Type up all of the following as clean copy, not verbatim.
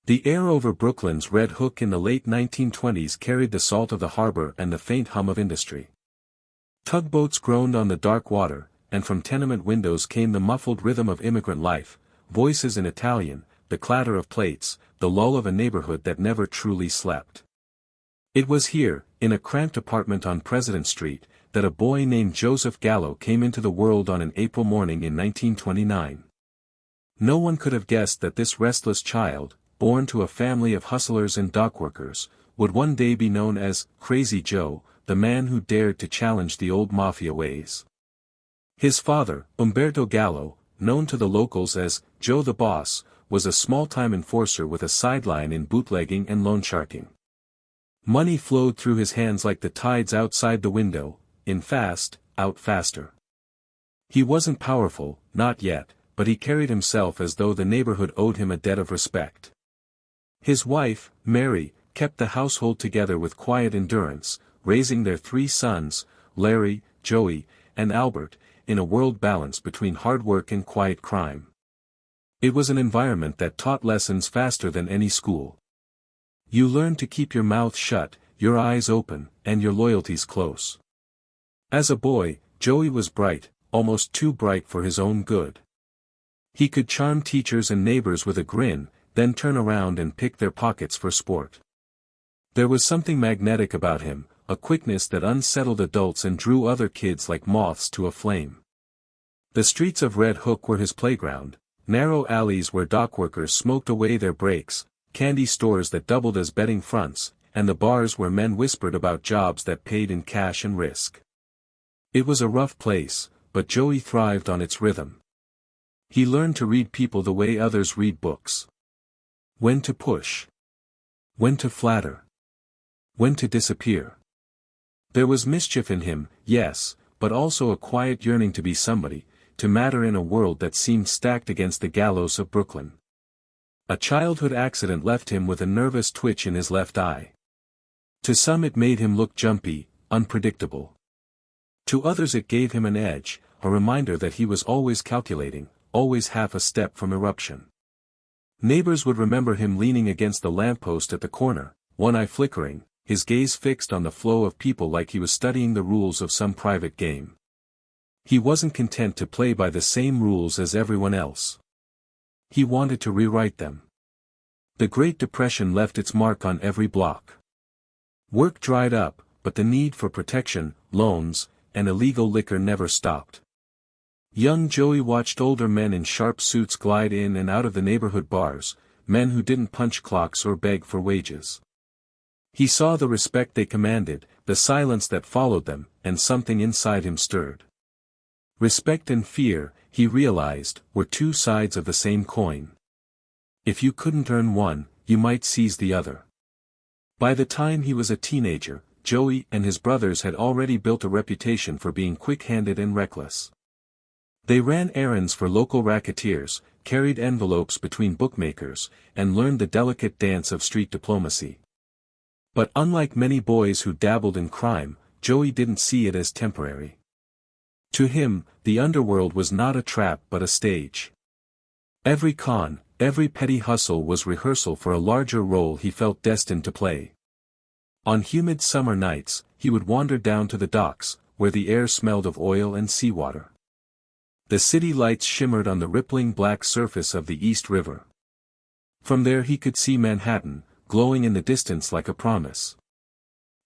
The air over Brooklyn's Red Hook in the late 1920s carried the salt of the harbor and the faint hum of industry. Tugboats groaned on the dark water, and from tenement windows came the muffled rhythm of immigrant life, voices in Italian, the clatter of plates, the lull of a neighborhood that never truly slept. It was here, in a cramped apartment on President Street, that a boy named Joseph Gallo came into the world on an April morning in 1929. No one could have guessed that this restless child, born to a family of hustlers and dockworkers, would one day be known as Crazy Joe, the man who dared to challenge the old Mafia ways. His father, Umberto Gallo, known to the locals as Joe the Boss, was a small-time enforcer with a sideline in bootlegging and loansharking. Money flowed through his hands like the tides outside the window, in fast, out faster. He wasn't powerful, not yet, but he carried himself as though the neighborhood owed him a debt of respect. His wife, Mary, kept the household together with quiet endurance, raising their 3 sons, Larry, Joey, and Albert, in a world balanced between hard work and quiet crime. It was an environment that taught lessons faster than any school. You learned to keep your mouth shut, your eyes open, and your loyalties close. As a boy, Joey was bright, almost too bright for his own good. He could charm teachers and neighbors with a grin, then turn around and pick their pockets for sport. There was something magnetic about him, a quickness that unsettled adults and drew other kids like moths to a flame. The streets of Red Hook were his playground, narrow alleys where dockworkers smoked away their breaks, candy stores that doubled as betting fronts, and the bars where men whispered about jobs that paid in cash and risk. It was a rough place, but Joey thrived on its rhythm. He learned to read people the way others read books. When to push. When to flatter. When to disappear. There was mischief in him, yes, but also a quiet yearning to be somebody, to matter in a world that seemed stacked against the gallows of Brooklyn. A childhood accident left him with a nervous twitch in his left eye. To some it made him look jumpy, unpredictable. To others it gave him an edge, a reminder that he was always calculating, always half a step from eruption. Neighbors would remember him leaning against the lamppost at the corner, one eye flickering, his gaze fixed on the flow of people like he was studying the rules of some private game. He wasn't content to play by the same rules as everyone else. He wanted to rewrite them. The Great Depression left its mark on every block. Work dried up, but the need for protection, loans, and illegal liquor never stopped. Young Joey watched older men in sharp suits glide in and out of the neighborhood bars, men who didn't punch clocks or beg for wages. He saw the respect they commanded, the silence that followed them, and something inside him stirred. Respect and fear, he realized, were 2 sides of the same coin. If you couldn't earn one, you might seize the other. By the time he was a teenager, Joey and his brothers had already built a reputation for being quick-handed and reckless. They ran errands for local racketeers, carried envelopes between bookmakers, and learned the delicate dance of street diplomacy. But unlike many boys who dabbled in crime, Joey didn't see it as temporary. To him, the underworld was not a trap but a stage. Every con, every petty hustle was rehearsal for a larger role he felt destined to play. On humid summer nights, he would wander down to the docks, where the air smelled of oil and seawater. The city lights shimmered on the rippling black surface of the East River. From there he could see Manhattan, glowing in the distance like a promise.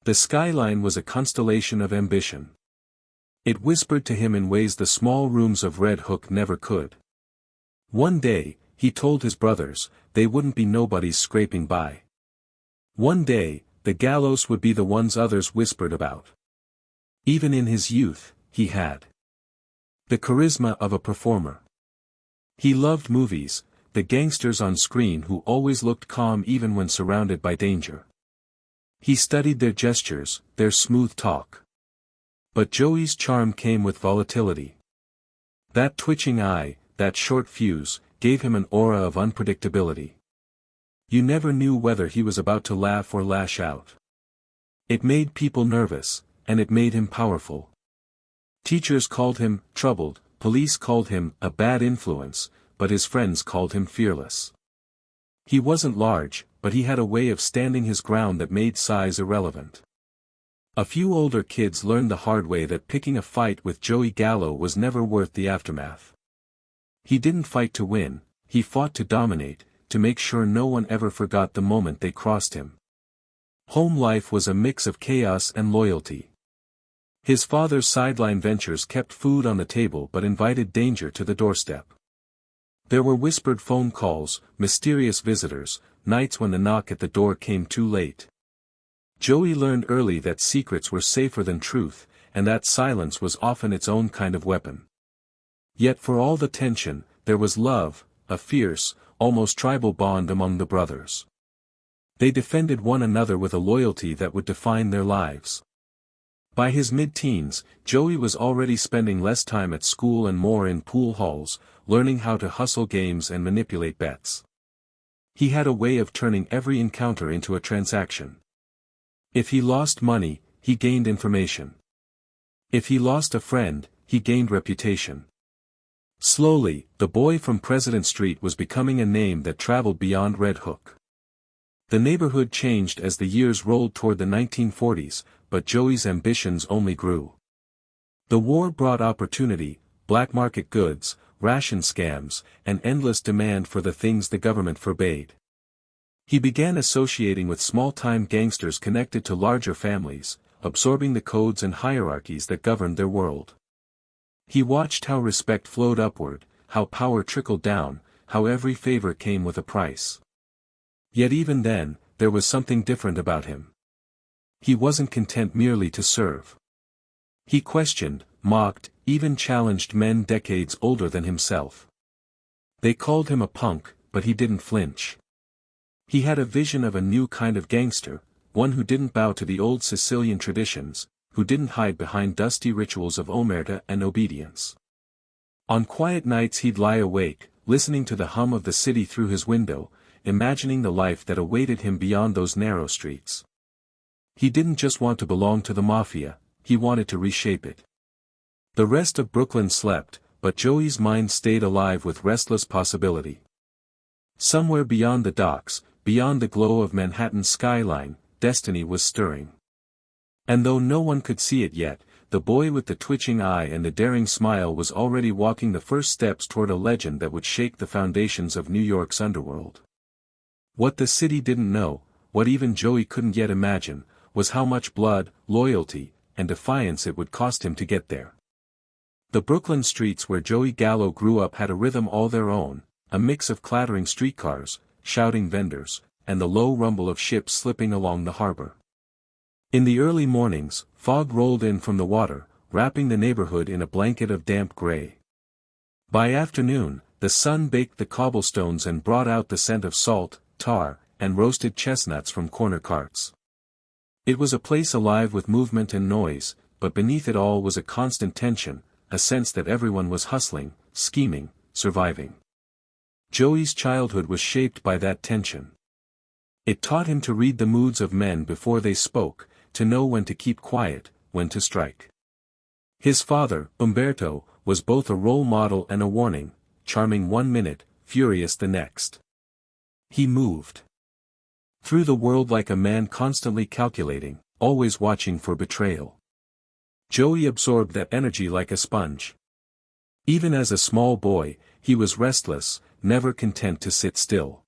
The skyline was a constellation of ambition. It whispered to him in ways the small rooms of Red Hook never could. One day, he told his brothers, they wouldn't be nobodies scraping by. One day, the gallows would be the ones others whispered about. Even in his youth, he had the charisma of a performer. He loved movies, the gangsters on screen who always looked calm even when surrounded by danger. He studied their gestures, their smooth talk. But Joey's charm came with volatility. That twitching eye, that short fuse, gave him an aura of unpredictability. You never knew whether he was about to laugh or lash out. It made people nervous, and it made him powerful. Teachers called him troubled, police called him a bad influence, but his friends called him fearless. He wasn't large, but he had a way of standing his ground that made size irrelevant. A few older kids learned the hard way that picking a fight with Joey Gallo was never worth the aftermath. He didn't fight to win, he fought to dominate, to make sure no one ever forgot the moment they crossed him. Home life was a mix of chaos and loyalty. His father's sideline ventures kept food on the table but invited danger to the doorstep. There were whispered phone calls, mysterious visitors, nights when the knock at the door came too late. Joey learned early that secrets were safer than truth, and that silence was often its own kind of weapon. Yet for all the tension, there was love, a fierce, almost tribal bond among the brothers. They defended one another with a loyalty that would define their lives. By his mid-teens, Joey was already spending less time at school and more in pool halls, learning how to hustle games and manipulate bets. He had a way of turning every encounter into a transaction. If he lost money, he gained information. If he lost a friend, he gained reputation. Slowly, the boy from President Street was becoming a name that traveled beyond Red Hook. The neighborhood changed as the years rolled toward the 1940s, but Joey's ambitions only grew. The war brought opportunity, black market goods, ration scams, and endless demand for the things the government forbade. He began associating with small-time gangsters connected to larger families, absorbing the codes and hierarchies that governed their world. He watched how respect flowed upward, how power trickled down, how every favor came with a price. Yet even then, there was something different about him. He wasn't content merely to serve. He questioned, mocked, even challenged men decades older than himself. They called him a punk, but he didn't flinch. He had a vision of a new kind of gangster, one who didn't bow to the old Sicilian traditions, who didn't hide behind dusty rituals of omerta and obedience. On quiet nights he'd lie awake, listening to the hum of the city through his window, imagining the life that awaited him beyond those narrow streets. He didn't just want to belong to the Mafia, he wanted to reshape it. The rest of Brooklyn slept, but Joey's mind stayed alive with restless possibility. Somewhere beyond the docks, beyond the glow of Manhattan's skyline, destiny was stirring. And though no one could see it yet, the boy with the twitching eye and the daring smile was already walking the first steps toward a legend that would shake the foundations of New York's underworld. What the city didn't know, what even Joey couldn't yet imagine, was how much blood, loyalty, and defiance it would cost him to get there. The Brooklyn streets where Joey Gallo grew up had a rhythm all their own, a mix of clattering streetcars, shouting vendors, and the low rumble of ships slipping along the harbor. In the early mornings, fog rolled in from the water, wrapping the neighborhood in a blanket of damp gray. By afternoon, the sun baked the cobblestones and brought out the scent of salt, tar, and roasted chestnuts from corner carts. It was a place alive with movement and noise, but beneath it all was a constant tension, a sense that everyone was hustling, scheming, surviving. Joey's childhood was shaped by that tension. It taught him to read the moods of men before they spoke, to know when to keep quiet, when to strike. His father, Umberto, was both a role model and a warning, charming one minute, furious the next. He moved through the world like a man constantly calculating, always watching for betrayal. Joey absorbed that energy like a sponge. Even as a small boy, he was restless, never content to sit still.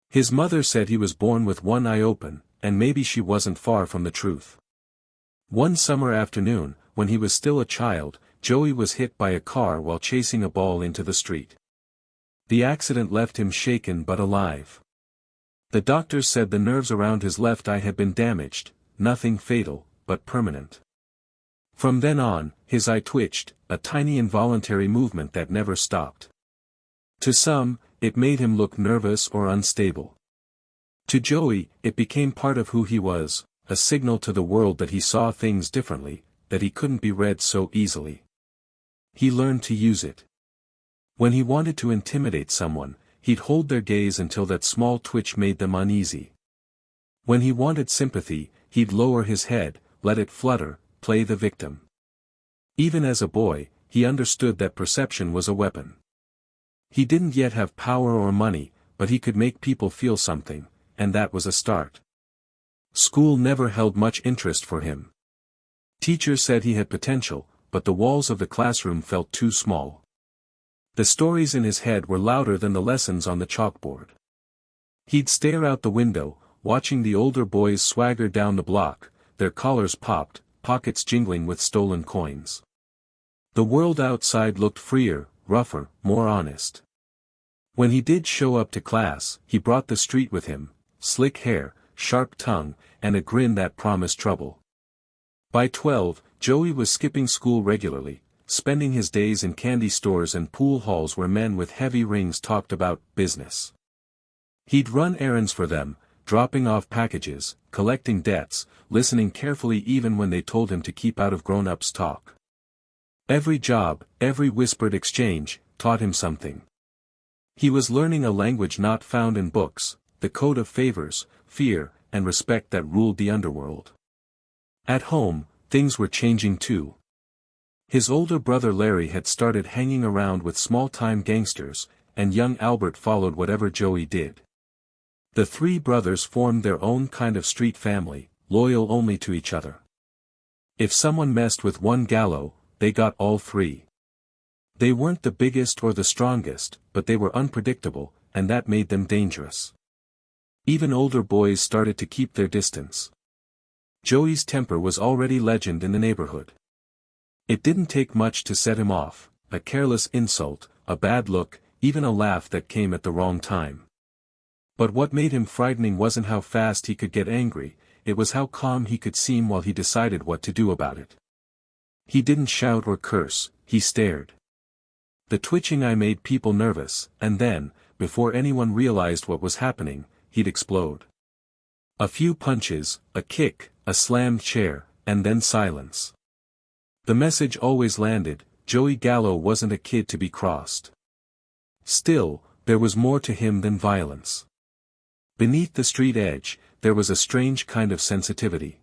His mother said he was born with one eye open, and maybe she wasn't far from the truth. One summer afternoon, when he was still a child, Joey was hit by a car while chasing a ball into the street. The accident left him shaken but alive. The doctors said the nerves around his left eye had been damaged, nothing fatal, but permanent. From then on, his eye twitched, a tiny involuntary movement that never stopped. To some, it made him look nervous or unstable. To Joey, it became part of who he was, a signal to the world that he saw things differently, that he couldn't be read so easily. He learned to use it. When he wanted to intimidate someone, he'd hold their gaze until that small twitch made them uneasy. When he wanted sympathy, he'd lower his head, let it flutter, play the victim. Even as a boy, he understood that perception was a weapon. He didn't yet have power or money, but he could make people feel something, and that was a start. School never held much interest for him. Teachers said he had potential, but the walls of the classroom felt too small. The stories in his head were louder than the lessons on the chalkboard. He'd stare out the window, watching the older boys swagger down the block, their collars popped, pockets jingling with stolen coins. The world outside looked freer, rougher, more honest. When he did show up to class, he brought the street with him, slick hair, sharp tongue, and a grin that promised trouble. By 12, Joey was skipping school regularly, spending his days in candy stores and pool halls where men with heavy rings talked about business. He'd run errands for them, dropping off packages, collecting debts, listening carefully even when they told him to keep out of grown-ups' talk. Every job, every whispered exchange, taught him something. He was learning a language not found in books, the code of favors, fear, and respect that ruled the underworld. At home, things were changing too. His older brother Larry had started hanging around with small-time gangsters, and young Albert followed whatever Joey did. The three brothers formed their own kind of street family, loyal only to each other. If someone messed with one Gallo, they got all three. They weren't the biggest or the strongest, but they were unpredictable, and that made them dangerous. Even older boys started to keep their distance. Joey's temper was already legend in the neighborhood. It didn't take much to set him off, a careless insult, a bad look, even a laugh that came at the wrong time. But what made him frightening wasn't how fast he could get angry, it was how calm he could seem while he decided what to do about it. He didn't shout or curse, he stared. The twitching eye made people nervous, and then, before anyone realized what was happening, he'd explode. A few punches, a kick, a slammed chair, and then silence. The message always landed, Joey Gallo wasn't a kid to be crossed. Still, there was more to him than violence. Beneath the street edge, there was a strange kind of sensitivity.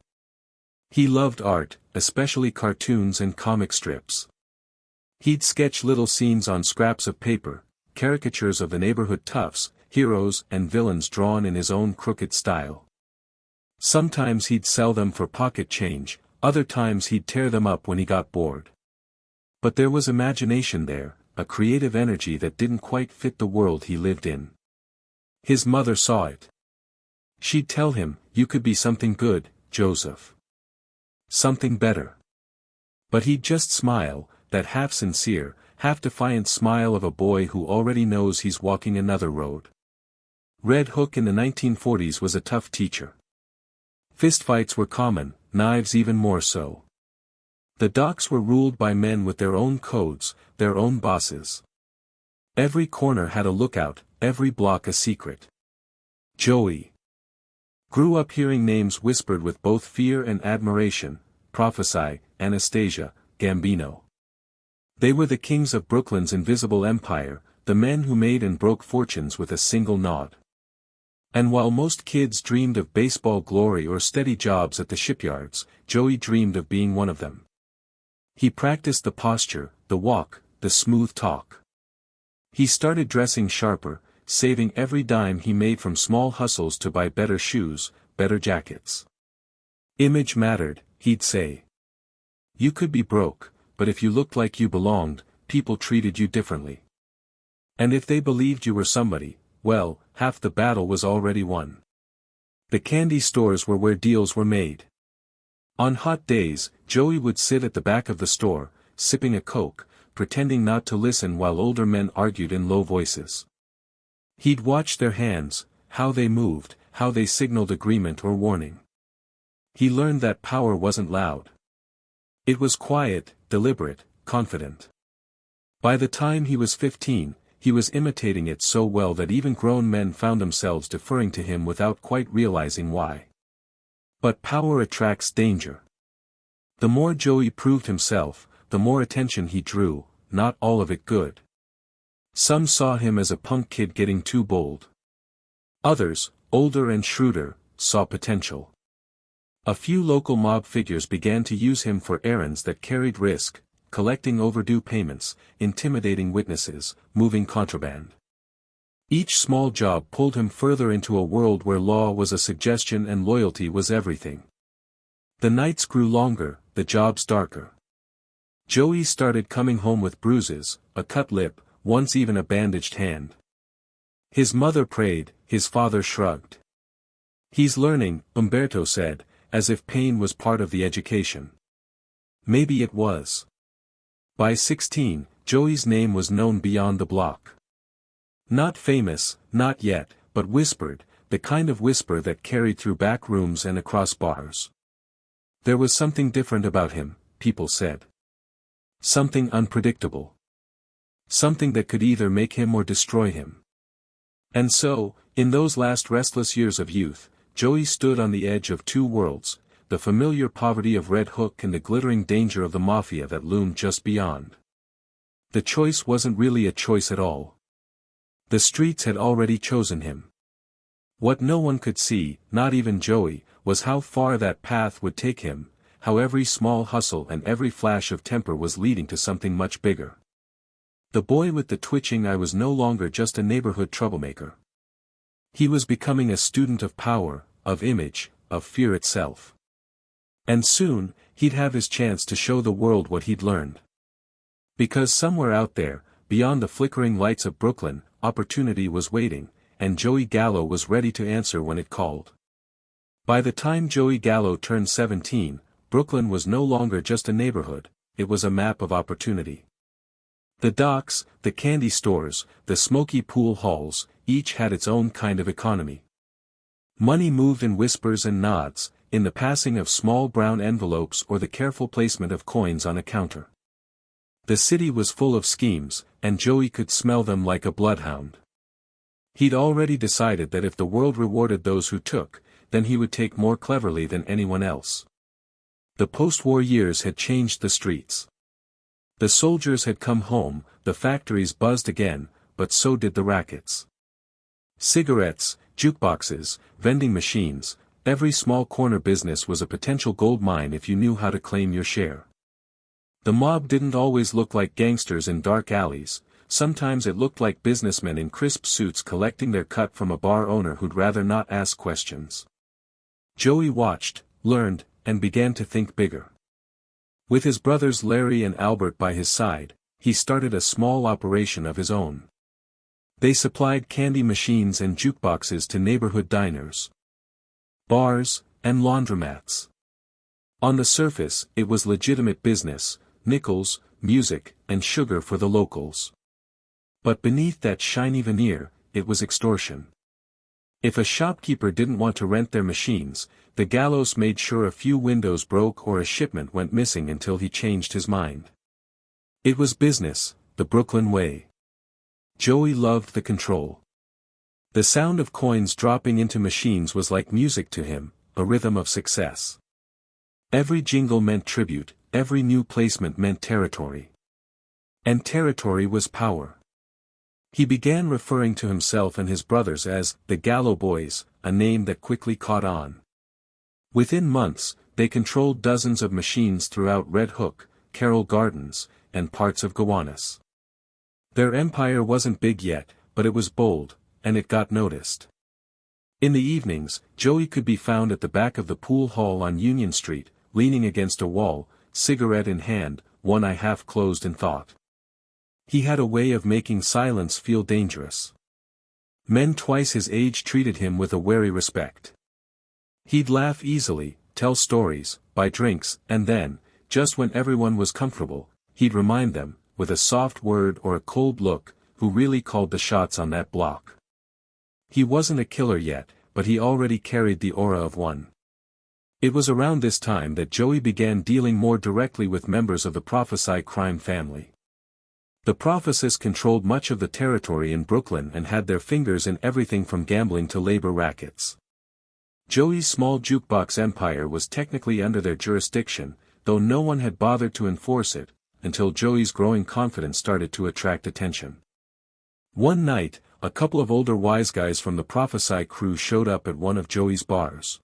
He loved art, especially cartoons and comic strips. He'd sketch little scenes on scraps of paper, caricatures of the neighborhood toughs, heroes and villains drawn in his own crooked style. Sometimes he'd sell them for pocket change, other times he'd tear them up when he got bored. But there was imagination there, a creative energy that didn't quite fit the world he lived in. His mother saw it. She'd tell him, "You could be something good, Joseph. Something better." But he'd just smile, that half-sincere, half-defiant smile of a boy who already knows he's walking another road. Red Hook in the 1940s was a tough teacher. Fistfights were common, knives even more so. The docks were ruled by men with their own codes, their own bosses. Every corner had a lookout, every block a secret. Joey grew up hearing names whispered with both fear and admiration: Profaci, Anastasia, Gambino. They were the kings of Brooklyn's invisible empire, the men who made and broke fortunes with a single nod. And while most kids dreamed of baseball glory or steady jobs at the shipyards, Joey dreamed of being one of them. He practiced the posture, the walk, the smooth talk. He started dressing sharper, saving every dime he made from small hustles to buy better shoes, better jackets. Image mattered, he'd say. You could be broke, but if you looked like you belonged, people treated you differently. And if they believed you were somebody, well, half the battle was already won. The candy stores were where deals were made. On hot days, Joey would sit at the back of the store, sipping a Coke, pretending not to listen while older men argued in low voices. He'd watch their hands, how they moved, how they signaled agreement or warning. He learned that power wasn't loud. It was quiet, deliberate, confident. By the time he was 15, he was imitating it so well that even grown men found themselves deferring to him without quite realizing why. But power attracts danger. The more Joey proved himself, the more attention he drew, not all of it good. Some saw him as a punk kid getting too bold. Others, older and shrewder, saw potential. A few local mob figures began to use him for errands that carried risk, collecting overdue payments, intimidating witnesses, moving contraband. Each small job pulled him further into a world where law was a suggestion and loyalty was everything. The nights grew longer, the jobs darker. Joey started coming home with bruises, a cut lip, once even a bandaged hand. His mother prayed, his father shrugged. "He's learning," Umberto said, as if pain was part of the education. Maybe it was. By 16, Joey's name was known beyond the block. Not famous, not yet, but whispered, the kind of whisper that carried through back rooms and across bars. There was something different about him, people said. Something unpredictable. Something that could either make him or destroy him. And so, in those last restless years of youth, Joey stood on the edge of two worlds, the familiar poverty of Red Hook and the glittering danger of the Mafia that loomed just beyond. The choice wasn't really a choice at all. The streets had already chosen him. What no one could see, not even Joey, was how far that path would take him, how every small hustle and every flash of temper was leading to something much bigger. The boy with the twitching eye was no longer just a neighborhood troublemaker. He was becoming a student of power, of image, of fear itself. And soon, he'd have his chance to show the world what he'd learned. Because somewhere out there, beyond the flickering lights of Brooklyn, opportunity was waiting, and Joey Gallo was ready to answer when it called. By the time Joey Gallo turned 17, Brooklyn was no longer just a neighborhood, it was a map of opportunity. The docks, the candy stores, the smoky pool halls, each had its own kind of economy. Money moved in whispers and nods, in the passing of small brown envelopes or the careful placement of coins on a counter. The city was full of schemes, and Joey could smell them like a bloodhound. He'd already decided that if the world rewarded those who took, then he would take more cleverly than anyone else. The post-war years had changed the streets. The soldiers had come home, the factories buzzed again, but so did the rackets. Cigarettes, jukeboxes, vending machines, every small corner business was a potential gold mine if you knew how to claim your share. The mob didn't always look like gangsters in dark alleys, sometimes it looked like businessmen in crisp suits collecting their cut from a bar owner who'd rather not ask questions. Joey watched, learned, and began to think bigger. With his brothers Larry and Albert by his side, he started a small operation of his own. They supplied candy machines and jukeboxes to neighborhood diners, bars, and laundromats. On the surface, it was legitimate business, nickels, music, and sugar for the locals. But beneath that shiny veneer, it was extortion. If a shopkeeper didn't want to rent their machines, the Gallos made sure a few windows broke or a shipment went missing until he changed his mind. It was business, the Brooklyn way. Joey loved the control. The sound of coins dropping into machines was like music to him, a rhythm of success. Every jingle meant tribute, every new placement meant territory. And territory was power. He began referring to himself and his brothers as the Gallo Boys, a name that quickly caught on. Within months, they controlled dozens of machines throughout Red Hook, Carroll Gardens, and parts of Gowanus. Their empire wasn't big yet, but it was bold, and it got noticed. In the evenings, Joey could be found at the back of the pool hall on Union Street, leaning against a wall, cigarette in hand, one eye half closed in thought. He had a way of making silence feel dangerous. Men twice his age treated him with a wary respect. He'd laugh easily, tell stories, buy drinks, and then, just when everyone was comfortable, he'd remind them, with a soft word or a cold look, who really called the shots on that block. He wasn't a killer yet, but he already carried the aura of one. It was around this time that Joey began dealing more directly with members of the Profaci crime family. The Profacis controlled much of the territory in Brooklyn and had their fingers in everything from gambling to labor rackets. Joey's small jukebox empire was technically under their jurisdiction, though no one had bothered to enforce it, until Joey's growing confidence started to attract attention. One night, a couple of older wise guys from the Profaci crew showed up at one of Joey's bars.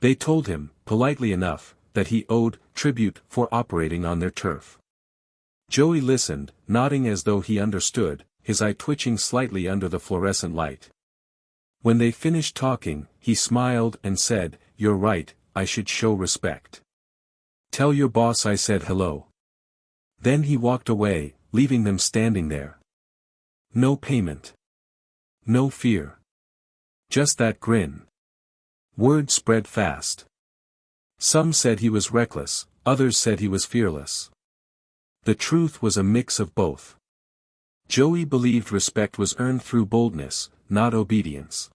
They told him, politely enough, that he owed tribute for operating on their turf. Joey listened, nodding as though he understood, his eye twitching slightly under the fluorescent light. When they finished talking, he smiled and said, "You're right, I should show respect. Tell your boss I said hello." Then he walked away, leaving them standing there. No payment. No fear. Just that grin. Word spread fast. Some said he was reckless, others said he was fearless. The truth was a mix of both. Joey believed respect was earned through boldness, not obedience.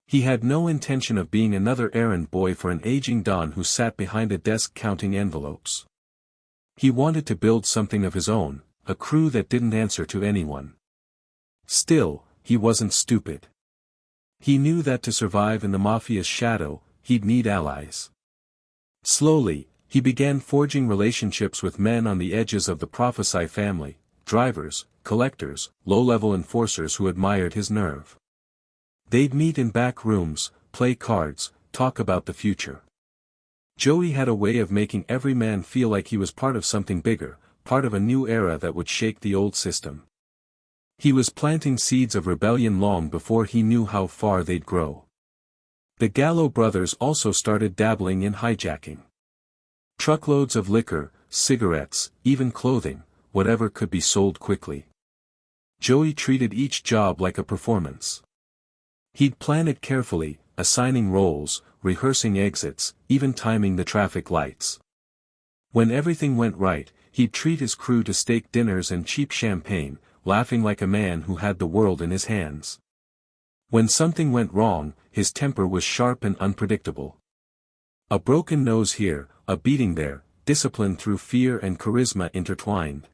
He had no intention of being another errand boy for an aging don who sat behind a desk counting envelopes. He wanted to build something of his own, a crew that didn't answer to anyone. Still, he wasn't stupid. He knew that to survive in the Mafia's shadow, he'd need allies. Slowly, he began forging relationships with men on the edges of the Profaci family, drivers, collectors, low-level enforcers who admired his nerve. They'd meet in back rooms, play cards, talk about the future. Joey had a way of making every man feel like he was part of something bigger, part of a new era that would shake the old system. He was planting seeds of rebellion long before he knew how far they'd grow. The Gallo brothers also started dabbling in hijacking. Truckloads of liquor, cigarettes, even clothing, whatever could be sold quickly. Joey treated each job like a performance. He'd plan it carefully, assigning roles, rehearsing exits, even timing the traffic lights. When everything went right, he'd treat his crew to steak dinners and cheap champagne, laughing like a man who had the world in his hands. When something went wrong, his temper was sharp and unpredictable. A broken nose here, a beating there, discipline through fear and charisma intertwined.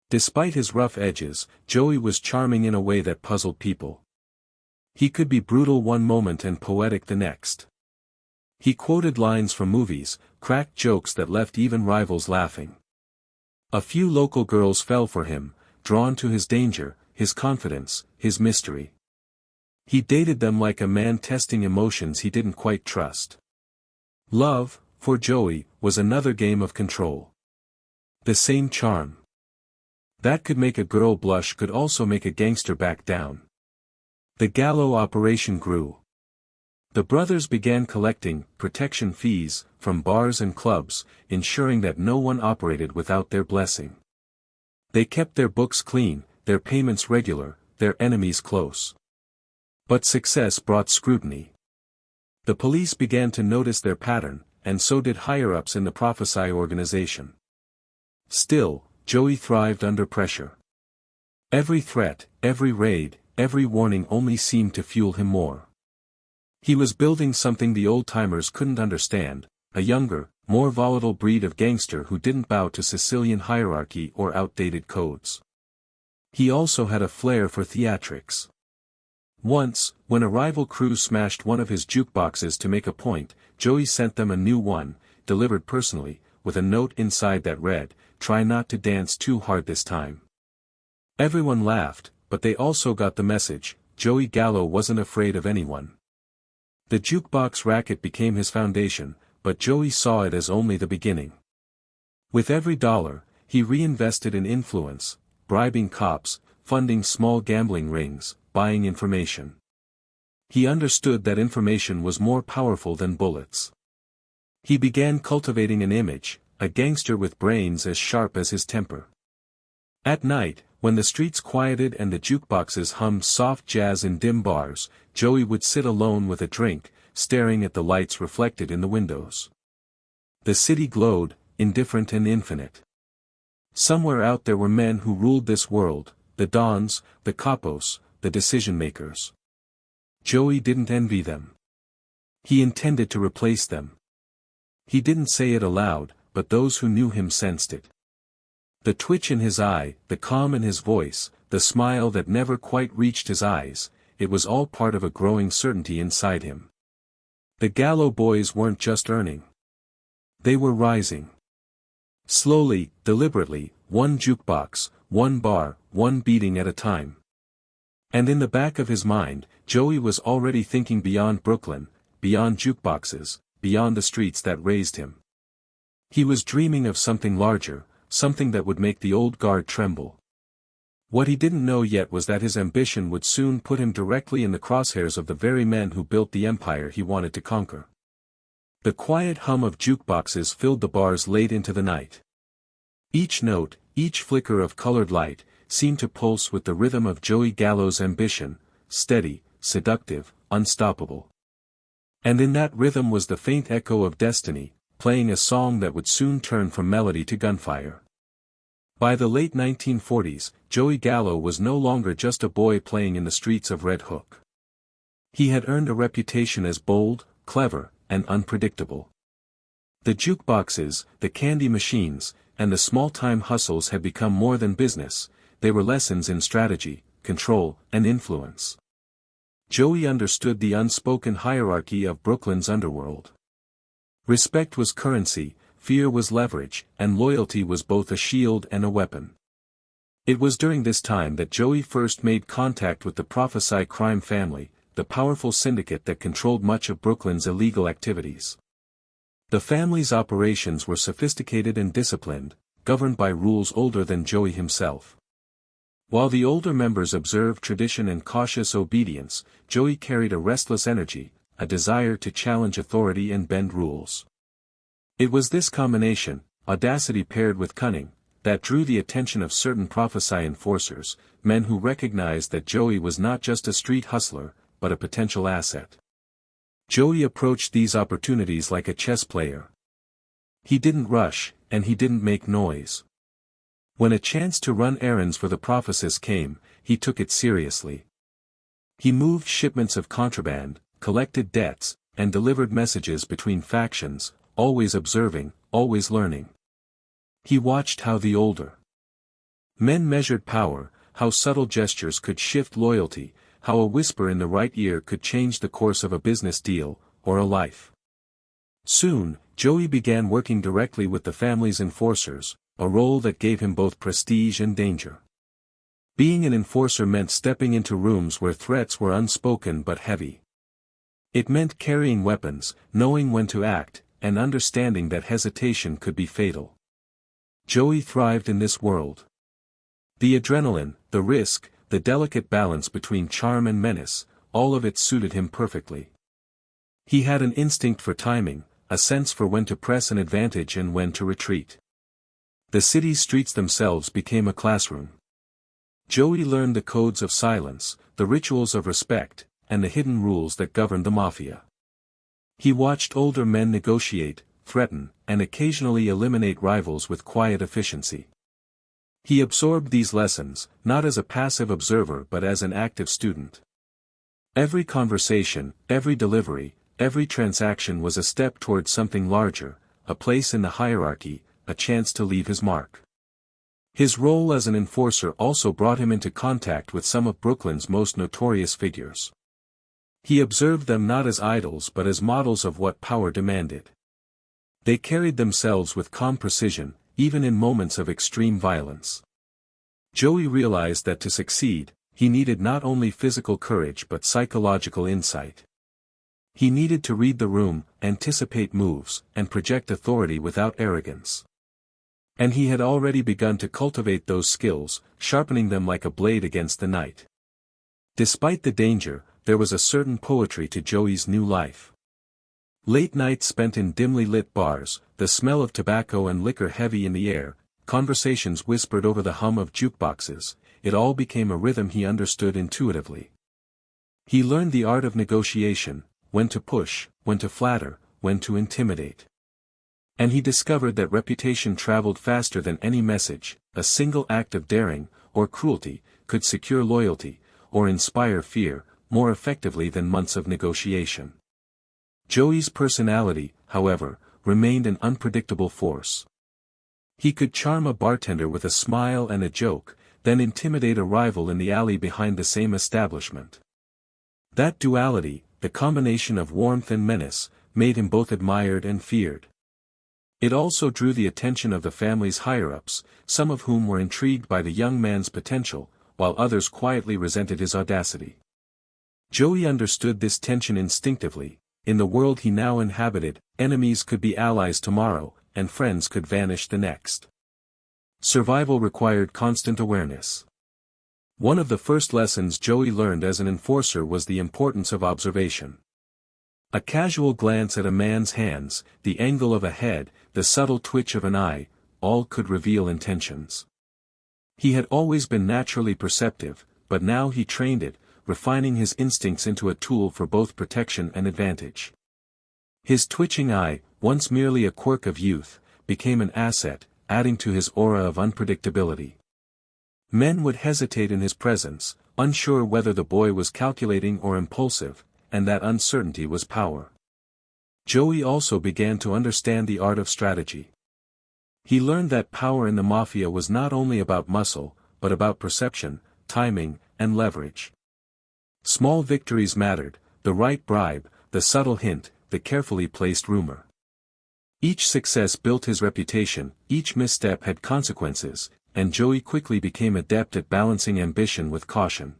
Despite his rough edges, Joey was charming in a way that puzzled people. He could be brutal one moment and poetic the next. He quoted lines from movies, cracked jokes that left even rivals laughing. A few local girls fell for him, drawn to his danger, his confidence, his mystery. He dated them like a man testing emotions he didn't quite trust. Love, for Joey, was another game of control. The same charm that could make a girl blush could also make a gangster back down. The Gallo operation grew. The brothers began collecting protection fees from bars and clubs, ensuring that no one operated without their blessing. They kept their books clean, their payments regular, their enemies close. But success brought scrutiny. The police began to notice their pattern, and so did higher-ups in the Profaci organization. Still, Joey thrived under pressure. Every threat, every raid, every warning only seemed to fuel him more. He was building something the old-timers couldn't understand, a younger, more volatile breed of gangster who didn't bow to Sicilian hierarchy or outdated codes. He also had a flair for theatrics. Once, when a rival crew smashed one of his jukeboxes to make a point, Joey sent them a new one, delivered personally, with a note inside that read, "Try not to dance too hard this time." Everyone laughed, but they also got the message. Joey Gallo wasn't afraid of anyone. The jukebox racket became his foundation, but Joey saw it as only the beginning. With every dollar, he reinvested in influence, bribing cops, funding small gambling rings, buying information. He understood that information was more powerful than bullets. He began cultivating an image, a gangster with brains as sharp as his temper. At night, when the streets quieted and the jukeboxes hummed soft jazz in dim bars, Joey would sit alone with a drink, staring at the lights reflected in the windows. The city glowed, indifferent and infinite. Somewhere out there were men who ruled this world, the dons, the capos, the decision-makers. Joey didn't envy them. He intended to replace them. He didn't say it aloud, but those who knew him sensed it. The twitch in his eye, the calm in his voice, the smile that never quite reached his eyes, it was all part of a growing certainty inside him. The Gallo boys weren't just earning. They were rising. Slowly, deliberately, one jukebox, one bar, one beating at a time. And in the back of his mind, Joey was already thinking beyond Brooklyn, beyond jukeboxes, beyond the streets that raised him. He was dreaming of something larger, something that would make the old guard tremble. What he didn't know yet was that his ambition would soon put him directly in the crosshairs of the very men who built the empire he wanted to conquer. The quiet hum of jukeboxes filled the bars late into the night. Each note, each flicker of colored light, seemed to pulse with the rhythm of Joey Gallo's ambition, steady, seductive, unstoppable. And in that rhythm was the faint echo of destiny, playing a song that would soon turn from melody to gunfire. By the late 1940s, Joey Gallo was no longer just a boy playing in the streets of Red Hook. He had earned a reputation as bold, clever, and unpredictable. The jukeboxes, the candy machines, and the small-time hustles had become more than business, they were lessons in strategy, control, and influence. Joey understood the unspoken hierarchy of Brooklyn's underworld. Respect was currency, fear was leverage, and loyalty was both a shield and a weapon. It was during this time that Joey first made contact with the Profaci crime family, the powerful syndicate that controlled much of Brooklyn's illegal activities. The family's operations were sophisticated and disciplined, governed by rules older than Joey himself. While the older members observed tradition and cautious obedience, Joey carried a restless energy, a desire to challenge authority and bend rules. It was this combination, audacity paired with cunning, that drew the attention of certain Profaci enforcers, men who recognized that Joey was not just a street hustler, but a potential asset. Joey approached these opportunities like a chess player. He didn't rush, and he didn't make noise. When a chance to run errands for the Profacis came, he took it seriously. He moved shipments of contraband, collected debts, and delivered messages between factions, always observing, always learning. He watched how the older men measured power, how subtle gestures could shift loyalty, how a whisper in the right ear could change the course of a business deal, or a life. Soon, Joey began working directly with the family's enforcers, a role that gave him both prestige and danger. Being an enforcer meant stepping into rooms where threats were unspoken but heavy. It meant carrying weapons, knowing when to act, and understanding that hesitation could be fatal. Joey thrived in this world. The adrenaline, the risk, the delicate balance between charm and menace, all of it suited him perfectly. He had an instinct for timing, a sense for when to press an advantage and when to retreat. The city's streets themselves became a classroom. Joey learned the codes of silence, the rituals of respect, and the hidden rules that governed the Mafia. He watched older men negotiate, threaten, and occasionally eliminate rivals with quiet efficiency. He absorbed these lessons, not as a passive observer but as an active student. Every conversation, every delivery, every transaction was a step towards something larger, a place in the hierarchy, a chance to leave his mark. His role as an enforcer also brought him into contact with some of Brooklyn's most notorious figures. He observed them not as idols but as models of what power demanded. They carried themselves with calm precision, even in moments of extreme violence. Joey realized that to succeed, he needed not only physical courage but psychological insight. He needed to read the room, anticipate moves, and project authority without arrogance. And he had already begun to cultivate those skills, sharpening them like a blade against the night. Despite the danger, there was a certain poetry to Joey's new life. Late nights spent in dimly lit bars, the smell of tobacco and liquor heavy in the air, conversations whispered over the hum of jukeboxes, it all became a rhythm he understood intuitively. He learned the art of negotiation, when to push, when to flatter, when to intimidate. And he discovered that reputation traveled faster than any message, a single act of daring, or cruelty, could secure loyalty, or inspire fear, more effectively than months of negotiation. Joey's personality, however, remained an unpredictable force. He could charm a bartender with a smile and a joke, then intimidate a rival in the alley behind the same establishment. That duality, the combination of warmth and menace, made him both admired and feared. It also drew the attention of the family's higher-ups, some of whom were intrigued by the young man's potential, while others quietly resented his audacity. Joey understood this tension instinctively. In the world he now inhabited, enemies could be allies tomorrow, and friends could vanish the next. Survival required constant awareness. One of the first lessons Joey learned as an enforcer was the importance of observation. A casual glance at a man's hands, the angle of a head, the subtle twitch of an eye, all could reveal intentions. He had always been naturally perceptive, but now he trained it, refining his instincts into a tool for both protection and advantage. His twitching eye, once merely a quirk of youth, became an asset, adding to his aura of unpredictability. Men would hesitate in his presence, unsure whether the boy was calculating or impulsive, and that uncertainty was power. Joey also began to understand the art of strategy. He learned that power in the Mafia was not only about muscle, but about perception, timing, and leverage. Small victories mattered, the right bribe, the subtle hint, the carefully placed rumor. Each success built his reputation, each misstep had consequences, and Joey quickly became adept at balancing ambition with caution.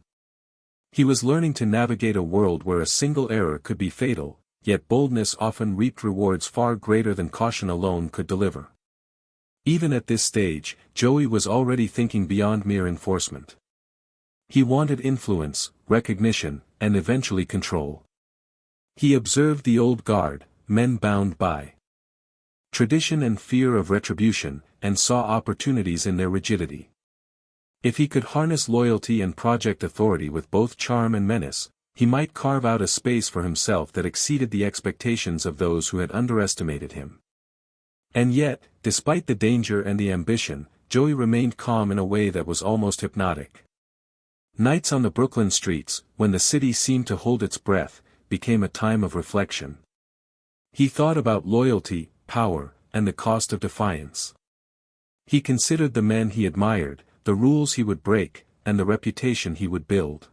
He was learning to navigate a world where a single error could be fatal, yet boldness often reaped rewards far greater than caution alone could deliver. Even at this stage, Joey was already thinking beyond mere enforcement. He wanted influence, recognition, and eventually control. He observed the old guard, men bound by tradition and fear of retribution, and saw opportunities in their rigidity. If he could harness loyalty and project authority with both charm and menace, he might carve out a space for himself that exceeded the expectations of those who had underestimated him. And yet, despite the danger and the ambition, Joey remained calm in a way that was almost hypnotic. Nights on the Brooklyn streets, when the city seemed to hold its breath, became a time of reflection. He thought about loyalty, power, and the cost of defiance. He considered the men he admired, the rules he would break, and the reputation he would build.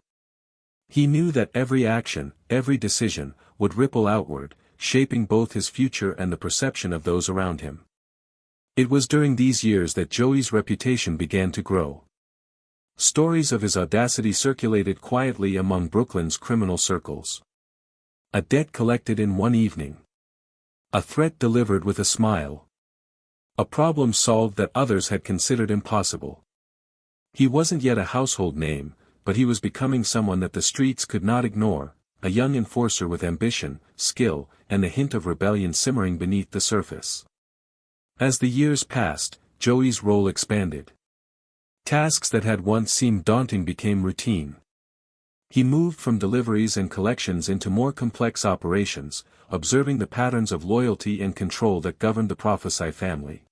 He knew that every action, every decision, would ripple outward, shaping both his future and the perception of those around him. It was during these years that Joey's reputation began to grow. Stories of his audacity circulated quietly among Brooklyn's criminal circles. A debt collected in one evening. A threat delivered with a smile. A problem solved that others had considered impossible. He wasn't yet a household name, but he was becoming someone that the streets could not ignore, a young enforcer with ambition, skill, and the hint of rebellion simmering beneath the surface. As the years passed, Joey's role expanded. Tasks that had once seemed daunting became routine. He moved from deliveries and collections into more complex operations, observing the patterns of loyalty and control that governed the Profaci family.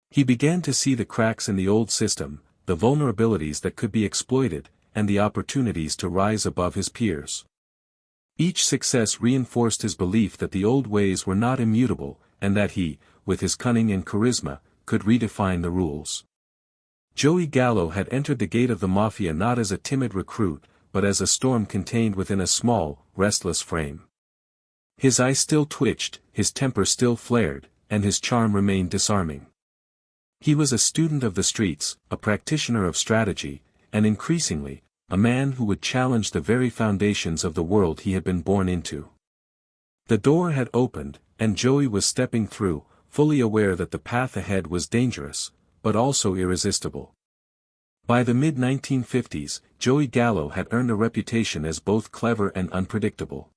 He began to see the cracks in the old system, the vulnerabilities that could be exploited, and the opportunities to rise above his peers. Each success reinforced his belief that the old ways were not immutable, and that he, with his cunning and charisma, could redefine the rules. Joey Gallo had entered the gate of the Mafia not as a timid recruit, but as a storm contained within a small, restless frame. His eye still twitched, his temper still flared, and his charm remained disarming. He was a student of the streets, a practitioner of strategy, and increasingly, a man who would challenge the very foundations of the world he had been born into. The door had opened, and Joey was stepping through, fully aware that the path ahead was dangerous, but also irresistible. By the mid-1950s, Joey Gallo had earned a reputation as both clever and unpredictable.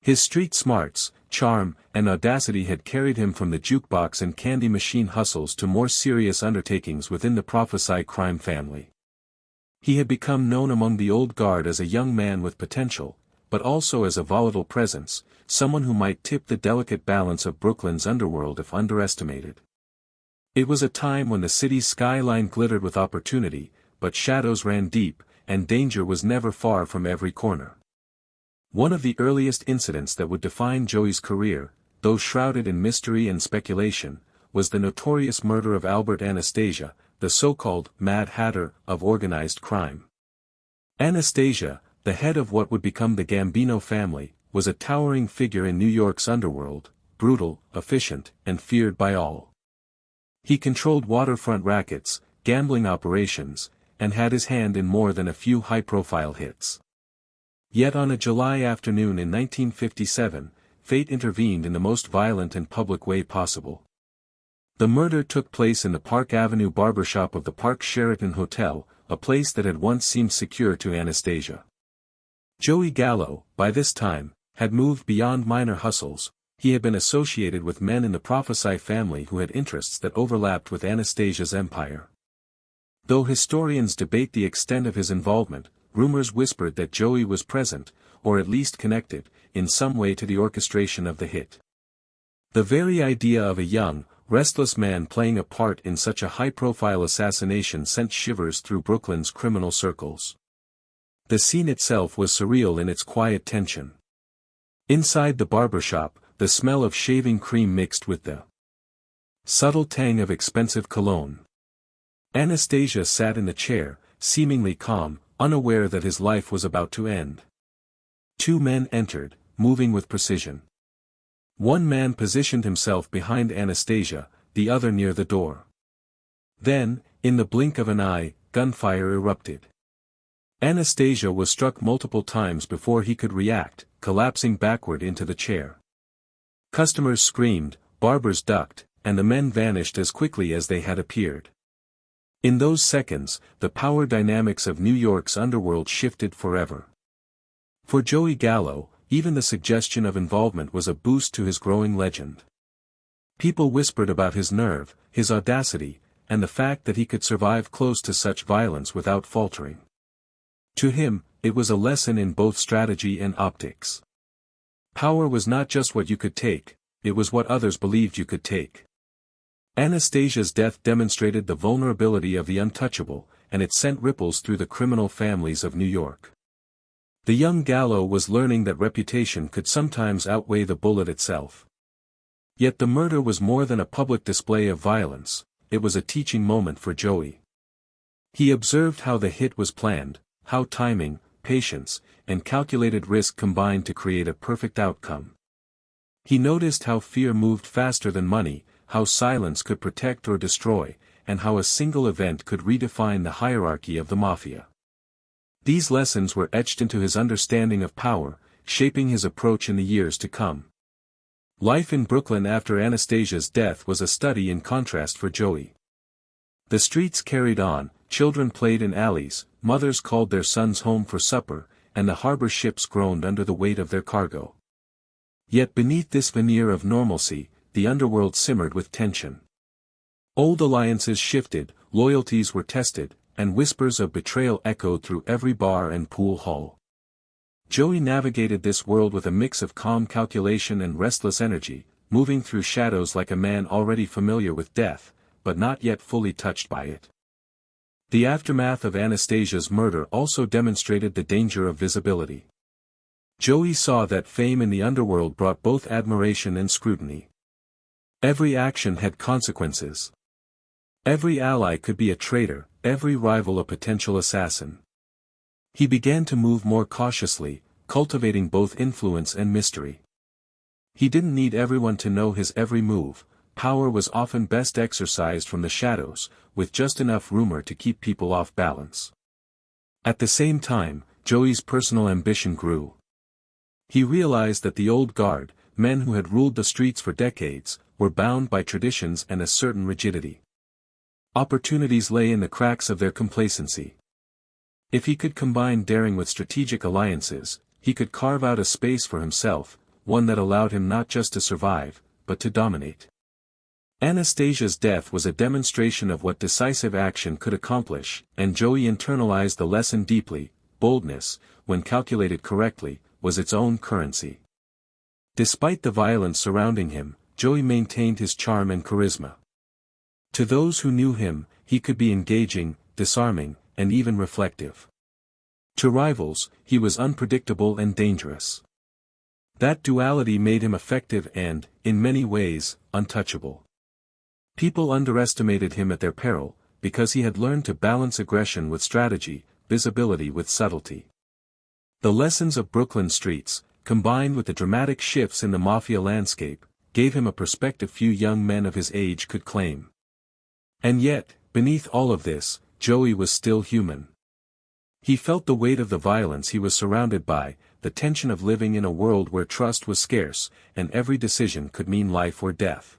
His street smarts, charm, and audacity had carried him from the jukebox and candy machine hustles to more serious undertakings within the Profaci crime family. He had become known among the old guard as a young man with potential, but also as a volatile presence, someone who might tip the delicate balance of Brooklyn's underworld if underestimated. It was a time when the city's skyline glittered with opportunity, but shadows ran deep, and danger was never far from every corner. One of the earliest incidents that would define Joey's career, though shrouded in mystery and speculation, was the notorious murder of Albert Anastasia, the so-called Mad Hatter of organized crime. Anastasia, the head of what would become the Gambino family, was a towering figure in New York's underworld, brutal, efficient, and feared by all. He controlled waterfront rackets, gambling operations, and had his hand in more than a few high-profile hits. Yet on a July afternoon in 1957, fate intervened in the most violent and public way possible. The murder took place in the Park Avenue barbershop of the Park Sheraton Hotel, a place that had once seemed secure to Anastasia. Joey Gallo, by this time, had moved beyond minor hustles. He had been associated with men in the Profaci family who had interests that overlapped with Anastasia's empire. Though historians debate the extent of his involvement, rumors whispered that Joey was present, or at least connected, in some way to the orchestration of the hit. The very idea of a young, restless man playing a part in such a high-profile assassination sent shivers through Brooklyn's criminal circles. The scene itself was surreal in its quiet tension. Inside the barbershop, the smell of shaving cream mixed with the subtle tang of expensive cologne. Anastasia sat in the chair, seemingly calm, unaware that his life was about to end. Two men entered, moving with precision. One man positioned himself behind Anastasia, the other near the door. Then, in the blink of an eye, gunfire erupted. Anastasia was struck multiple times before he could react, collapsing backward into the chair. Customers screamed, barbers ducked, and the men vanished as quickly as they had appeared. In those seconds, the power dynamics of New York's underworld shifted forever. For Joey Gallo, even the suggestion of involvement was a boost to his growing legend. People whispered about his nerve, his audacity, and the fact that he could survive close to such violence without faltering. To him, it was a lesson in both strategy and optics. Power was not just what you could take, it was what others believed you could take. Anastasia's death demonstrated the vulnerability of the untouchable, and it sent ripples through the criminal families of New York. The young Gallo was learning that reputation could sometimes outweigh the bullet itself. Yet the murder was more than a public display of violence, it was a teaching moment for Joey. He observed how the hit was planned, how timing, patience, and calculated risk combined to create a perfect outcome. He noticed how fear moved faster than money, how silence could protect or destroy, and how a single event could redefine the hierarchy of the Mafia. These lessons were etched into his understanding of power, shaping his approach in the years to come. Life in Brooklyn after Anastasia's death was a study in contrast for Joey. The streets carried on, children played in alleys, mothers called their sons home for supper, and the harbor ships groaned under the weight of their cargo. Yet beneath this veneer of normalcy, the underworld simmered with tension. Old alliances shifted, loyalties were tested, and whispers of betrayal echoed through every bar and pool hall. Joey navigated this world with a mix of calm calculation and restless energy, moving through shadows like a man already familiar with death, but not yet fully touched by it. The aftermath of Anastasia's murder also demonstrated the danger of visibility. Joey saw that fame in the underworld brought both admiration and scrutiny. Every action had consequences. Every ally could be a traitor, every rival a potential assassin. He began to move more cautiously, cultivating both influence and mystery. He didn't need everyone to know his every move. Power was often best exercised from the shadows, with just enough rumor to keep people off balance. At the same time, Joey's personal ambition grew. He realized that the old guard, men who had ruled the streets for decades, were bound by traditions and a certain rigidity. Opportunities lay in the cracks of their complacency. If he could combine daring with strategic alliances, he could carve out a space for himself, one that allowed him not just to survive, but to dominate. Anastasia's death was a demonstration of what decisive action could accomplish, and Joey internalized the lesson deeply. Boldness, when calculated correctly, was its own currency. Despite the violence surrounding him, Joey maintained his charm and charisma. To those who knew him, he could be engaging, disarming, and even reflective. To rivals, he was unpredictable and dangerous. That duality made him effective and, in many ways, untouchable. People underestimated him at their peril, because he had learned to balance aggression with strategy, visibility with subtlety. The lessons of Brooklyn streets, combined with the dramatic shifts in the Mafia landscape, gave him a perspective few young men of his age could claim. And yet, beneath all of this, Joey was still human. He felt the weight of the violence he was surrounded by, the tension of living in a world where trust was scarce, and every decision could mean life or death.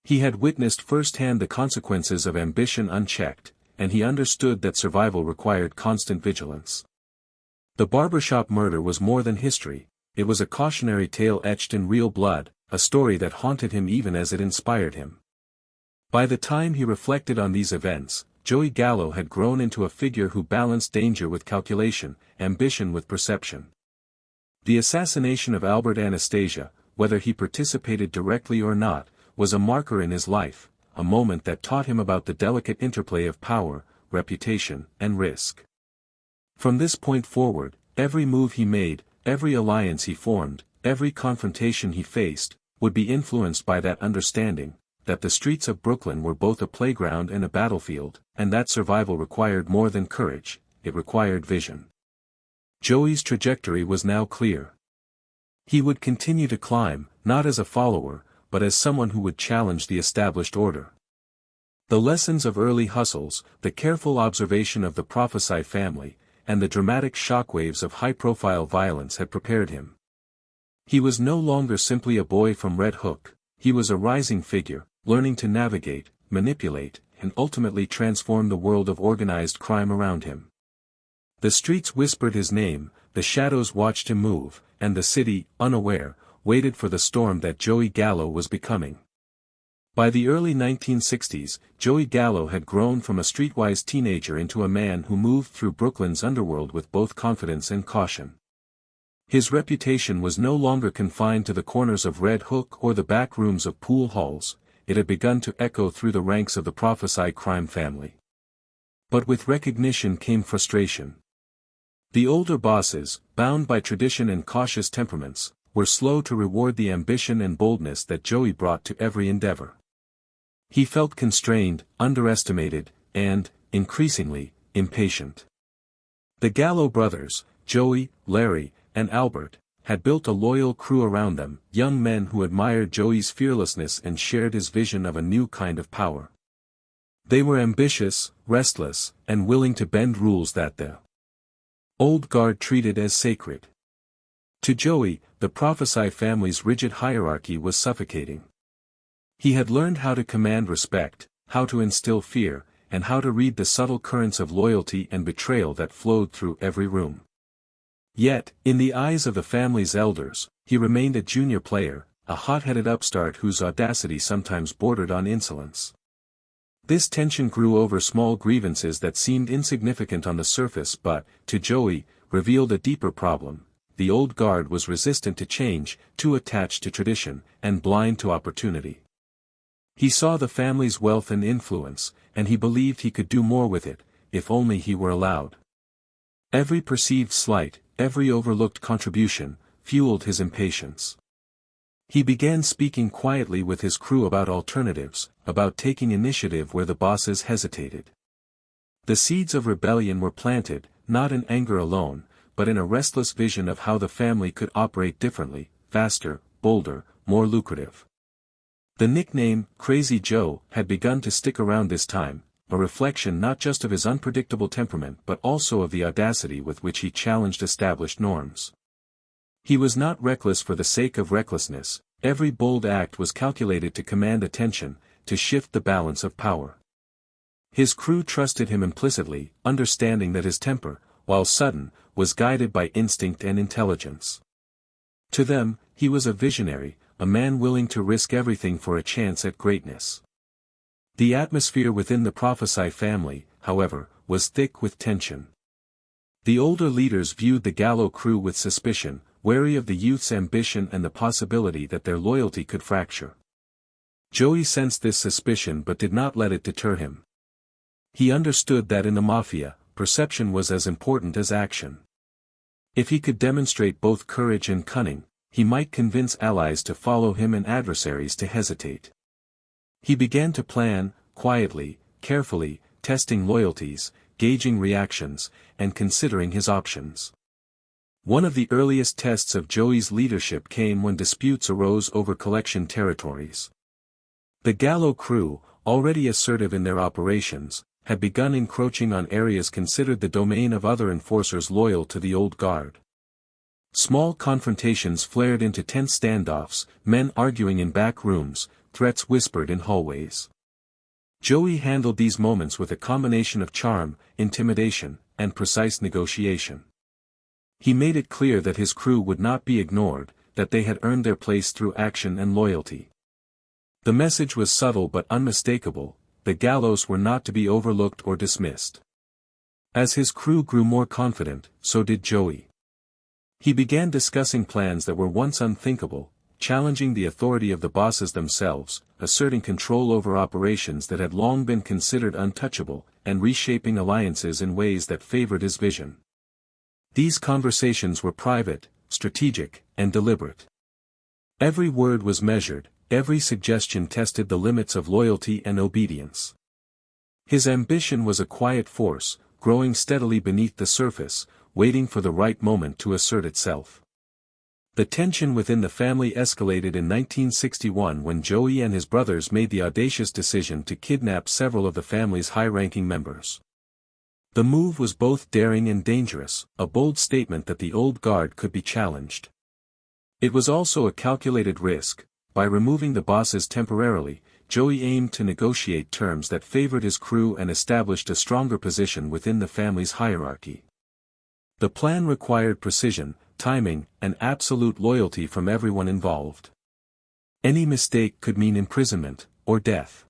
He had witnessed firsthand the consequences of ambition unchecked, and he understood that survival required constant vigilance. The barbershop murder was more than history, it was a cautionary tale etched in real blood, a story that haunted him even as it inspired him. By the time he reflected on these events, Joey Gallo had grown into a figure who balanced danger with calculation, ambition with perception. The assassination of Albert Anastasia, whether he participated directly or not, was a marker in his life, a moment that taught him about the delicate interplay of power, reputation, and risk. From this point forward, every move he made, every alliance he formed, every confrontation he faced, would be influenced by that understanding, that the streets of Brooklyn were both a playground and a battlefield, and that survival required more than courage, it required vision. Joey's trajectory was now clear. He would continue to climb, not as a follower, but as someone who would challenge the established order. The lessons of early hustles, the careful observation of the Profaci family, and the dramatic shockwaves of high-profile violence had prepared him. He was no longer simply a boy from Red Hook, he was a rising figure, learning to navigate, manipulate, and ultimately transform the world of organized crime around him. The streets whispered his name, the shadows watched him move, and the city, unaware, waited for the storm that Joey Gallo was becoming. By the early 1960s, Joey Gallo had grown from a streetwise teenager into a man who moved through Brooklyn's underworld with both confidence and caution. His reputation was no longer confined to the corners of Red Hook or the back rooms of pool halls, it had begun to echo through the ranks of the Profaci crime family. But with recognition came frustration. The older bosses, bound by tradition and cautious temperaments, were slow to reward the ambition and boldness that Joey brought to every endeavor. He felt constrained, underestimated, and, increasingly, impatient. The Gallo brothers, Joey, Larry, and Albert, had built a loyal crew around them, young men who admired Joey's fearlessness and shared his vision of a new kind of power. They were ambitious, restless, and willing to bend rules that the old guard treated as sacred. To Joey, the Profaci family's rigid hierarchy was suffocating. He had learned how to command respect, how to instill fear, and how to read the subtle currents of loyalty and betrayal that flowed through every room. Yet, in the eyes of the family's elders, he remained a junior player, a hot-headed upstart whose audacity sometimes bordered on insolence. This tension grew over small grievances that seemed insignificant on the surface but, to Joey, revealed a deeper problem. The old guard was resistant to change, too attached to tradition, and blind to opportunity. He saw the family's wealth and influence, and he believed he could do more with it, if only he were allowed. Every perceived slight, every overlooked contribution, fueled his impatience. He began speaking quietly with his crew about alternatives, about taking initiative where the bosses hesitated. The seeds of rebellion were planted, not in anger alone, but in a restless vision of how the family could operate differently, faster, bolder, more lucrative. The nickname, Crazy Joe, had begun to stick around this time, a reflection not just of his unpredictable temperament but also of the audacity with which he challenged established norms. He was not reckless for the sake of recklessness, every bold act was calculated to command attention, to shift the balance of power. His crew trusted him implicitly, understanding that his temper, while sudden, was guided by instinct and intelligence. To them, he was a visionary, a man willing to risk everything for a chance at greatness. The atmosphere within the Profaci family, however, was thick with tension. The older leaders viewed the Gallo crew with suspicion, wary of the youth's ambition and the possibility that their loyalty could fracture. Joey sensed this suspicion but did not let it deter him. He understood that in the Mafia, perception was as important as action. If he could demonstrate both courage and cunning, he might convince allies to follow him and adversaries to hesitate. He began to plan, quietly, carefully, testing loyalties, gauging reactions, and considering his options. One of the earliest tests of Joey's leadership came when disputes arose over collection territories. The Gallo crew, already assertive in their operations, had begun encroaching on areas considered the domain of other enforcers loyal to the old guard. Small confrontations flared into tense standoffs, men arguing in back rooms, threats whispered in hallways. Joey handled these moments with a combination of charm, intimidation, and precise negotiation. He made it clear that his crew would not be ignored, that they had earned their place through action and loyalty. The message was subtle but unmistakable: the Gallos were not to be overlooked or dismissed. As his crew grew more confident, so did Joey. He began discussing plans that were once unthinkable, challenging the authority of the bosses themselves, asserting control over operations that had long been considered untouchable, and reshaping alliances in ways that favored his vision. These conversations were private, strategic, and deliberate. Every word was measured, every suggestion tested the limits of loyalty and obedience. His ambition was a quiet force, growing steadily beneath the surface, waiting for the right moment to assert itself. The tension within the family escalated in 1961 when Joey and his brothers made the audacious decision to kidnap several of the family's high-ranking members. The move was both daring and dangerous, a bold statement that the old guard could be challenged. It was also a calculated risk. By removing the bosses temporarily, Joey aimed to negotiate terms that favored his crew and established a stronger position within the family's hierarchy. The plan required precision, timing, and absolute loyalty from everyone involved. Any mistake could mean imprisonment, or death.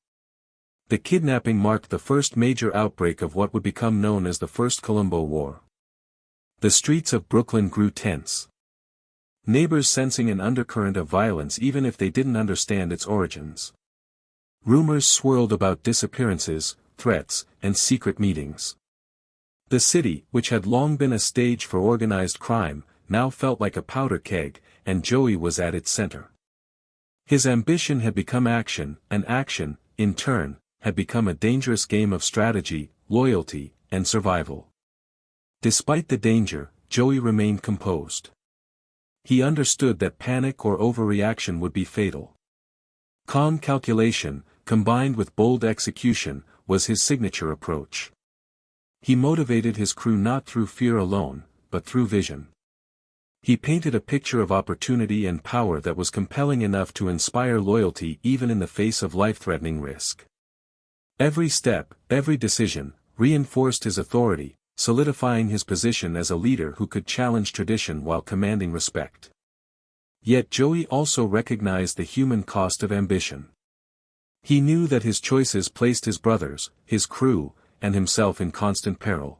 The kidnapping marked the first major outbreak of what would become known as the First Colombo War. The streets of Brooklyn grew tense. Neighbors sensing an undercurrent of violence even if they didn't understand its origins. Rumors swirled about disappearances, threats, and secret meetings. The city, which had long been a stage for organized crime, now felt like a powder keg, and Joey was at its center. His ambition had become action, and action, in turn, had become a dangerous game of strategy, loyalty, and survival. Despite the danger, Joey remained composed. He understood that panic or overreaction would be fatal. Calm calculation, combined with bold execution, was his signature approach. He motivated his crew not through fear alone, but through vision. He painted a picture of opportunity and power that was compelling enough to inspire loyalty even in the face of life-threatening risk. Every step, every decision, reinforced his authority, solidifying his position as a leader who could challenge tradition while commanding respect. Yet Joey also recognized the human cost of ambition. He knew that his choices placed his brothers, his crew, and himself in constant peril.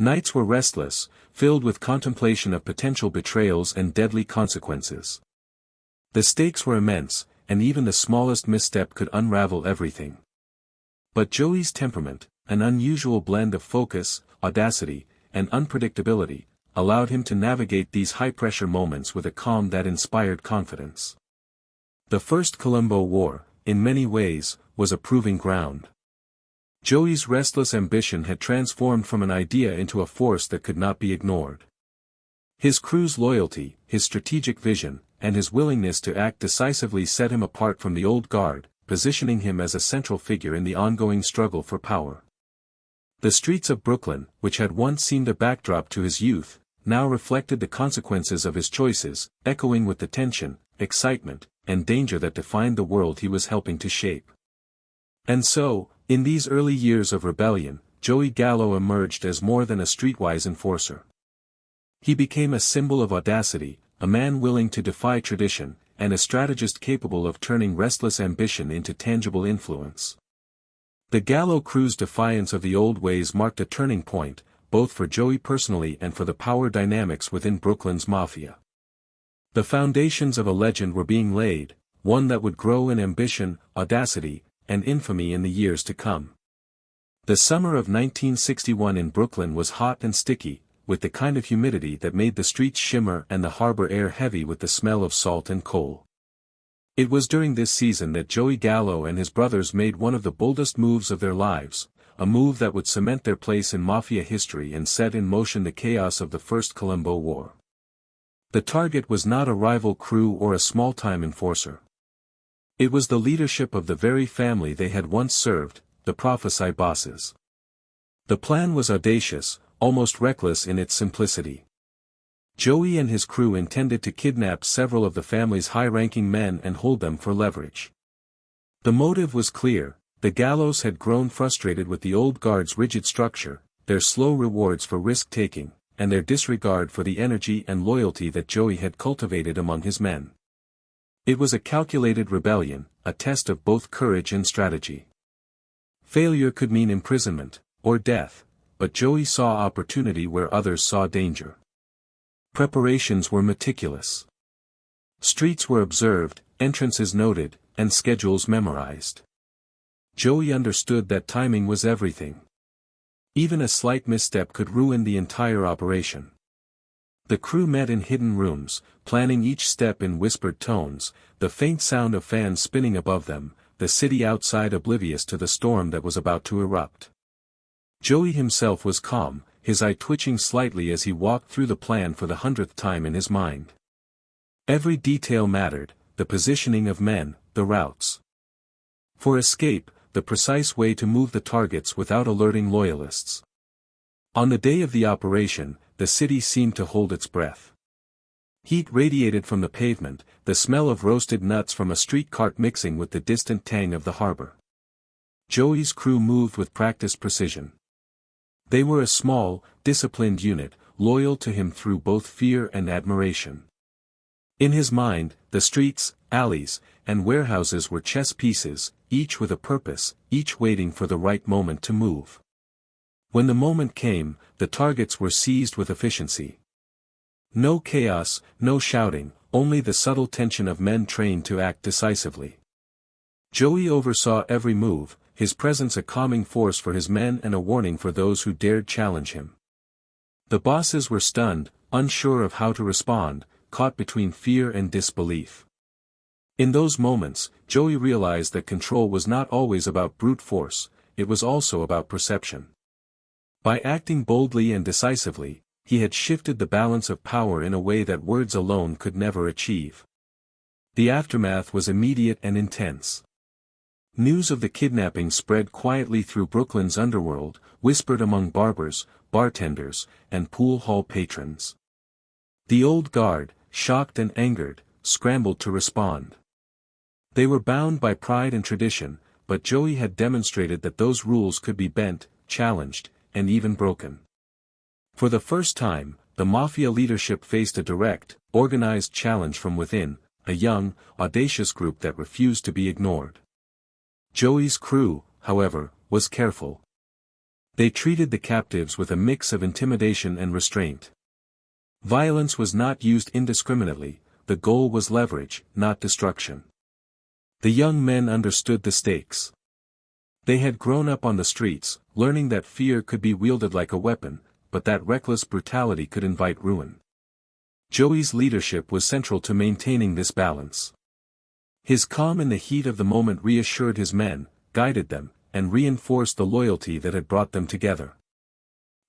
Nights were restless, filled with contemplation of potential betrayals and deadly consequences. The stakes were immense, and even the smallest misstep could unravel everything. But Joey's temperament, an unusual blend of focus, audacity, and unpredictability, allowed him to navigate these high-pressure moments with a calm that inspired confidence. The First Colombo War, in many ways, was a proving ground. Joey's restless ambition had transformed from an idea into a force that could not be ignored. His crew's loyalty, his strategic vision, and his willingness to act decisively set him apart from the old guard, positioning him as a central figure in the ongoing struggle for power. The streets of Brooklyn, which had once seemed a backdrop to his youth, now reflected the consequences of his choices, echoing with the tension, excitement, and danger that defined the world he was helping to shape. And so, in these early years of rebellion, Joey Gallo emerged as more than a streetwise enforcer. He became a symbol of audacity, a man willing to defy tradition, and a strategist capable of turning restless ambition into tangible influence. The Gallo crew's defiance of the old ways marked a turning point, both for Joey personally and for the power dynamics within Brooklyn's Mafia. The foundations of a legend were being laid, one that would grow in ambition, audacity, and infamy in the years to come. The summer of 1961 in Brooklyn was hot and sticky, with the kind of humidity that made the streets shimmer and the harbor air heavy with the smell of salt and coal. It was during this season that Joey Gallo and his brothers made one of the boldest moves of their lives, a move that would cement their place in Mafia history and set in motion the chaos of the First Colombo War. The target was not a rival crew or a small-time enforcer. It was the leadership of the very family they had once served, the Profaci bosses. The plan was audacious, almost reckless in its simplicity. Joey and his crew intended to kidnap several of the family's high-ranking men and hold them for leverage. The motive was clear: The Gallos had grown frustrated with the old guard's rigid structure, their slow rewards for risk-taking, and their disregard for the energy and loyalty that Joey had cultivated among his men. It was a calculated rebellion, a test of both courage and strategy. Failure could mean imprisonment, or death, but Joey saw opportunity where others saw danger. Preparations were meticulous. Streets were observed, entrances noted, and schedules memorized. Joey understood that timing was everything. Even a slight misstep could ruin the entire operation. The crew met in hidden rooms, planning each step in whispered tones, the faint sound of fans spinning above them, the city outside oblivious to the storm that was about to erupt. Joey himself was calm, his eye twitching slightly as he walked through the plan for the 100th time in his mind. Every detail mattered, the positioning of men, the routes for escape, the precise way to move the targets without alerting loyalists. On the day of the operation, the city seemed to hold its breath. Heat radiated from the pavement, the smell of roasted nuts from a street cart mixing with the distant tang of the harbor. Joey's crew moved with practiced precision. They were a small, disciplined unit, loyal to him through both fear and admiration. In his mind, the streets, alleys, and warehouses were chess pieces, each with a purpose, each waiting for the right moment to move. When the moment came, the targets were seized with efficiency. No chaos, no shouting, only the subtle tension of men trained to act decisively. Joey oversaw every move, his presence a calming force for his men and a warning for those who dared challenge him. The bosses were stunned, unsure of how to respond, caught between fear and disbelief. In those moments, Joey realized that control was not always about brute force, it was also about perception. By acting boldly and decisively, he had shifted the balance of power in a way that words alone could never achieve. The aftermath was immediate and intense. News of the kidnapping spread quietly through Brooklyn's underworld, whispered among barbers, bartenders, and pool hall patrons. The old guard, shocked and angered, scrambled to respond. They were bound by pride and tradition, but Joey had demonstrated that those rules could be bent, challenged, and even broken. For the first time, the Mafia leadership faced a direct, organized challenge from within, a young, audacious group that refused to be ignored. Joey's crew, however, was careful. They treated the captives with a mix of intimidation and restraint. Violence was not used indiscriminately, the goal was leverage, not destruction. The young men understood the stakes. They had grown up on the streets, learning that fear could be wielded like a weapon, but that reckless brutality could invite ruin. Joey's leadership was central to maintaining this balance. His calm in the heat of the moment reassured his men, guided them, and reinforced the loyalty that had brought them together.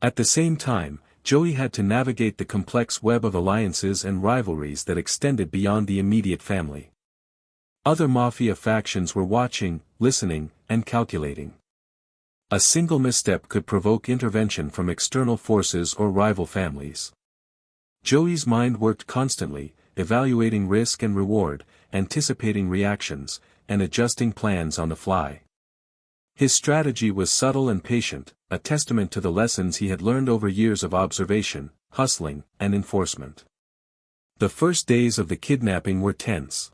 At the same time, Joey had to navigate the complex web of alliances and rivalries that extended beyond the immediate family. Other Mafia factions were watching, listening, and calculating. A single misstep could provoke intervention from external forces or rival families. Joey's mind worked constantly, evaluating risk and reward, anticipating reactions, and adjusting plans on the fly. His strategy was subtle and patient, a testament to the lessons he had learned over years of observation, hustling, and enforcement. The first days of the kidnapping were tense.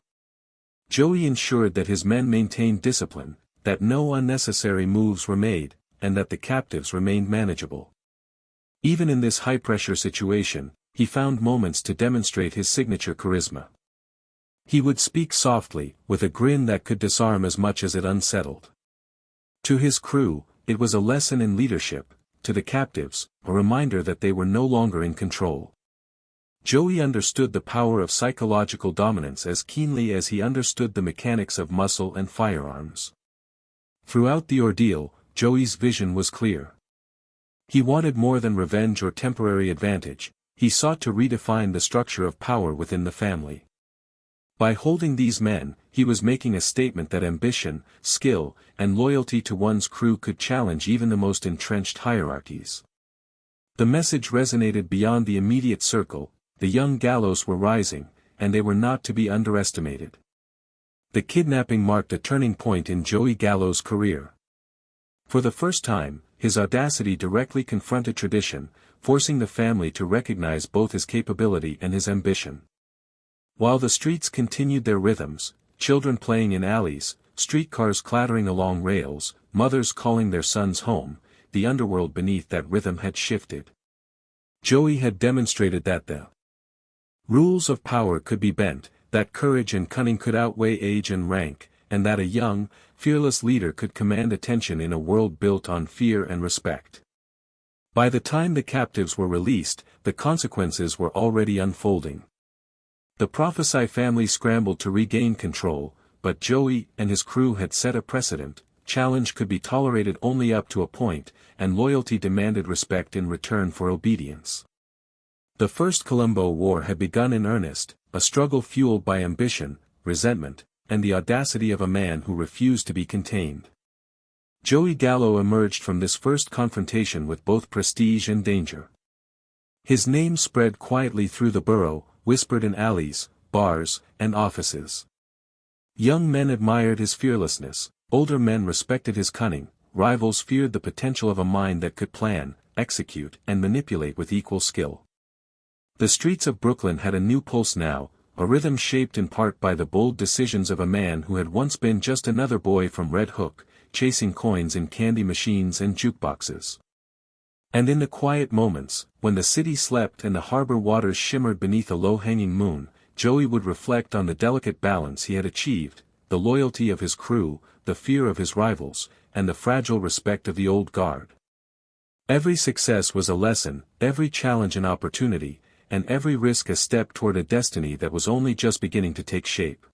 Joey ensured that his men maintained discipline, that no unnecessary moves were made, and that the captives remained manageable. Even in this high-pressure situation, he found moments to demonstrate his signature charisma. He would speak softly, with a grin that could disarm as much as it unsettled. To his crew, it was a lesson in leadership, to the captives, a reminder that they were no longer in control. Joey understood the power of psychological dominance as keenly as he understood the mechanics of muscle and firearms. Throughout the ordeal, Joey's vision was clear. He wanted more than revenge or temporary advantage, he sought to redefine the structure of power within the family. By holding these men, he was making a statement that ambition, skill, and loyalty to one's crew could challenge even the most entrenched hierarchies. The message resonated beyond the immediate circle, the young Gallos were rising, and they were not to be underestimated. The kidnapping marked a turning point in Joey Gallo's career. For the first time, his audacity directly confronted tradition, forcing the family to recognize both his capability and his ambition. While the streets continued their rhythms, children playing in alleys, streetcars clattering along rails, mothers calling their sons home, the underworld beneath that rhythm had shifted. Joey had demonstrated that the rules of power could be bent, that courage and cunning could outweigh age and rank, and that a young, fearless leader could command attention in a world built on fear and respect. By the time the captives were released, the consequences were already unfolding. The Profaci family scrambled to regain control, but Joey and his crew had set a precedent: challenge could be tolerated only up to a point, and loyalty demanded respect in return for obedience. The First Colombo War had begun in earnest, a struggle fueled by ambition, resentment, and the audacity of a man who refused to be contained. Joey Gallo emerged from this first confrontation with both prestige and danger. His name spread quietly through the borough, whispered in alleys, bars, and offices. Young men admired his fearlessness, older men respected his cunning, rivals feared the potential of a mind that could plan, execute, and manipulate with equal skill. The streets of Brooklyn had a new pulse now, a rhythm shaped in part by the bold decisions of a man who had once been just another boy from Red Hook, chasing coins in candy machines and jukeboxes. And in the quiet moments, when the city slept and the harbor waters shimmered beneath a low-hanging moon, Joey would reflect on the delicate balance he had achieved, the loyalty of his crew, the fear of his rivals, and the fragile respect of the old guard. Every success was a lesson, every challenge an opportunity, and every risk a step toward a destiny that was only just beginning to take shape.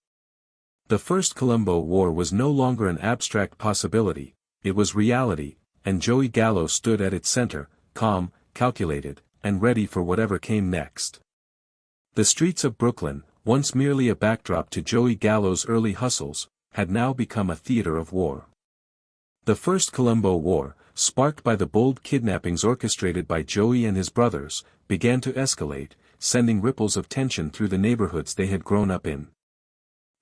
The First Colombo War was no longer an abstract possibility, it was reality, and Joey Gallo stood at its center, calm, calculated, and ready for whatever came next. The streets of Brooklyn, once merely a backdrop to Joey Gallo's early hustles, had now become a theater of war. The First Colombo War, sparked by the bold kidnappings orchestrated by Joey and his brothers, began to escalate, sending ripples of tension through the neighborhoods they had grown up in.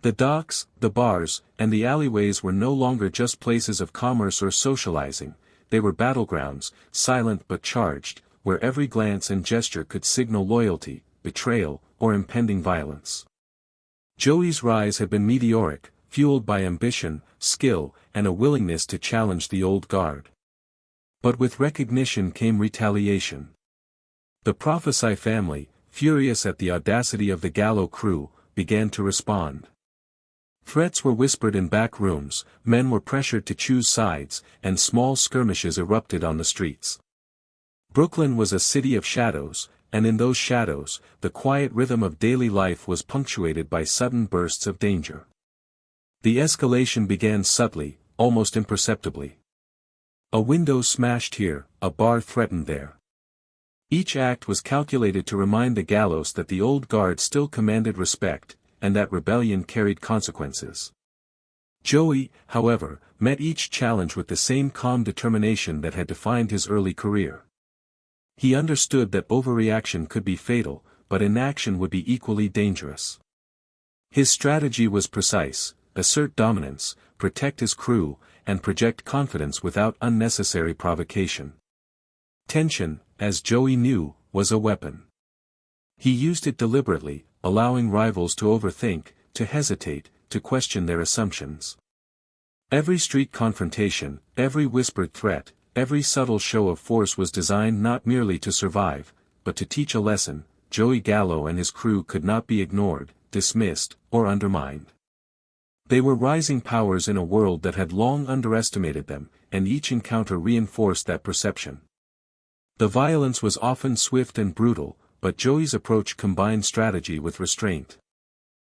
The docks, the bars, and the alleyways were no longer just places of commerce or socializing, they were battlegrounds, silent but charged, where every glance and gesture could signal loyalty, betrayal, or impending violence. Joey's rise had been meteoric, fueled by ambition, skill, and a willingness to challenge the old guard. But with recognition came retaliation. The Profaci family, furious at the audacity of the Gallo crew, began to respond. Threats were whispered in back rooms, men were pressured to choose sides, and small skirmishes erupted on the streets. Brooklyn was a city of shadows, and in those shadows, the quiet rhythm of daily life was punctuated by sudden bursts of danger. The escalation began subtly, almost imperceptibly. A window smashed here, a bar threatened there. Each act was calculated to remind the Gallos that the old guard still commanded respect, and that rebellion carried consequences. Joey, however, met each challenge with the same calm determination that had defined his early career. He understood that overreaction could be fatal, but inaction would be equally dangerous. His strategy was precise: assert dominance, protect his crew, and project confidence without unnecessary provocation. Tension, as Joey knew, was a weapon. He used it deliberately, allowing rivals to overthink, to hesitate, to question their assumptions. Every street confrontation, every whispered threat, every subtle show of force was designed not merely to survive, but to teach a lesson. Joey Gallo and his crew could not be ignored, dismissed, or undermined. They were rising powers in a world that had long underestimated them, and each encounter reinforced that perception. The violence was often swift and brutal, but Joey's approach combined strategy with restraint.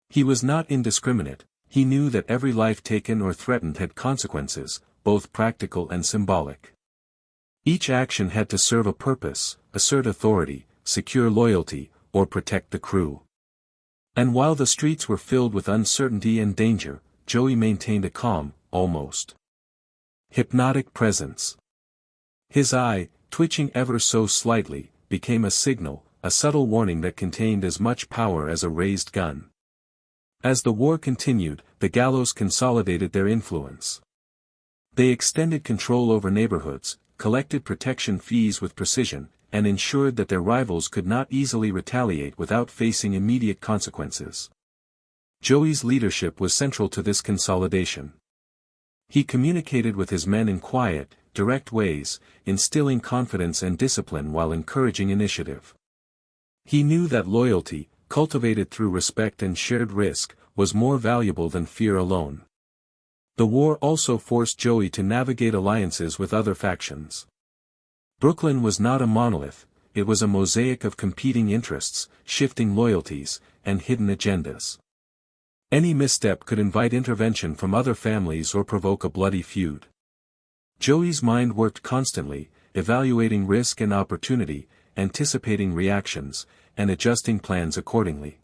He was not indiscriminate, he knew that every life taken or threatened had consequences, both practical and symbolic. Each action had to serve a purpose: assert authority, secure loyalty, or protect the crew. And while the streets were filled with uncertainty and danger, Joey maintained a calm, almost hypnotic presence. His eye, twitching ever so slightly, became a signal, a subtle warning that contained as much power as a raised gun. As the war continued, the Gallos consolidated their influence. They extended control over neighborhoods, collected protection fees with precision, and ensured that their rivals could not easily retaliate without facing immediate consequences. Joey's leadership was central to this consolidation. He communicated with his men in quiet, direct ways, instilling confidence and discipline while encouraging initiative. He knew that loyalty, cultivated through respect and shared risk, was more valuable than fear alone. The war also forced Joey to navigate alliances with other factions. Brooklyn was not a monolith, it was a mosaic of competing interests, shifting loyalties, and hidden agendas. Any misstep could invite intervention from other families or provoke a bloody feud. Joey's mind worked constantly, evaluating risk and opportunity, anticipating reactions, and adjusting plans accordingly.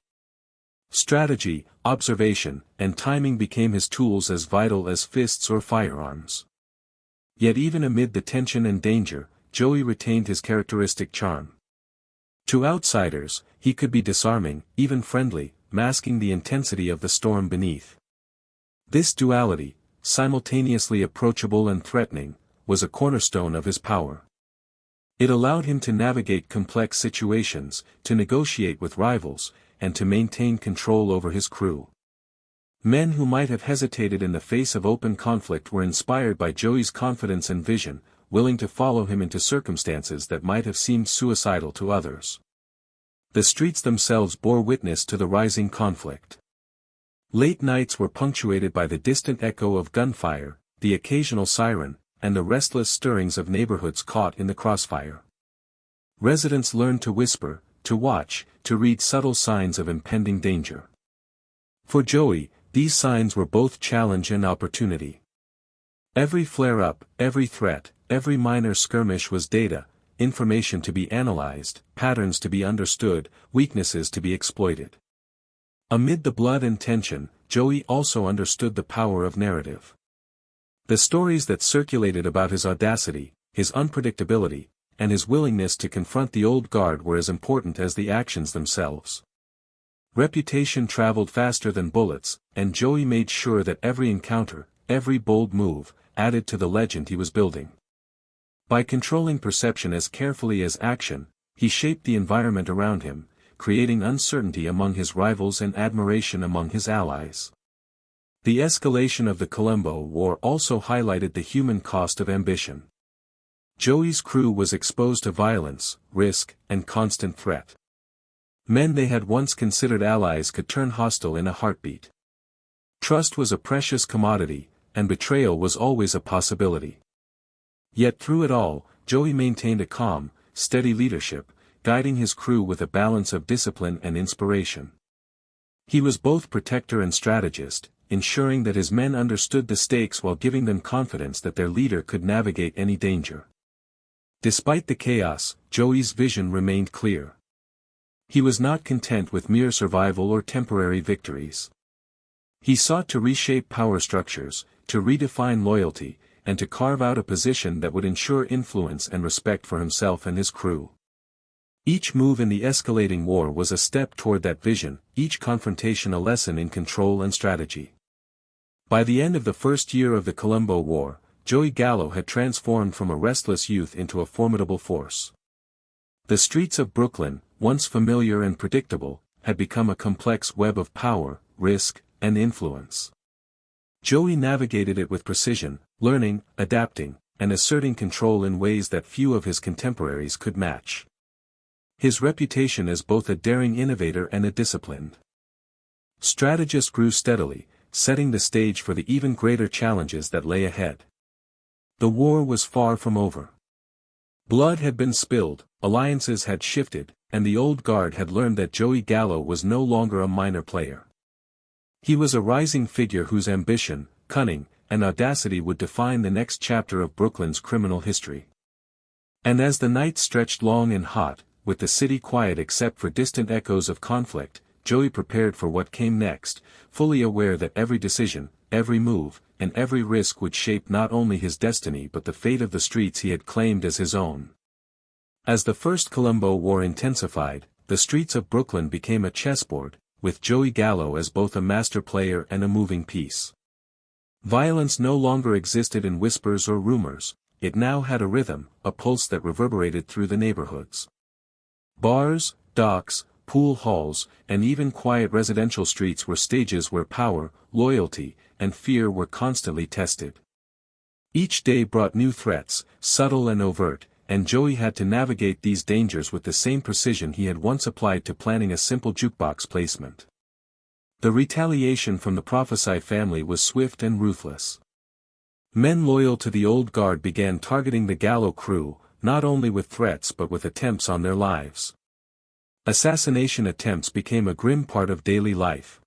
Strategy, observation, and timing became his tools as vital as fists or firearms. Yet even amid the tension and danger, Joey retained his characteristic charm. To outsiders, he could be disarming, even friendly, masking the intensity of the storm beneath. This duality, simultaneously approachable and threatening, was a cornerstone of his power. It allowed him to navigate complex situations, to negotiate with rivals, and to maintain control over his crew. Men who might have hesitated in the face of open conflict were inspired by Joey's confidence and vision, willing to follow him into circumstances that might have seemed suicidal to others. The streets themselves bore witness to the rising conflict. Late nights were punctuated by the distant echo of gunfire, the occasional siren, and the restless stirrings of neighborhoods caught in the crossfire. Residents learned to whisper, to watch, to read subtle signs of impending danger. For Joey, these signs were both challenge and opportunity. Every flare-up, every threat, every minor skirmish was data, information to be analyzed, patterns to be understood, weaknesses to be exploited. Amid the blood and tension, Joey also understood the power of narrative. The stories that circulated about his audacity, his unpredictability, and his willingness to confront the old guard were as important as the actions themselves. Reputation traveled faster than bullets, and Joey made sure that every encounter, every bold move, added to the legend he was building. By controlling perception as carefully as action, he shaped the environment around him, creating uncertainty among his rivals and admiration among his allies. The escalation of the Colombo War also highlighted the human cost of ambition. Joey's crew was exposed to violence, risk, and constant threat. Men they had once considered allies could turn hostile in a heartbeat. Trust was a precious commodity, and betrayal was always a possibility. Yet through it all, Joey maintained a calm, steady leadership, guiding his crew with a balance of discipline and inspiration. He was both protector and strategist, ensuring that his men understood the stakes while giving them confidence that their leader could navigate any danger. Despite the chaos, Joey's vision remained clear. He was not content with mere survival or temporary victories. He sought to reshape power structures, to redefine loyalty, and to carve out a position that would ensure influence and respect for himself and his crew. Each move in the escalating war was a step toward that vision, each confrontation a lesson in control and strategy. By the end of the first year of the Colombo War, Joey Gallo had transformed from a restless youth into a formidable force. The streets of Brooklyn, once familiar and predictable, had become a complex web of power, risk, and influence. Joey navigated it with precision, learning, adapting, and asserting control in ways that few of his contemporaries could match. His reputation as both a daring innovator and a disciplined strategist grew steadily, setting the stage for the even greater challenges that lay ahead. The war was far from over. Blood had been spilled, alliances had shifted, and the old guard had learned that Joey Gallo was no longer a minor player. He was a rising figure whose ambition, cunning, and audacity would define the next chapter of Brooklyn's criminal history. And as the night stretched long and hot, with the city quiet except for distant echoes of conflict, Joey prepared for what came next, fully aware that every decision, every move, and every risk would shape not only his destiny but the fate of the streets he had claimed as his own. As the First Colombo War intensified, the streets of Brooklyn became a chessboard, with Joey Gallo as both a master player and a moving piece. Violence no longer existed in whispers or rumors, it now had a rhythm, a pulse that reverberated through the neighborhoods. Bars, docks, pool halls, and even quiet residential streets were stages where power, loyalty, and fear were constantly tested. Each day brought new threats, subtle and overt, and Joey had to navigate these dangers with the same precision he had once applied to planning a simple jukebox placement. The retaliation from the Profaci family was swift and ruthless. Men loyal to the old guard began targeting the Gallo crew, not only with threats but with attempts on their lives. Assassination attempts became a grim part of daily life.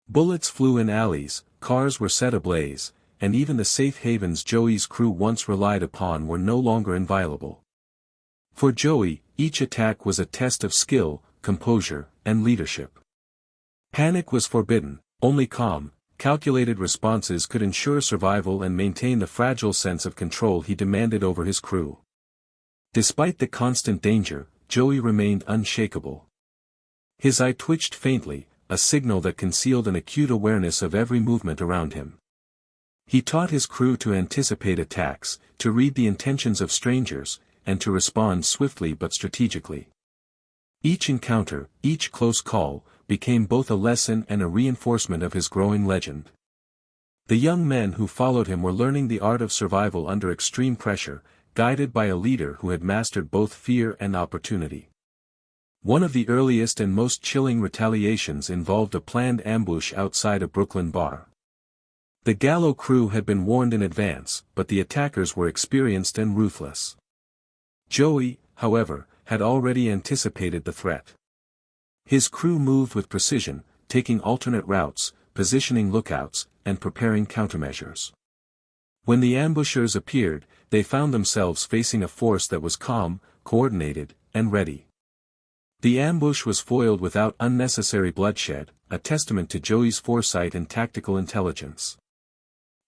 Bullets flew in alleys, cars were set ablaze, and even the safe havens Joey's crew once relied upon were no longer inviolable. For Joey, each attack was a test of skill, composure, and leadership. Panic was forbidden, only calm, calculated responses could ensure survival and maintain the fragile sense of control he demanded over his crew. Despite the constant danger, Joey remained unshakable. His eye twitched faintly, a signal that concealed an acute awareness of every movement around him. He taught his crew to anticipate attacks, to read the intentions of strangers, and to respond swiftly but strategically. Each encounter, each close call, became both a lesson and a reinforcement of his growing legend. The young men who followed him were learning the art of survival under extreme pressure, guided by a leader who had mastered both fear and opportunity. One of the earliest and most chilling retaliations involved a planned ambush outside a Brooklyn bar. The Gallo crew had been warned in advance, but the attackers were experienced and ruthless. Joey, however, had already anticipated the threat. His crew moved with precision, taking alternate routes, positioning lookouts, and preparing countermeasures. When the ambushers appeared, they found themselves facing a force that was calm, coordinated, and ready. The ambush was foiled without unnecessary bloodshed, a testament to Joey's foresight and tactical intelligence.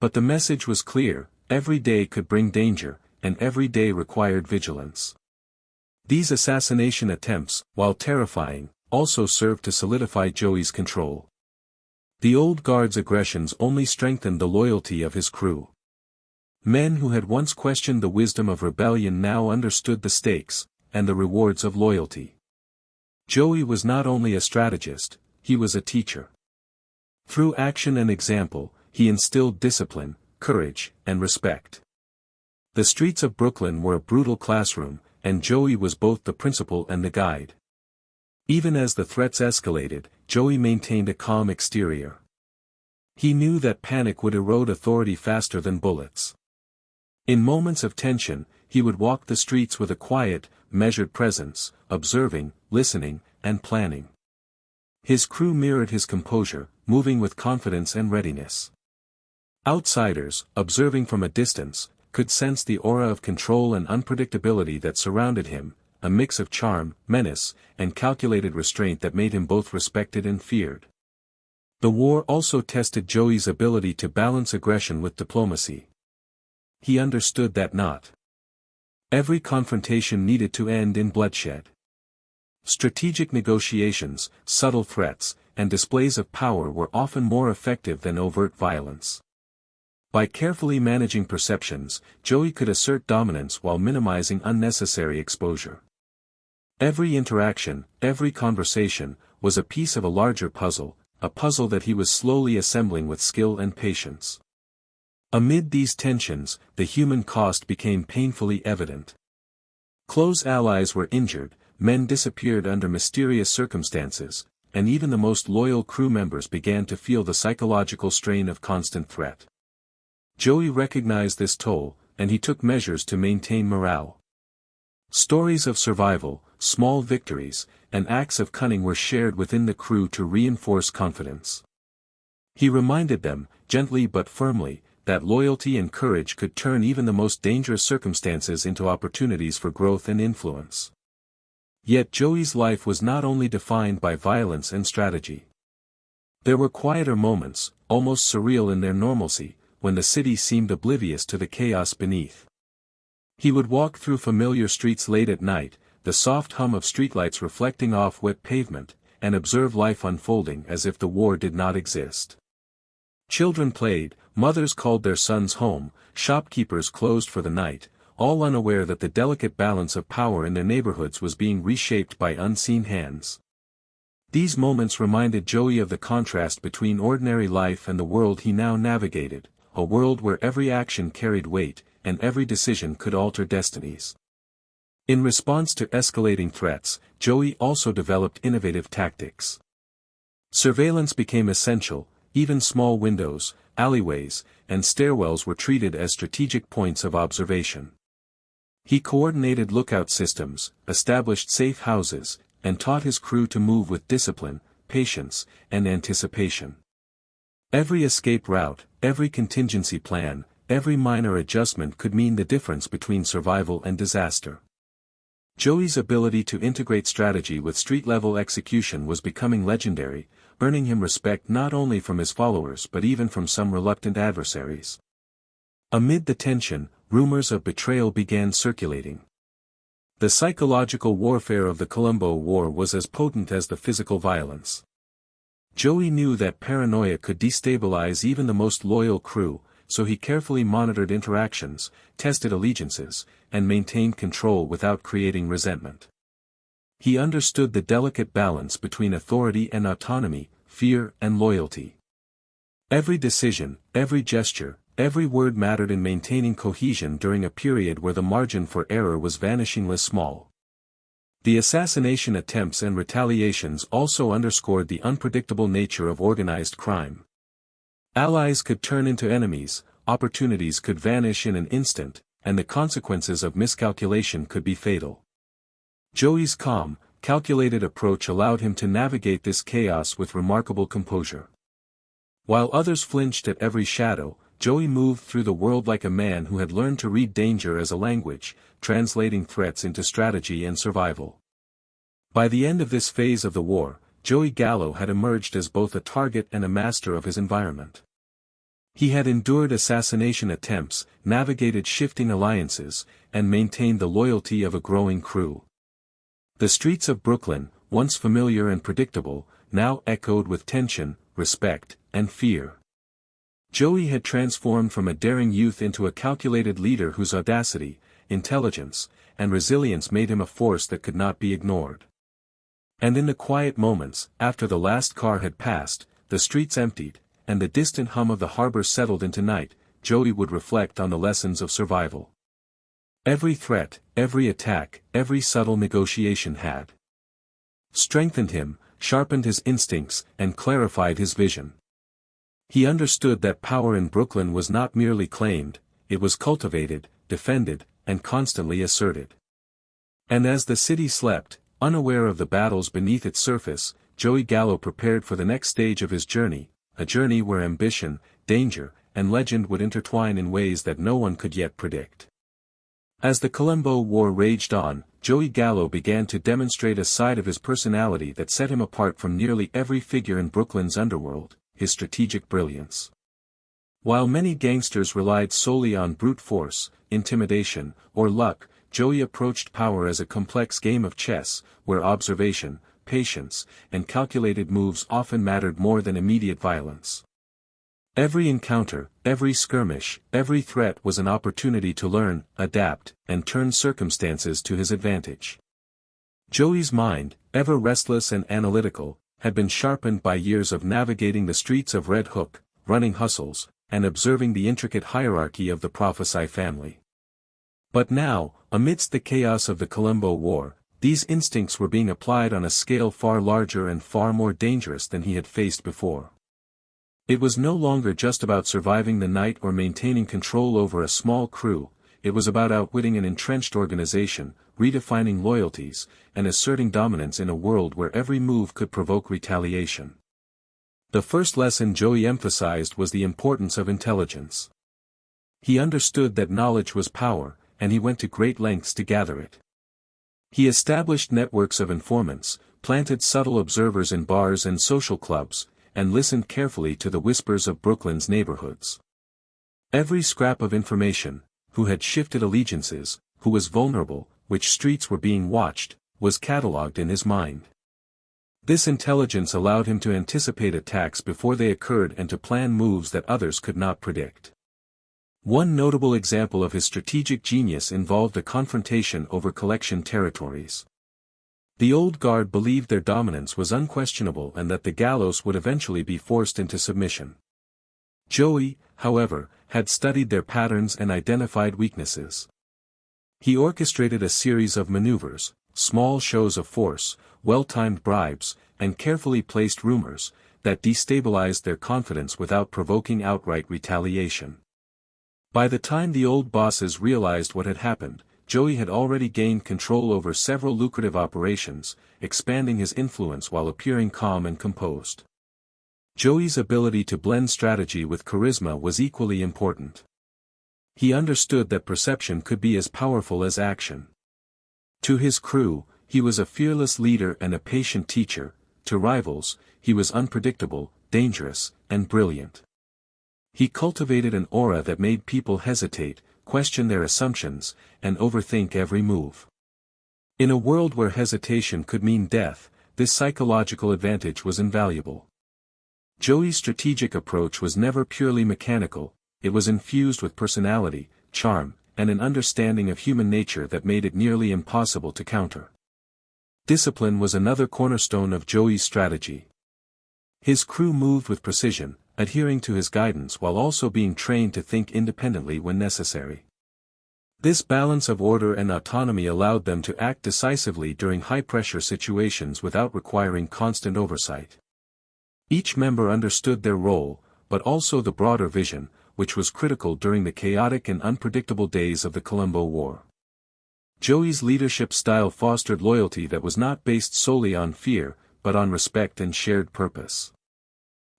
But the message was clear: every day could bring danger, and every day required vigilance. These assassination attempts, while terrifying, also served to solidify Joey's control. The old guard's aggressions only strengthened the loyalty of his crew. Men who had once questioned the wisdom of rebellion now understood the stakes, and the rewards of loyalty. Joey was not only a strategist, he was a teacher. Through action and example, he instilled discipline, courage, and respect. The streets of Brooklyn were a brutal classroom, and Joey was both the principal and the guide. Even as the threats escalated, Joey maintained a calm exterior. He knew that panic would erode authority faster than bullets. In moments of tension, he would walk the streets with a quiet, measured presence, observing, listening, and planning. His crew mirrored his composure, moving with confidence and readiness. Outsiders, observing from a distance, could sense the aura of control and unpredictability that surrounded him, a mix of charm, menace, and calculated restraint that made him both respected and feared. The war also tested Joey's ability to balance aggression with diplomacy. He understood that not every confrontation needed to end in bloodshed. Strategic negotiations, subtle threats, and displays of power were often more effective than overt violence. By carefully managing perceptions, Joey could assert dominance while minimizing unnecessary exposure. Every interaction, every conversation, was a piece of a larger puzzle, a puzzle that he was slowly assembling with skill and patience. Amid these tensions, the human cost became painfully evident. Close allies were injured, men disappeared under mysterious circumstances, and even the most loyal crew members began to feel the psychological strain of constant threat. Joey recognized this toll, and he took measures to maintain morale. Stories of survival, small victories, and acts of cunning were shared within the crew to reinforce confidence. He reminded them, gently but firmly, that loyalty and courage could turn even the most dangerous circumstances into opportunities for growth and influence. Yet Joey's life was not only defined by violence and strategy. There were quieter moments, almost surreal in their normalcy, when the city seemed oblivious to the chaos beneath. He would walk through familiar streets late at night, the soft hum of streetlights reflecting off wet pavement, and observe life unfolding as if the war did not exist. Children played, mothers called their sons home, shopkeepers closed for the night, all unaware that the delicate balance of power in their neighborhoods was being reshaped by unseen hands. These moments reminded Joey of the contrast between ordinary life and the world he now navigated, a world where every action carried weight, and every decision could alter destinies. In response to escalating threats, Joey also developed innovative tactics. Surveillance became essential, even small windows, alleyways, and stairwells were treated as strategic points of observation. He coordinated lookout systems, established safe houses, and taught his crew to move with discipline, patience, and anticipation. Every escape route, every contingency plan, every minor adjustment could mean the difference between survival and disaster. Joey's ability to integrate strategy with street-level execution was becoming legendary, earning him respect not only from his followers but even from some reluctant adversaries. Amid the tension, rumors of betrayal began circulating. The psychological warfare of the Colombo War was as potent as the physical violence. Joey knew that paranoia could destabilize even the most loyal crew, so he carefully monitored interactions, tested allegiances, and maintained control without creating resentment. He understood the delicate balance between authority and autonomy, fear and loyalty. Every decision, every gesture, every word mattered in maintaining cohesion during a period where the margin for error was vanishingly small. The assassination attempts and retaliations also underscored the unpredictable nature of organized crime. Allies could turn into enemies, opportunities could vanish in an instant, and the consequences of miscalculation could be fatal. Joey's calm, calculated approach allowed him to navigate this chaos with remarkable composure. While others flinched at every shadow, Joey moved through the world like a man who had learned to read danger as a language, translating threats into strategy and survival. By the end of this phase of the war, Joey Gallo had emerged as both a target and a master of his environment. He had endured assassination attempts, navigated shifting alliances, and maintained the loyalty of a growing crew. The streets of Brooklyn, once familiar and predictable, now echoed with tension, respect, and fear. Joey had transformed from a daring youth into a calculated leader whose audacity, intelligence, and resilience made him a force that could not be ignored. And in the quiet moments, after the last car had passed, the streets emptied, and the distant hum of the harbor settled into night, Joey would reflect on the lessons of survival. Every threat, every attack, every subtle negotiation had strengthened him, sharpened his instincts, and clarified his vision. He understood that power in Brooklyn was not merely claimed, it was cultivated, defended, and constantly asserted. And as the city slept, unaware of the battles beneath its surface, Joey Gallo prepared for the next stage of his journey, a journey where ambition, danger, and legend would intertwine in ways that no one could yet predict. As the Colombo War raged on, Joey Gallo began to demonstrate a side of his personality that set him apart from nearly every figure in Brooklyn's underworld, his strategic brilliance. While many gangsters relied solely on brute force, intimidation, or luck, Joey approached power as a complex game of chess, where observation, patience, and calculated moves often mattered more than immediate violence. Every encounter, every skirmish, every threat was an opportunity to learn, adapt, and turn circumstances to his advantage. Joey's mind, ever restless and analytical, had been sharpened by years of navigating the streets of Red Hook, running hustles, and observing the intricate hierarchy of the Profaci family. But now, amidst the chaos of the Colombo War, these instincts were being applied on a scale far larger and far more dangerous than he had faced before. It was no longer just about surviving the night or maintaining control over a small crew, it was about outwitting an entrenched organization, redefining loyalties, and asserting dominance in a world where every move could provoke retaliation. The first lesson Joey emphasized was the importance of intelligence. He understood that knowledge was power, and he went to great lengths to gather it. He established networks of informants, planted subtle observers in bars and social clubs, and listened carefully to the whispers of Brooklyn's neighborhoods. Every scrap of information, who had shifted allegiances, who was vulnerable, which streets were being watched, was catalogued in his mind. This intelligence allowed him to anticipate attacks before they occurred and to plan moves that others could not predict. One notable example of his strategic genius involved a confrontation over collection territories. The old guard believed their dominance was unquestionable and that the gallows would eventually be forced into submission. Joey, however, had studied their patterns and identified weaknesses. He orchestrated a series of maneuvers, small shows of force, well-timed bribes, and carefully placed rumors, that destabilized their confidence without provoking outright retaliation. By the time the old bosses realized what had happened, Joey had already gained control over several lucrative operations, expanding his influence while appearing calm and composed. Joey's ability to blend strategy with charisma was equally important. He understood that perception could be as powerful as action. To his crew, he was a fearless leader and a patient teacher. To rivals, he was unpredictable, dangerous, and brilliant. He cultivated an aura that made people hesitate, question their assumptions, and overthink every move. In a world where hesitation could mean death, this psychological advantage was invaluable. Joey's strategic approach was never purely mechanical, it was infused with personality, charm, and an understanding of human nature that made it nearly impossible to counter. Discipline was another cornerstone of Joey's strategy. His crew moved with precision, adhering to his guidance while also being trained to think independently when necessary. This balance of order and autonomy allowed them to act decisively during high-pressure situations without requiring constant oversight. Each member understood their role, but also the broader vision, which was critical during the chaotic and unpredictable days of the Colombo War. Joey's leadership style fostered loyalty that was not based solely on fear, but on respect and shared purpose.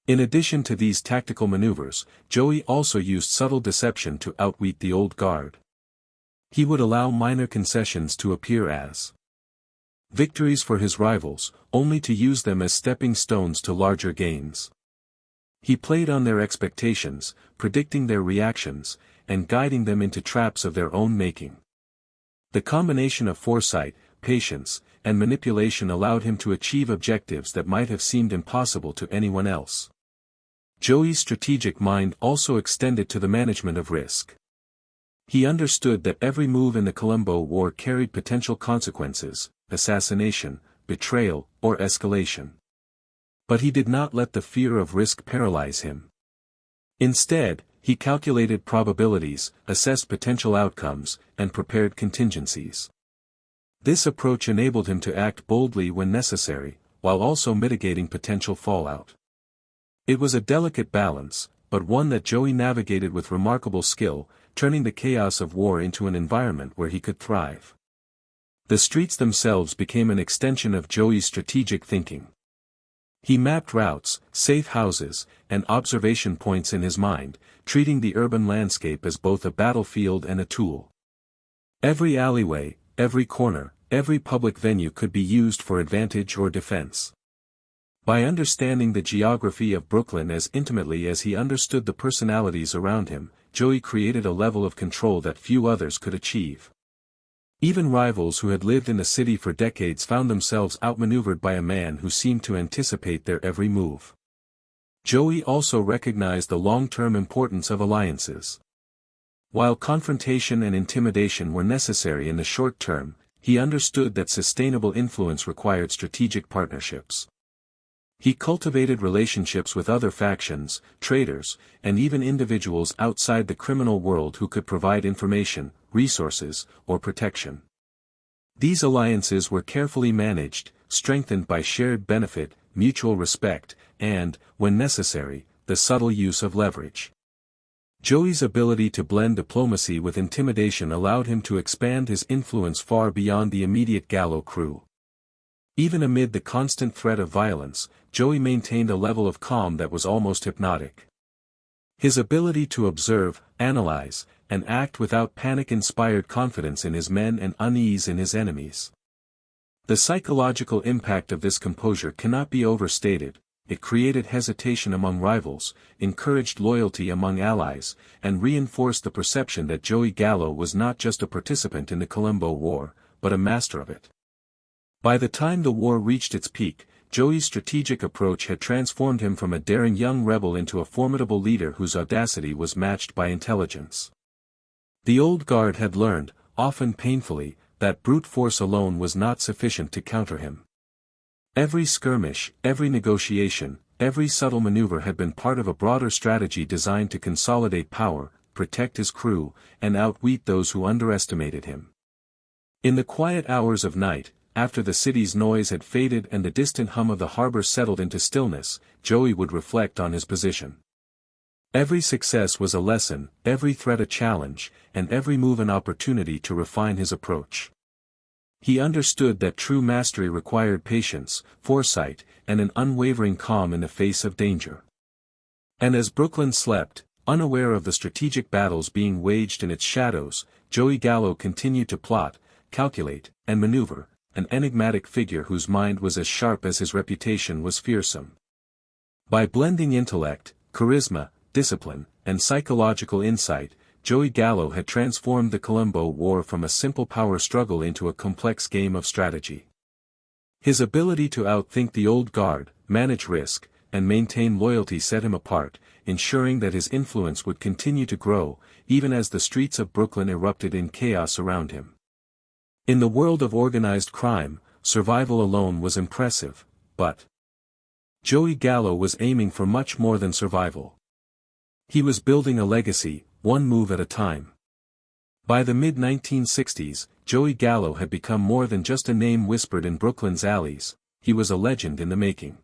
In addition to these tactical maneuvers, Joey also used subtle deception to outwit the old guard. He would allow minor concessions to appear as victories for his rivals, only to use them as stepping stones to larger gains. He played on their expectations, predicting their reactions, and guiding them into traps of their own making. The combination of foresight, patience, and manipulation allowed him to achieve objectives that might have seemed impossible to anyone else. Joey's strategic mind also extended to the management of risk. He understood that every move in the Colombo War carried potential consequences, assassination, betrayal, or escalation. But he did not let the fear of risk paralyze him. Instead, he calculated probabilities, assessed potential outcomes, and prepared contingencies. This approach enabled him to act boldly when necessary, while also mitigating potential fallout. It was a delicate balance, but one that Joey navigated with remarkable skill, turning the chaos of war into an environment where he could thrive. The streets themselves became an extension of Joey's strategic thinking. He mapped routes, safe houses, and observation points in his mind, treating the urban landscape as both a battlefield and a tool. Every alleyway, every corner, every public venue could be used for advantage or defense. By understanding the geography of Brooklyn as intimately as he understood the personalities around him, Joey created a level of control that few others could achieve. Even rivals who had lived in the city for decades found themselves outmaneuvered by a man who seemed to anticipate their every move. Joey also recognized the long-term importance of alliances. While confrontation and intimidation were necessary in the short term, he understood that sustainable influence required strategic partnerships. He cultivated relationships with other factions, traders, and even individuals outside the criminal world who could provide information, resources, or protection. These alliances were carefully managed, strengthened by shared benefit, mutual respect, and, when necessary, the subtle use of leverage. Joey's ability to blend diplomacy with intimidation allowed him to expand his influence far beyond the immediate Gallo crew. Even amid the constant threat of violence, Joey maintained a level of calm that was almost hypnotic. His ability to observe, analyze, and act without panic inspired confidence in his men and unease in his enemies. The psychological impact of this composure cannot be overstated. It created hesitation among rivals, encouraged loyalty among allies, and reinforced the perception that Joey Gallo was not just a participant in the Colombo War, but a master of it. By the time the war reached its peak, Joey's strategic approach had transformed him from a daring young rebel into a formidable leader whose audacity was matched by intelligence. The old guard had learned, often painfully, that brute force alone was not sufficient to counter him. Every skirmish, every negotiation, every subtle maneuver had been part of a broader strategy designed to consolidate power, protect his crew, and outwit those who underestimated him. In the quiet hours of night, after the city's noise had faded and the distant hum of the harbor settled into stillness, Joey would reflect on his position. Every success was a lesson, every threat a challenge, and every move an opportunity to refine his approach. He understood that true mastery required patience, foresight, and an unwavering calm in the face of danger. And as Brooklyn slept, unaware of the strategic battles being waged in its shadows, Joey Gallo continued to plot, calculate, and maneuver, an enigmatic figure whose mind was as sharp as his reputation was fearsome. By blending intellect, charisma, discipline, and psychological insight, Joey Gallo had transformed the Colombo War from a simple power struggle into a complex game of strategy. His ability to outthink the old guard, manage risk, and maintain loyalty set him apart, ensuring that his influence would continue to grow, even as the streets of Brooklyn erupted in chaos around him. In the world of organized crime, survival alone was impressive, but Joey Gallo was aiming for much more than survival. He was building a legacy, one move at a time. By the mid-1960s, Joey Gallo had become more than just a name whispered in Brooklyn's alleys, he was a legend in the making.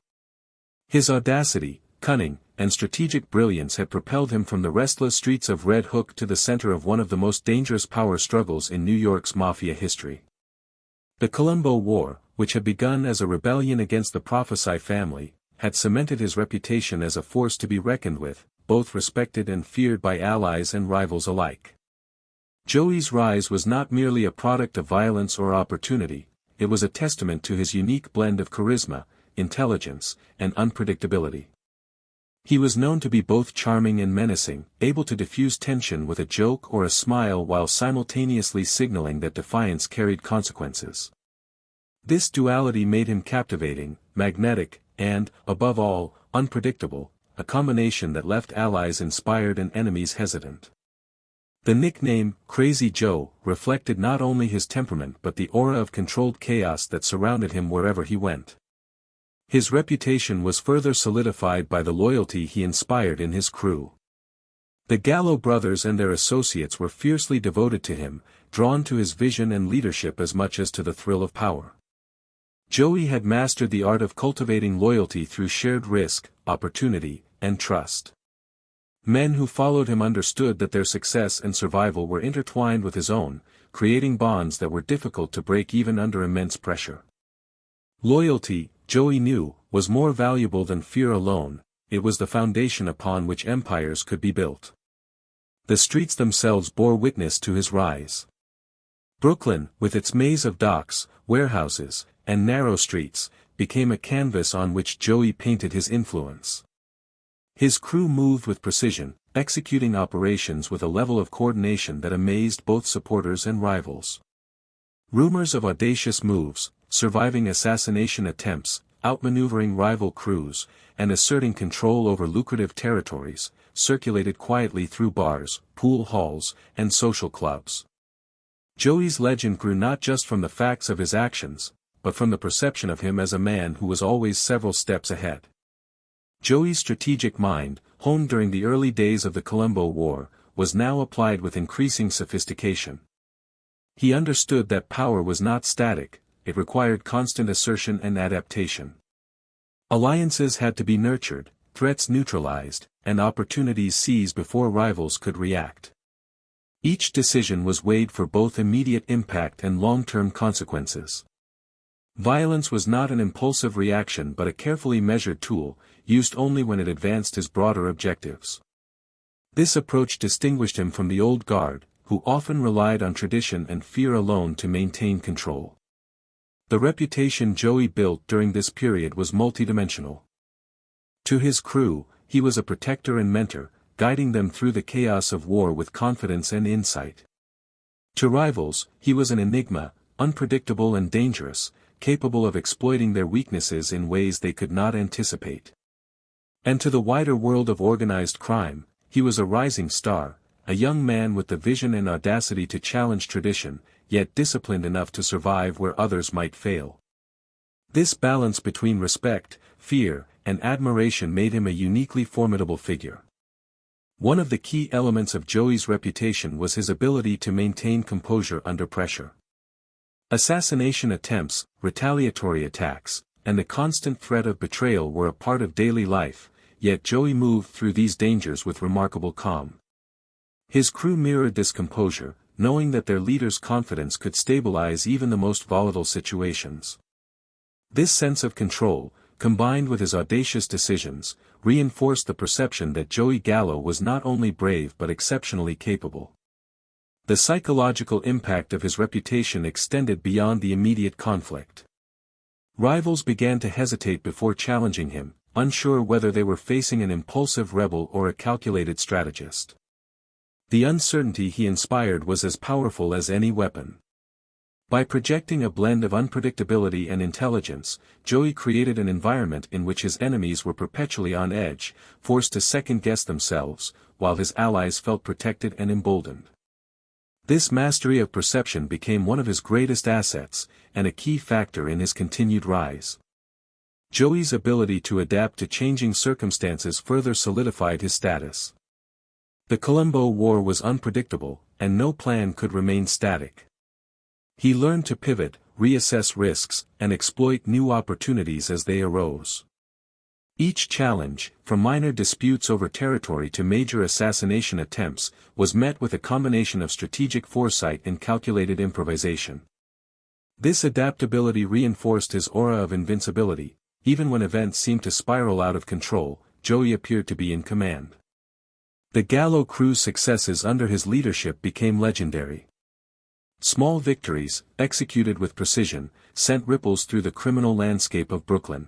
His audacity, cunning, and strategic brilliance had propelled him from the restless streets of Red Hook to the center of one of the most dangerous power struggles in New York's Mafia history. The Colombo War, which had begun as a rebellion against the Profaci family, had cemented his reputation as a force to be reckoned with, both respected and feared by allies and rivals alike. Joey's rise was not merely a product of violence or opportunity, it was a testament to his unique blend of charisma, intelligence, and unpredictability. He was known to be both charming and menacing, able to diffuse tension with a joke or a smile while simultaneously signaling that defiance carried consequences. This duality made him captivating, magnetic, and, above all, unpredictable, a combination that left allies inspired and enemies hesitant. The nickname, Crazy Joe, reflected not only his temperament but the aura of controlled chaos that surrounded him wherever he went. His reputation was further solidified by the loyalty he inspired in his crew. The Gallo brothers and their associates were fiercely devoted to him, drawn to his vision and leadership as much as to the thrill of power. Joey had mastered the art of cultivating loyalty through shared risk, opportunity, and trust. Men who followed him understood that their success and survival were intertwined with his own, creating bonds that were difficult to break even under immense pressure. Loyalty, Joey knew, was more valuable than fear alone, it was the foundation upon which empires could be built. The streets themselves bore witness to his rise. Brooklyn, with its maze of docks, warehouses, and narrow streets, became a canvas on which Joey painted his influence. His crew moved with precision, executing operations with a level of coordination that amazed both supporters and rivals. Rumors of audacious moves, surviving assassination attempts, outmaneuvering rival crews, and asserting control over lucrative territories, circulated quietly through bars, pool halls, and social clubs. Joey's legend grew not just from the facts of his actions, but from the perception of him as a man who was always several steps ahead. Joey's strategic mind, honed during the early days of the Colombo War, was now applied with increasing sophistication. He understood that power was not static, it required constant assertion and adaptation. Alliances had to be nurtured, threats neutralized, and opportunities seized before rivals could react. Each decision was weighed for both immediate impact and long-term consequences. Violence was not an impulsive reaction but a carefully measured tool, used only when it advanced his broader objectives. This approach distinguished him from the old guard, who often relied on tradition and fear alone to maintain control. The reputation Joey built during this period was multidimensional. To his crew, he was a protector and mentor, guiding them through the chaos of war with confidence and insight. To rivals, he was an enigma, unpredictable and dangerous, capable of exploiting their weaknesses in ways they could not anticipate. And to the wider world of organized crime, he was a rising star, a young man with the vision and audacity to challenge tradition, yet disciplined enough to survive where others might fail. This balance between respect, fear, and admiration made him a uniquely formidable figure. One of the key elements of Joey's reputation was his ability to maintain composure under pressure. Assassination attempts, retaliatory attacks, and the constant threat of betrayal were a part of daily life, yet Joey moved through these dangers with remarkable calm. His crew mirrored this composure, knowing that their leader's confidence could stabilize even the most volatile situations. This sense of control, combined with his audacious decisions, reinforced the perception that Joey Gallo was not only brave but exceptionally capable. The psychological impact of his reputation extended beyond the immediate conflict. Rivals began to hesitate before challenging him, unsure whether they were facing an impulsive rebel or a calculated strategist. The uncertainty he inspired was as powerful as any weapon. By projecting a blend of unpredictability and intelligence, Joey created an environment in which his enemies were perpetually on edge, forced to second-guess themselves, while his allies felt protected and emboldened. This mastery of perception became one of his greatest assets, and a key factor in his continued rise. Joey's ability to adapt to changing circumstances further solidified his status. The Colombo War was unpredictable, and no plan could remain static. He learned to pivot, reassess risks, and exploit new opportunities as they arose. Each challenge, from minor disputes over territory to major assassination attempts, was met with a combination of strategic foresight and calculated improvisation. This adaptability reinforced his aura of invincibility. Even when events seemed to spiral out of control, Joey appeared to be in command. The Gallo crew's successes under his leadership became legendary. Small victories, executed with precision, sent ripples through the criminal landscape of Brooklyn.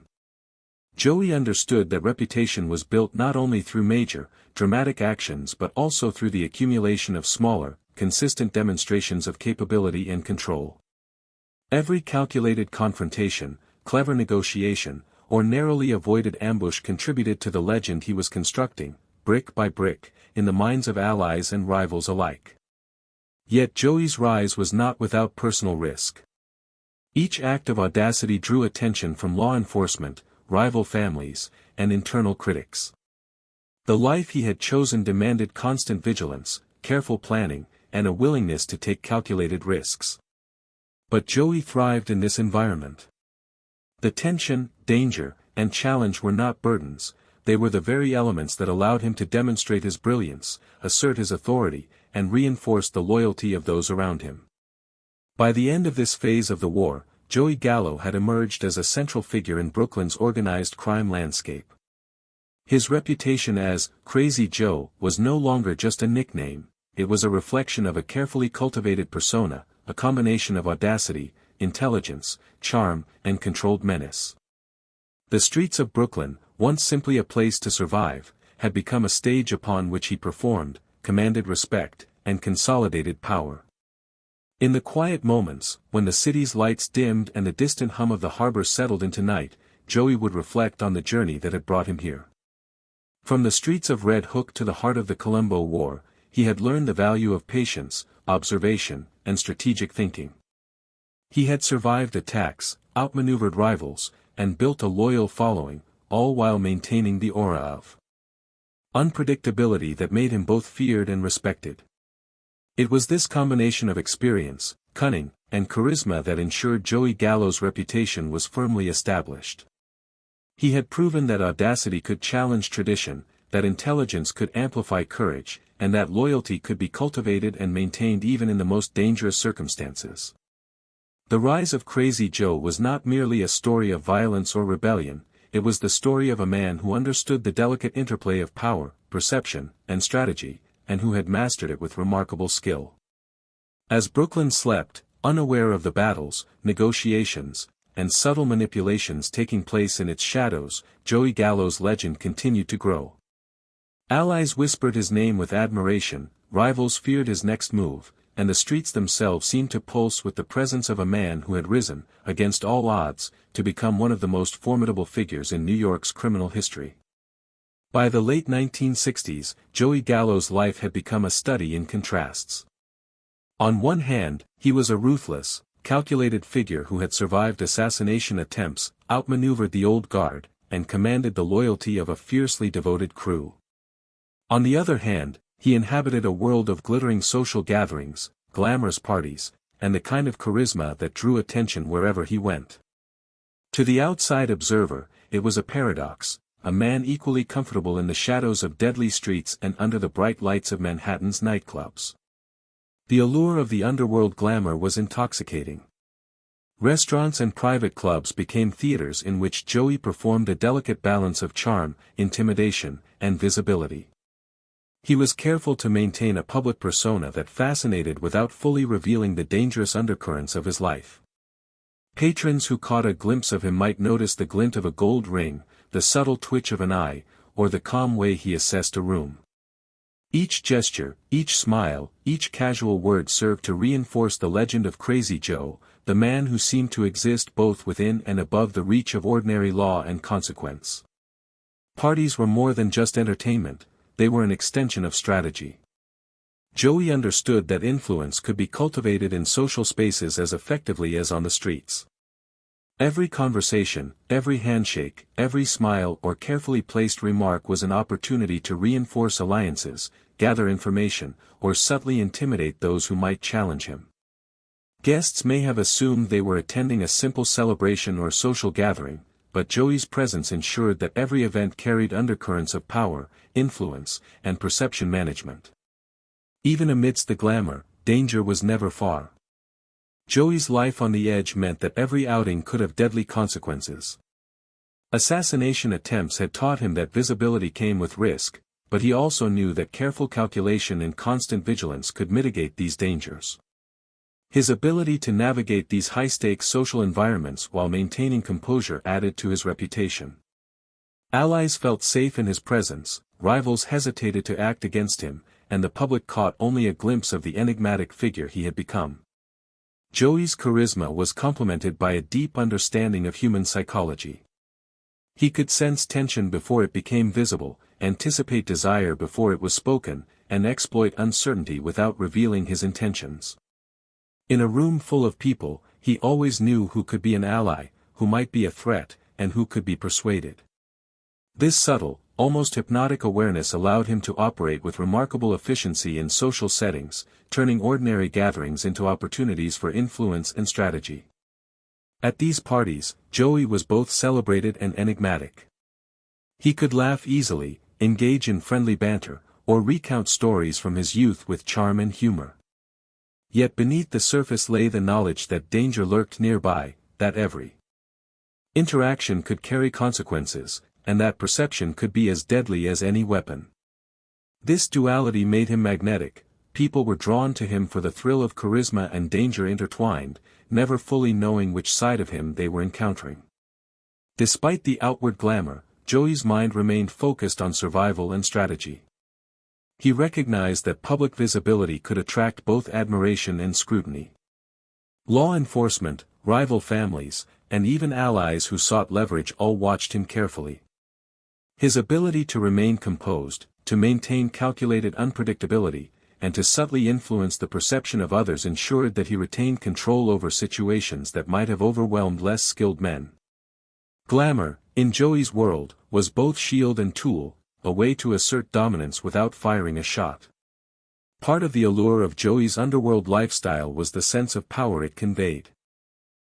Joey understood that reputation was built not only through major, dramatic actions but also through the accumulation of smaller, consistent demonstrations of capability and control. Every calculated confrontation, clever negotiation, or narrowly avoided ambush contributed to the legend he was constructing, brick by brick, in the minds of allies and rivals alike. Yet Joey's rise was not without personal risk. Each act of audacity drew attention from law enforcement, rival families, and internal critics. The life he had chosen demanded constant vigilance, careful planning, and a willingness to take calculated risks. But Joey thrived in this environment. The tension, danger, and challenge were not burdens, they were the very elements that allowed him to demonstrate his brilliance, assert his authority, and reinforce the loyalty of those around him. By the end of this phase of the war, Joey Gallo had emerged as a central figure in Brooklyn's organized crime landscape. His reputation as Crazy Joe was no longer just a nickname, it was a reflection of a carefully cultivated persona, a combination of audacity, intelligence, charm, and controlled menace. The streets of Brooklyn, once simply a place to survive, had become a stage upon which he performed, commanded respect, and consolidated power. In the quiet moments, when the city's lights dimmed and the distant hum of the harbor settled into night, Joey would reflect on the journey that had brought him here. From the streets of Red Hook to the heart of the Colombo War, he had learned the value of patience, observation, and strategic thinking. He had survived attacks, outmaneuvered rivals, and built a loyal following, all while maintaining the aura of unpredictability that made him both feared and respected. It was this combination of experience, cunning, and charisma that ensured Joey Gallo's reputation was firmly established. He had proven that audacity could challenge tradition, that intelligence could amplify courage, and that loyalty could be cultivated and maintained even in the most dangerous circumstances. The rise of Crazy Joe was not merely a story of violence or rebellion, it was the story of a man who understood the delicate interplay of power, perception, and strategy, and who had mastered it with remarkable skill. As Brooklyn slept, unaware of the battles, negotiations, and subtle manipulations taking place in its shadows, Joey Gallo's legend continued to grow. Allies whispered his name with admiration, rivals feared his next move, and the streets themselves seemed to pulse with the presence of a man who had risen, against all odds, to become one of the most formidable figures in New York's criminal history. By the late 1960s, Joey Gallo's life had become a study in contrasts. On one hand, he was a ruthless, calculated figure who had survived assassination attempts, outmaneuvered the old guard, and commanded the loyalty of a fiercely devoted crew. On the other hand, he inhabited a world of glittering social gatherings, glamorous parties, and the kind of charisma that drew attention wherever he went. To the outside observer, it was a paradox, a man equally comfortable in the shadows of deadly streets and under the bright lights of Manhattan's nightclubs. The allure of the underworld glamour was intoxicating. Restaurants and private clubs became theaters in which Joey performed a delicate balance of charm, intimidation, and visibility. He was careful to maintain a public persona that fascinated without fully revealing the dangerous undercurrents of his life. Patrons who caught a glimpse of him might notice the glint of a gold ring, the subtle twitch of an eye, or the calm way he assessed a room. Each gesture, each smile, each casual word served to reinforce the legend of Crazy Joe, the man who seemed to exist both within and above the reach of ordinary law and consequence. Parties were more than just entertainment, they were an extension of strategy. Joey understood that influence could be cultivated in social spaces as effectively as on the streets. Every conversation, every handshake, every smile or carefully placed remark was an opportunity to reinforce alliances, gather information, or subtly intimidate those who might challenge him. Guests may have assumed they were attending a simple celebration or social gathering, but Joey's presence ensured that every event carried undercurrents of power, influence, and perception management. Even amidst the glamour, danger was never far. Joey's life on the edge meant that every outing could have deadly consequences. Assassination attempts had taught him that visibility came with risk, but he also knew that careful calculation and constant vigilance could mitigate these dangers. His ability to navigate these high-stakes social environments while maintaining composure added to his reputation. Allies felt safe in his presence, rivals hesitated to act against him, and the public caught only a glimpse of the enigmatic figure he had become. Joey's charisma was complemented by a deep understanding of human psychology. He could sense tension before it became visible, anticipate desire before it was spoken, and exploit uncertainty without revealing his intentions. In a room full of people, he always knew who could be an ally, who might be a threat, and who could be persuaded. This subtle, almost hypnotic awareness allowed him to operate with remarkable efficiency in social settings, turning ordinary gatherings into opportunities for influence and strategy. At these parties, Joey was both celebrated and enigmatic. He could laugh easily, engage in friendly banter, or recount stories from his youth with charm and humor. Yet beneath the surface lay the knowledge that danger lurked nearby, that every interaction could carry consequences, and that perception could be as deadly as any weapon. This duality made him magnetic. People were drawn to him for the thrill of charisma and danger intertwined, never fully knowing which side of him they were encountering. Despite the outward glamour, Joey's mind remained focused on survival and strategy. He recognized that public visibility could attract both admiration and scrutiny. Law enforcement, rival families, and even allies who sought leverage all watched him carefully. His ability to remain composed, to maintain calculated unpredictability, and to subtly influence the perception of others ensured that he retained control over situations that might have overwhelmed less skilled men. Glamour, in Joey's world, was both shield and tool, a way to assert dominance without firing a shot. Part of the allure of Joey's underworld lifestyle was the sense of power it conveyed.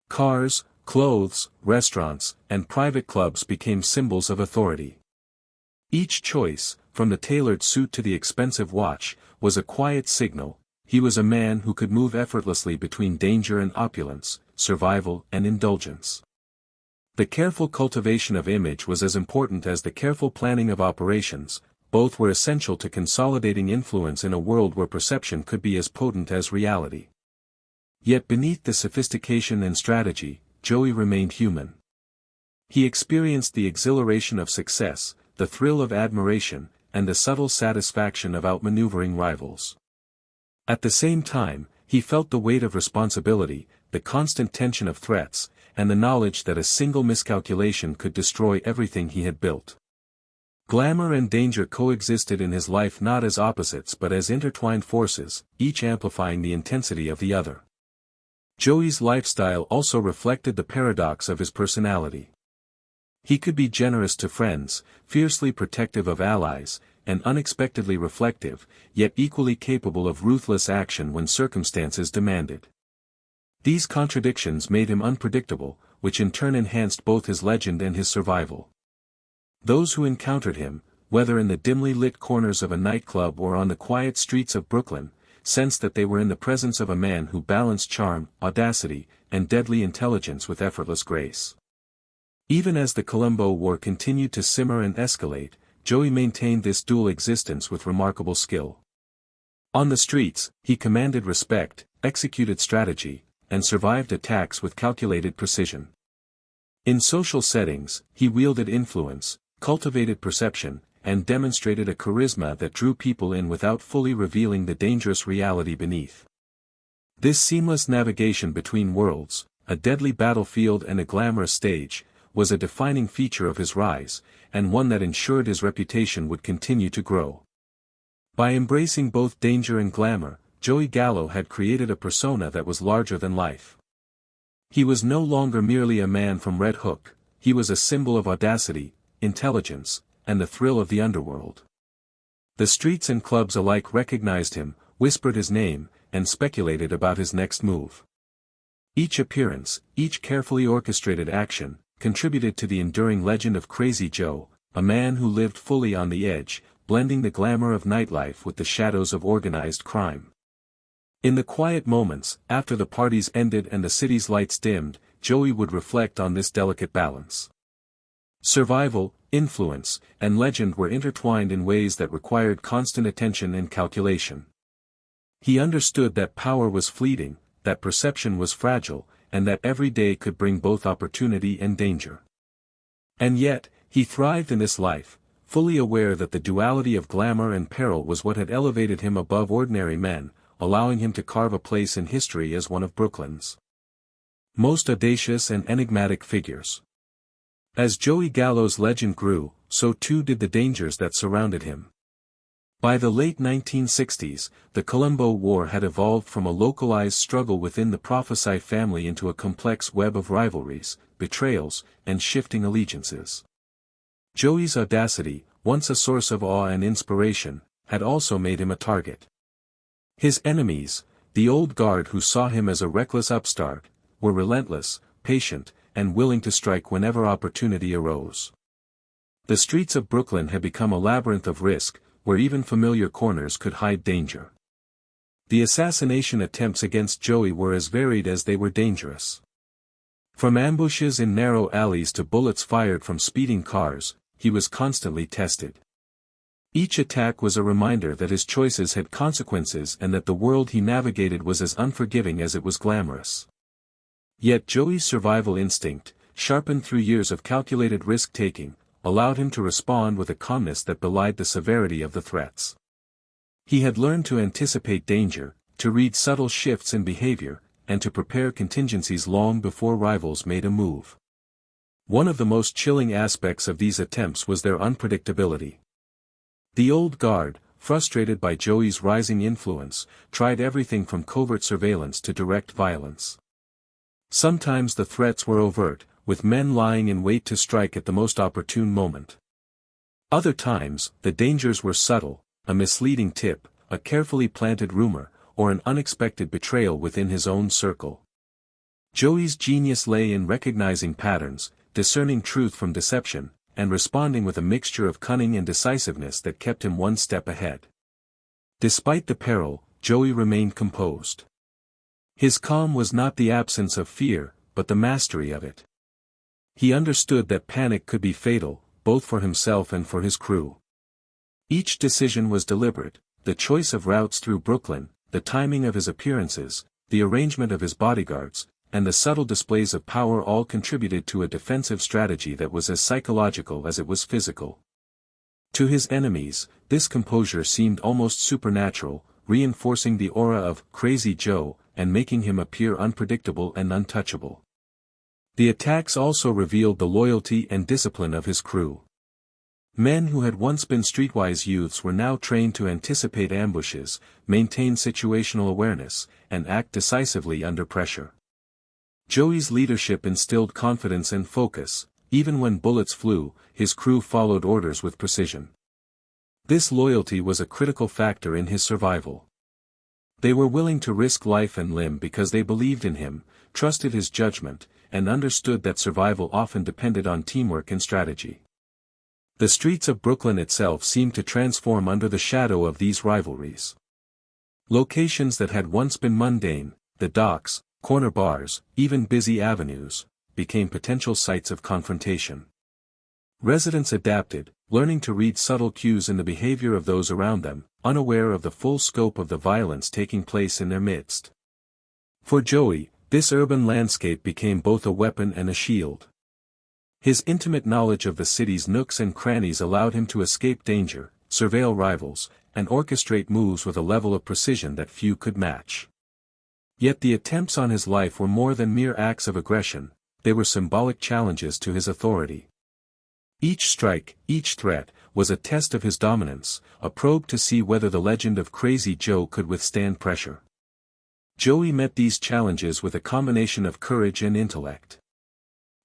Cars, clothes, restaurants, and private clubs became symbols of authority. Each choice, from the tailored suit to the expensive watch, was a quiet signal. He was a man who could move effortlessly between danger and opulence, survival and indulgence. The careful cultivation of image was as important as the careful planning of operations. Both were essential to consolidating influence in a world where perception could be as potent as reality. Yet beneath the sophistication and strategy, Joey remained human. He experienced the exhilaration of success, the thrill of admiration, and the subtle satisfaction of outmaneuvering rivals. At the same time, he felt the weight of responsibility, the constant tension of threats, and the knowledge that a single miscalculation could destroy everything he had built. Glamour and danger coexisted in his life not as opposites but as intertwined forces, each amplifying the intensity of the other. Joey's lifestyle also reflected the paradox of his personality. He could be generous to friends, fiercely protective of allies, and unexpectedly reflective, yet equally capable of ruthless action when circumstances demanded. These contradictions made him unpredictable, which in turn enhanced both his legend and his survival. Those who encountered him, whether in the dimly lit corners of a nightclub or on the quiet streets of Brooklyn, sensed that they were in the presence of a man who balanced charm, audacity, and deadly intelligence with effortless grace. Even as the Colombo War continued to simmer and escalate, Joey maintained this dual existence with remarkable skill. On the streets, he commanded respect, executed strategy, and survived attacks with calculated precision. In social settings, he wielded influence, cultivated perception, and demonstrated a charisma that drew people in without fully revealing the dangerous reality beneath. This seamless navigation between worlds, a deadly battlefield and a glamorous stage, was a defining feature of his rise, and one that ensured his reputation would continue to grow. By embracing both danger and glamour, Joey Gallo had created a persona that was larger than life. He was no longer merely a man from Red Hook, he was a symbol of audacity, intelligence, and the thrill of the underworld. The streets and clubs alike recognized him, whispered his name, and speculated about his next move. Each appearance, each carefully orchestrated action, contributed to the enduring legend of Crazy Joe, a man who lived fully on the edge, blending the glamour of nightlife with the shadows of organized crime. In the quiet moments, after the parties ended and the city's lights dimmed, Joey would reflect on this delicate balance. Survival, influence, and legend were intertwined in ways that required constant attention and calculation. He understood that power was fleeting, that perception was fragile, and that every day could bring both opportunity and danger. And yet, he thrived in this life, fully aware that the duality of glamour and peril was what had elevated him above ordinary men, allowing him to carve a place in history as one of Brooklyn's most audacious and enigmatic figures. As Joey Gallo's legend grew, so too did the dangers that surrounded him. By the late 1960s, the Colombo War had evolved from a localized struggle within the Profaci family into a complex web of rivalries, betrayals, and shifting allegiances. Joey's audacity, once a source of awe and inspiration, had also made him a target. His enemies, the old guard who saw him as a reckless upstart, were relentless, patient, and willing to strike whenever opportunity arose. The streets of Brooklyn had become a labyrinth of risk, where even familiar corners could hide danger. The assassination attempts against Joey were as varied as they were dangerous. From ambushes in narrow alleys to bullets fired from speeding cars, he was constantly tested. Each attack was a reminder that his choices had consequences and that the world he navigated was as unforgiving as it was glamorous. Yet Joey's survival instinct, sharpened through years of calculated risk-taking, allowed him to respond with a calmness that belied the severity of the threats. He had learned to anticipate danger, to read subtle shifts in behavior, and to prepare contingencies long before rivals made a move. One of the most chilling aspects of these attempts was their unpredictability. The old guard, frustrated by Joey's rising influence, tried everything from covert surveillance to direct violence. Sometimes the threats were overt, with men lying in wait to strike at the most opportune moment. Other times, the dangers were subtle, a misleading tip, a carefully planted rumor, or an unexpected betrayal within his own circle. Joey's genius lay in recognizing patterns, discerning truth from deception, and responding with a mixture of cunning and decisiveness that kept him one step ahead. Despite the peril, Joey remained composed. His calm was not the absence of fear, but the mastery of it. He understood that panic could be fatal, both for himself and for his crew. Each decision was deliberate, the choice of routes through Brooklyn, the timing of his appearances, the arrangement of his bodyguards, and the subtle displays of power all contributed to a defensive strategy that was as psychological as it was physical. To his enemies, this composure seemed almost supernatural, reinforcing the aura of Crazy Joe and making him appear unpredictable and untouchable. The attacks also revealed the loyalty and discipline of his crew. Men who had once been streetwise youths were now trained to anticipate ambushes, maintain situational awareness, and act decisively under pressure. Joey's leadership instilled confidence and focus. Even when bullets flew, his crew followed orders with precision. This loyalty was a critical factor in his survival. They were willing to risk life and limb because they believed in him, trusted his judgment, and understood that survival often depended on teamwork and strategy. The streets of Brooklyn itself seemed to transform under the shadow of these rivalries. Locations that had once been mundane, the docks, corner bars, even busy avenues, became potential sites of confrontation. Residents adapted, learning to read subtle cues in the behavior of those around them, unaware of the full scope of the violence taking place in their midst. For Joey, this urban landscape became both a weapon and a shield. His intimate knowledge of the city's nooks and crannies allowed him to escape danger, surveil rivals, and orchestrate moves with a level of precision that few could match. Yet the attempts on his life were more than mere acts of aggression, they were symbolic challenges to his authority. Each strike, each threat, was a test of his dominance, a probe to see whether the legend of Crazy Joe could withstand pressure. Joey met these challenges with a combination of courage and intellect.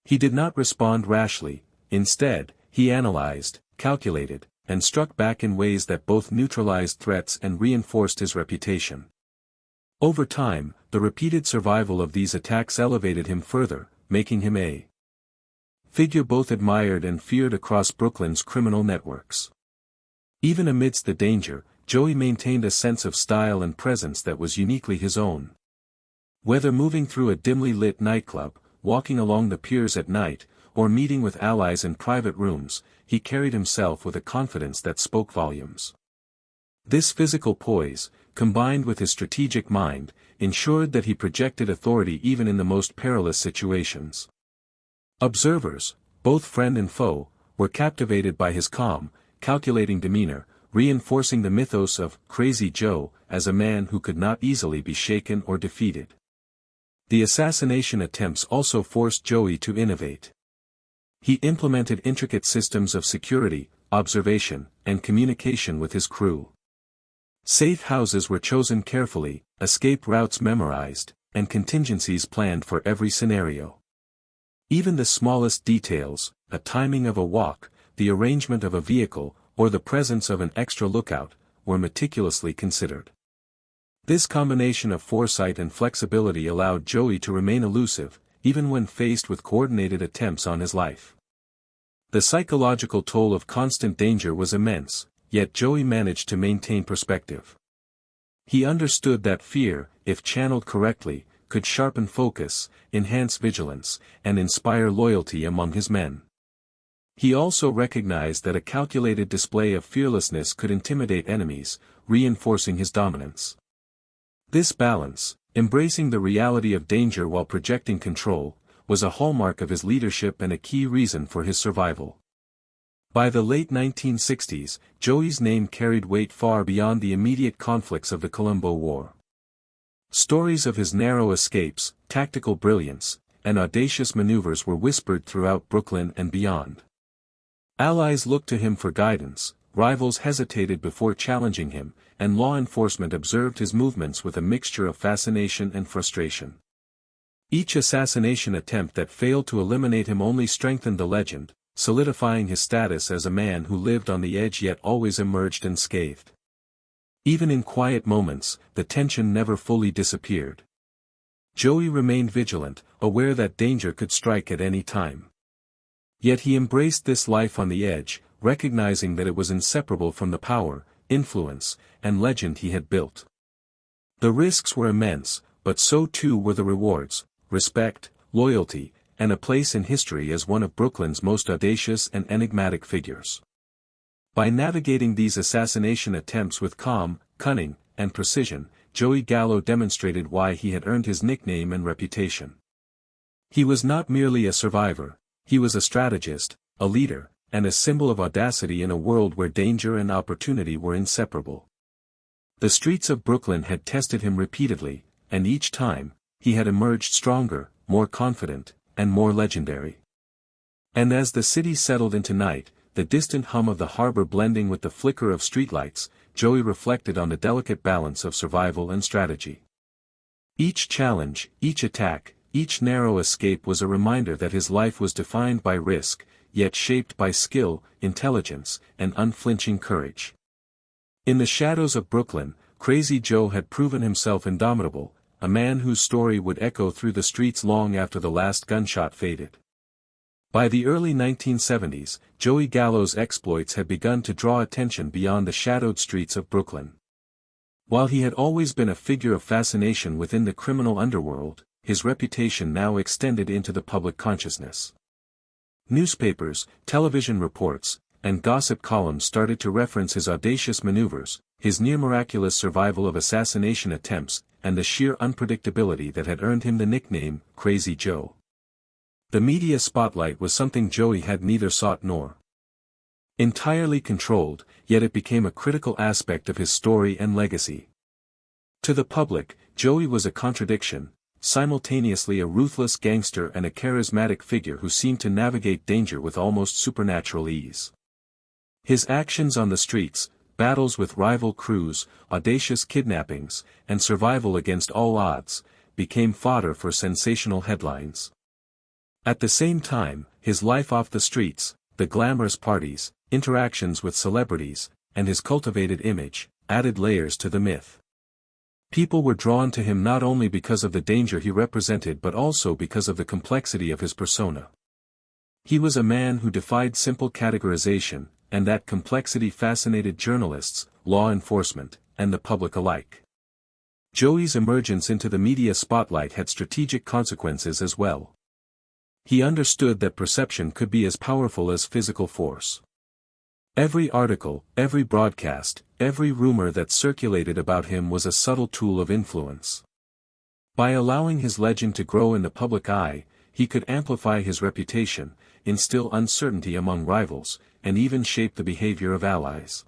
He did not respond rashly, instead, he analyzed, calculated, and struck back in ways that both neutralized threats and reinforced his reputation. Over time, the repeated survival of these attacks elevated him further, making him a figure both admired and feared across Brooklyn's criminal networks. Even amidst the danger, Joey maintained a sense of style and presence that was uniquely his own. Whether moving through a dimly lit nightclub, walking along the piers at night, or meeting with allies in private rooms, he carried himself with a confidence that spoke volumes. This physical poise, combined with his strategic mind, ensured that he projected authority even in the most perilous situations. Observers, both friend and foe, were captivated by his calm, calculating demeanor, reinforcing the mythos of Crazy Joe as a man who could not easily be shaken or defeated. The assassination attempts also forced Joey to innovate. He implemented intricate systems of security, observation, and communication with his crew. Safe houses were chosen carefully, escape routes memorized, and contingencies planned for every scenario. Even the smallest details, a timing of a walk, the arrangement of a vehicle, or the presence of an extra lookout, were meticulously considered. This combination of foresight and flexibility allowed Joey to remain elusive, even when faced with coordinated attempts on his life. The psychological toll of constant danger was immense, yet Joey managed to maintain perspective. He understood that fear, if channeled correctly, could sharpen focus, enhance vigilance, and inspire loyalty among his men. He also recognized that a calculated display of fearlessness could intimidate enemies, reinforcing his dominance. This balance, embracing the reality of danger while projecting control, was a hallmark of his leadership and a key reason for his survival. By the late 1960s, Joey's name carried weight far beyond the immediate conflicts of the Colombo War. Stories of his narrow escapes, tactical brilliance, and audacious maneuvers were whispered throughout Brooklyn and beyond. Allies looked to him for guidance, rivals hesitated before challenging him, and law enforcement observed his movements with a mixture of fascination and frustration. Each assassination attempt that failed to eliminate him only strengthened the legend, solidifying his status as a man who lived on the edge yet always emerged unscathed. Even in quiet moments, the tension never fully disappeared. Joey remained vigilant, aware that danger could strike at any time. Yet he embraced this life on the edge, recognizing that it was inseparable from the power, influence, and legend he had built. The risks were immense, but so too were the rewards: respect, loyalty, and a place in history as one of Brooklyn's most audacious and enigmatic figures. By navigating these assassination attempts with calm, cunning, and precision, Joey Gallo demonstrated why he had earned his nickname and reputation. He was not merely a survivor, he was a strategist, a leader, and a symbol of audacity in a world where danger and opportunity were inseparable. The streets of Brooklyn had tested him repeatedly, and each time, he had emerged stronger, more confident, and more legendary. And as the city settled into night, the distant hum of the harbor blending with the flicker of streetlights, Joey reflected on the delicate balance of survival and strategy. Each challenge, each attack, each narrow escape was a reminder that his life was defined by risk, yet shaped by skill, intelligence, and unflinching courage. In the shadows of Brooklyn, Crazy Joe had proven himself indomitable, a man whose story would echo through the streets long after the last gunshot faded. By the early 1970s, Joey Gallo's exploits had begun to draw attention beyond the shadowed streets of Brooklyn. While he had always been a figure of fascination within the criminal underworld, his reputation now extended into the public consciousness. Newspapers, television reports, and gossip columns started to reference his audacious maneuvers, his near-miraculous survival of assassination attempts, and the sheer unpredictability that had earned him the nickname, Crazy Joe. The media spotlight was something Joey had neither sought nor entirely controlled, yet it became a critical aspect of his story and legacy. To the public, Joey was a contradiction, simultaneously a ruthless gangster and a charismatic figure who seemed to navigate danger with almost supernatural ease. His actions on the streets, battles with rival crews, audacious kidnappings, and survival against all odds, became fodder for sensational headlines. At the same time, his life off the streets, the glamorous parties, interactions with celebrities, and his cultivated image, added layers to the myth. People were drawn to him not only because of the danger he represented but also because of the complexity of his persona. He was a man who defied simple categorization, and that complexity fascinated journalists, law enforcement, and the public alike. Joey's emergence into the media spotlight had strategic consequences as well. He understood that perception could be as powerful as physical force. Every article, every broadcast, every rumor that circulated about him was a subtle tool of influence. By allowing his legend to grow in the public eye, he could amplify his reputation, instill uncertainty among rivals, and even shape the behavior of allies.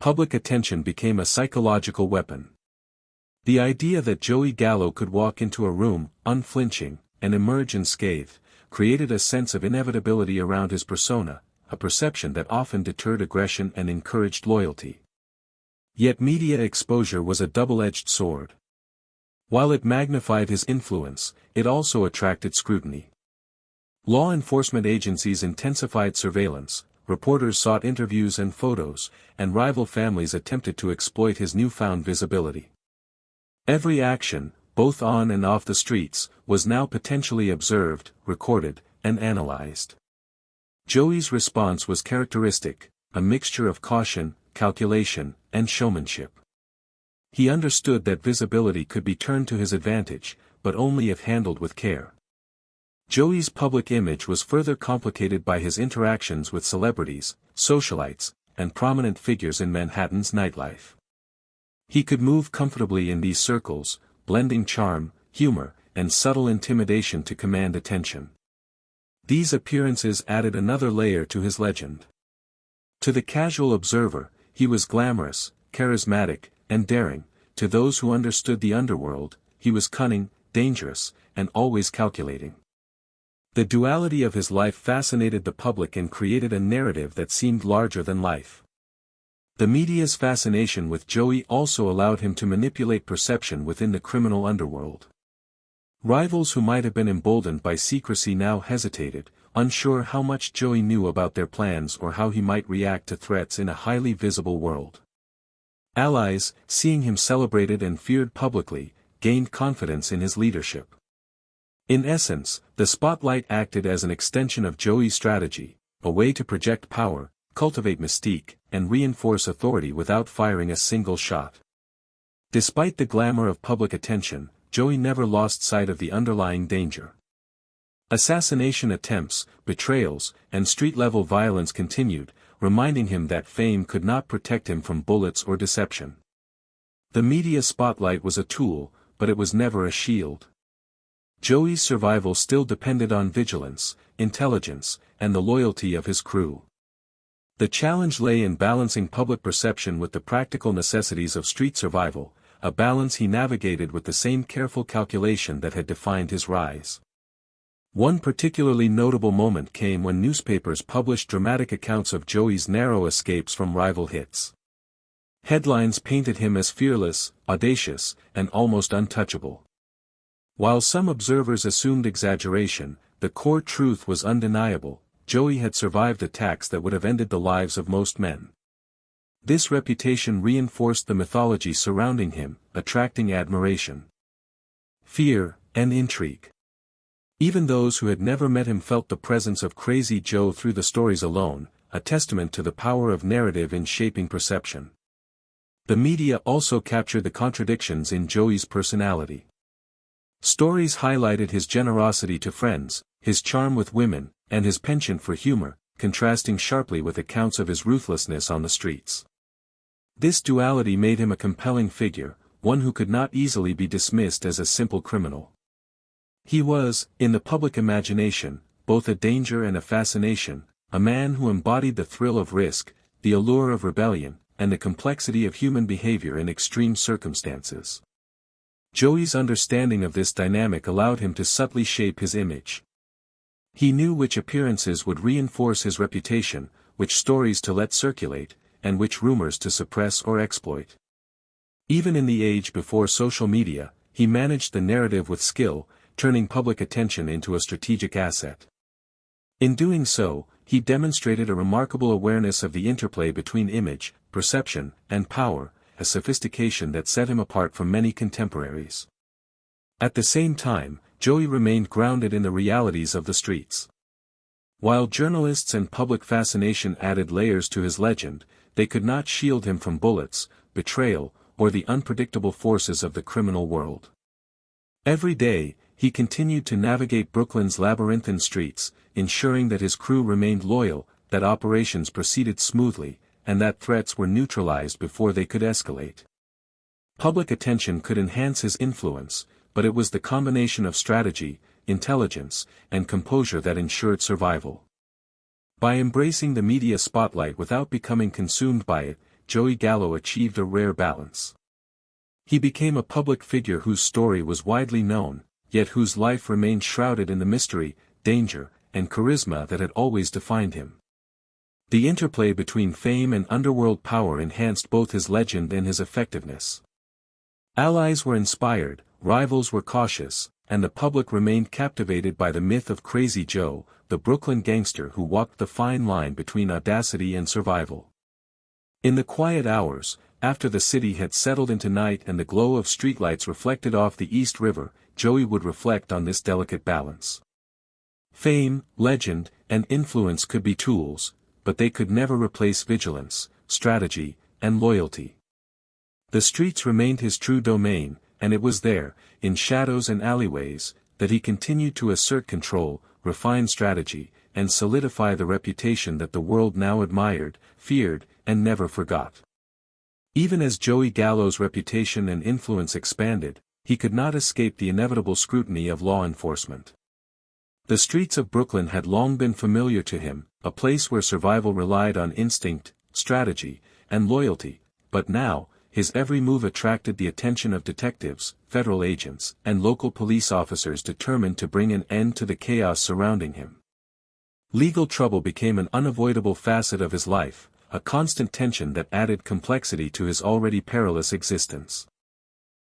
Public attention became a psychological weapon. The idea that Joey Gallo could walk into a room, unflinching, and emerge unscathed, created a sense of inevitability around his persona, a perception that often deterred aggression and encouraged loyalty. Yet media exposure was a double-edged sword. While it magnified his influence, it also attracted scrutiny. Law enforcement agencies intensified surveillance, reporters sought interviews and photos, and rival families attempted to exploit his newfound visibility. Every action, both on and off the streets, was now potentially observed, recorded, and analyzed. Joey's response was characteristic, a mixture of caution, calculation, and showmanship. He understood that visibility could be turned to his advantage, but only if handled with care. Joey's public image was further complicated by his interactions with celebrities, socialites, and prominent figures in Manhattan's nightlife. He could move comfortably in these circles, blending charm, humor, and subtle intimidation to command attention. These appearances added another layer to his legend. To the casual observer, he was glamorous, charismatic, and daring. To those who understood the underworld, he was cunning, dangerous, and always calculating. The duality of his life fascinated the public and created a narrative that seemed larger than life. The media's fascination with Joey also allowed him to manipulate perception within the criminal underworld. Rivals who might have been emboldened by secrecy now hesitated, unsure how much Joey knew about their plans or how he might react to threats in a highly visible world. Allies, seeing him celebrated and feared publicly, gained confidence in his leadership. In essence, the spotlight acted as an extension of Joey's strategy, a way to project power, cultivate mystique, and reinforce authority without firing a single shot. Despite the glamour of public attention, Joey never lost sight of the underlying danger. Assassination attempts, betrayals, and street-level violence continued, reminding him that fame could not protect him from bullets or deception. The media spotlight was a tool, but it was never a shield. Joey's survival still depended on vigilance, intelligence, and the loyalty of his crew. The challenge lay in balancing public perception with the practical necessities of street survival, a balance he navigated with the same careful calculation that had defined his rise. One particularly notable moment came when newspapers published dramatic accounts of Joey's narrow escapes from rival hits. Headlines painted him as fearless, audacious, and almost untouchable. While some observers assumed exaggeration, the core truth was undeniable: Joey had survived attacks that would have ended the lives of most men. This reputation reinforced the mythology surrounding him, attracting admiration, fear, and intrigue. Even those who had never met him felt the presence of Crazy Joe through the stories alone, a testament to the power of narrative in shaping perception. The media also captured the contradictions in Joey's personality. Stories highlighted his generosity to friends, his charm with women, and his penchant for humor, contrasting sharply with accounts of his ruthlessness on the streets. This duality made him a compelling figure, one who could not easily be dismissed as a simple criminal. He was, in the public imagination, both a danger and a fascination, a man who embodied the thrill of risk, the allure of rebellion, and the complexity of human behavior in extreme circumstances. Joey's understanding of this dynamic allowed him to subtly shape his image. He knew which appearances would reinforce his reputation, which stories to let circulate, and which rumors to suppress or exploit. Even in the age before social media, he managed the narrative with skill, turning public attention into a strategic asset. In doing so, he demonstrated a remarkable awareness of the interplay between image, perception, and power, a sophistication that set him apart from many contemporaries. At the same time, Joey remained grounded in the realities of the streets. While journalists and public fascination added layers to his legend, they could not shield him from bullets, betrayal, or the unpredictable forces of the criminal world. Every day, he continued to navigate Brooklyn's labyrinthine streets, ensuring that his crew remained loyal, that operations proceeded smoothly, and that threats were neutralized before they could escalate. Public attention could enhance his influence, but it was the combination of strategy, intelligence, and composure that ensured survival. By embracing the media spotlight without becoming consumed by it, Joey Gallo achieved a rare balance. He became a public figure whose story was widely known, yet whose life remained shrouded in the mystery, danger, and charisma that had always defined him. The interplay between fame and underworld power enhanced both his legend and his effectiveness. Allies were inspired, rivals were cautious, and the public remained captivated by the myth of Crazy Joe, the Brooklyn gangster who walked the fine line between audacity and survival. In the quiet hours, after the city had settled into night and the glow of streetlights reflected off the East River, Joey would reflect on this delicate balance. Fame, legend, and influence could be tools, but they could never replace vigilance, strategy, and loyalty. The streets remained his true domain, and it was there, in shadows and alleyways, that he continued to assert control, refine strategy, and solidify the reputation that the world now admired, feared, and never forgot. Even as Joey Gallo's reputation and influence expanded, he could not escape the inevitable scrutiny of law enforcement. The streets of Brooklyn had long been familiar to him, a place where survival relied on instinct, strategy, and loyalty, but now, his every move attracted the attention of detectives, federal agents, and local police officers determined to bring an end to the chaos surrounding him. Legal trouble became an unavoidable facet of his life, a constant tension that added complexity to his already perilous existence.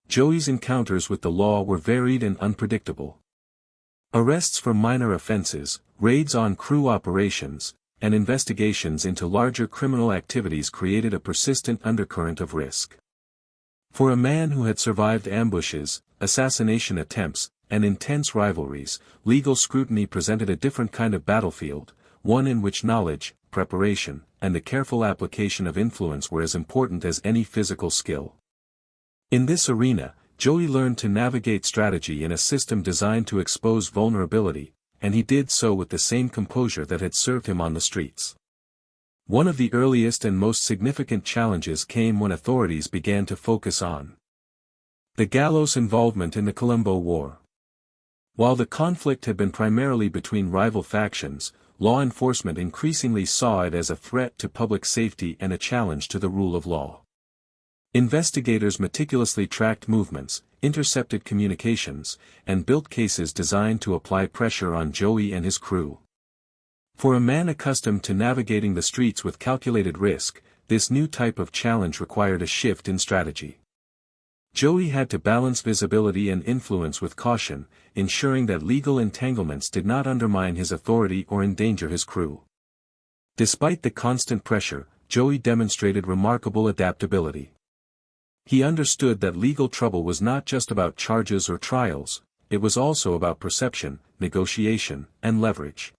Joey's encounters with the law were varied and unpredictable. Arrests for minor offenses, raids on crew operations, and investigations into larger criminal activities created a persistent undercurrent of risk. For a man who had survived ambushes, assassination attempts, and intense rivalries, legal scrutiny presented a different kind of battlefield, one in which knowledge, preparation, and the careful application of influence were as important as any physical skill. In this arena, Joey learned to navigate strategy in a system designed to expose vulnerability, and he did so with the same composure that had served him on the streets. One of the earliest and most significant challenges came when authorities began to focus on the Gallo's involvement in the Colombo War. While the conflict had been primarily between rival factions, law enforcement increasingly saw it as a threat to public safety and a challenge to the rule of law. Investigators meticulously tracked movements, intercepted communications, and built cases designed to apply pressure on Joey and his crew. For a man accustomed to navigating the streets with calculated risk, this new type of challenge required a shift in strategy. Joey had to balance visibility and influence with caution, ensuring that legal entanglements did not undermine his authority or endanger his crew. Despite the constant pressure, Joey demonstrated remarkable adaptability. He understood that legal trouble was not just about charges or trials, it was also about perception, negotiation, and leverage.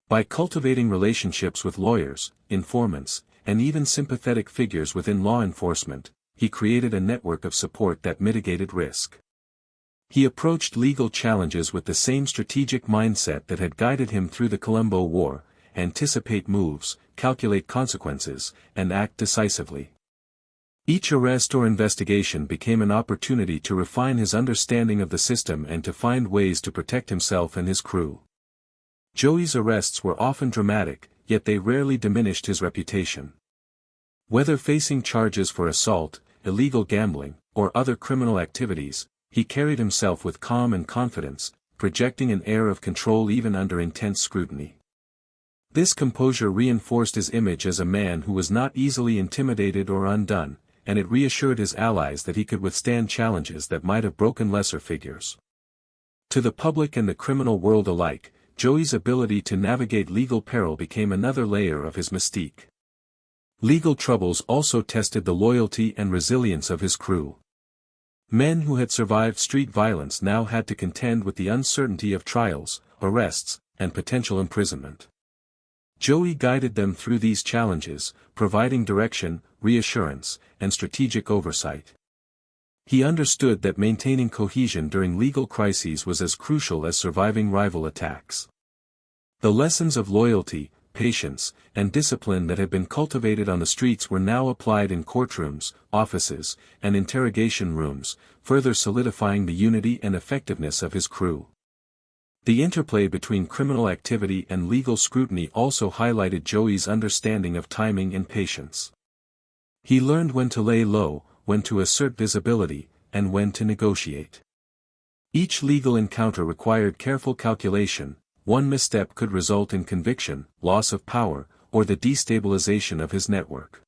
By cultivating relationships with lawyers, informants, and even sympathetic figures within law enforcement, he created a network of support that mitigated risk. He approached legal challenges with the same strategic mindset that had guided him through the Colombo War: anticipate moves, calculate consequences, and act decisively. Each arrest or investigation became an opportunity to refine his understanding of the system and to find ways to protect himself and his crew. Joey's arrests were often dramatic, yet they rarely diminished his reputation. Whether facing charges for assault, illegal gambling, or other criminal activities, he carried himself with calm and confidence, projecting an air of control even under intense scrutiny. This composure reinforced his image as a man who was not easily intimidated or undone, and it reassured his allies that he could withstand challenges that might have broken lesser figures. To the public and the criminal world alike, Joey's ability to navigate legal peril became another layer of his mystique. Legal troubles also tested the loyalty and resilience of his crew. Men who had survived street violence now had to contend with the uncertainty of trials, arrests, and potential imprisonment. Joey guided them through these challenges, providing direction, reassurance, and strategic oversight. He understood that maintaining cohesion during legal crises was as crucial as surviving rival attacks. The lessons of loyalty, patience, and discipline that had been cultivated on the streets were now applied in courtrooms, offices, and interrogation rooms, further solidifying the unity and effectiveness of his crew. The interplay between criminal activity and legal scrutiny also highlighted Joey's understanding of timing and patience. He learned when to lay low, when to assert visibility, and when to negotiate. Each legal encounter required careful calculation. One misstep could result in conviction, loss of power, or the destabilization of his network.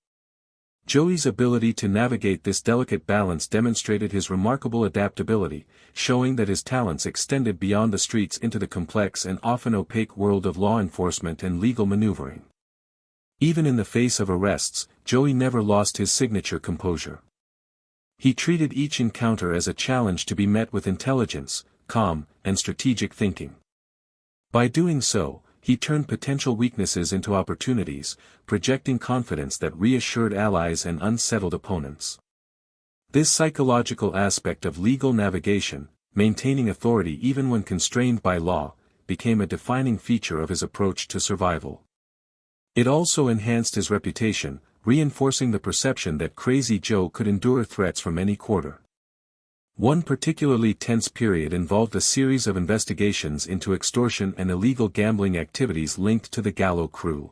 Joey's ability to navigate this delicate balance demonstrated his remarkable adaptability, showing that his talents extended beyond the streets into the complex and often opaque world of law enforcement and legal maneuvering. Even in the face of arrests, Joey never lost his signature composure. He treated each encounter as a challenge to be met with intelligence, calm, and strategic thinking. By doing so, he turned potential weaknesses into opportunities, projecting confidence that reassured allies and unsettled opponents. This psychological aspect of legal navigation, maintaining authority even when constrained by law, became a defining feature of his approach to survival. It also enhanced his reputation, reinforcing the perception that Crazy Joe could endure threats from any quarter. One particularly tense period involved a series of investigations into extortion and illegal gambling activities linked to the Gallo crew.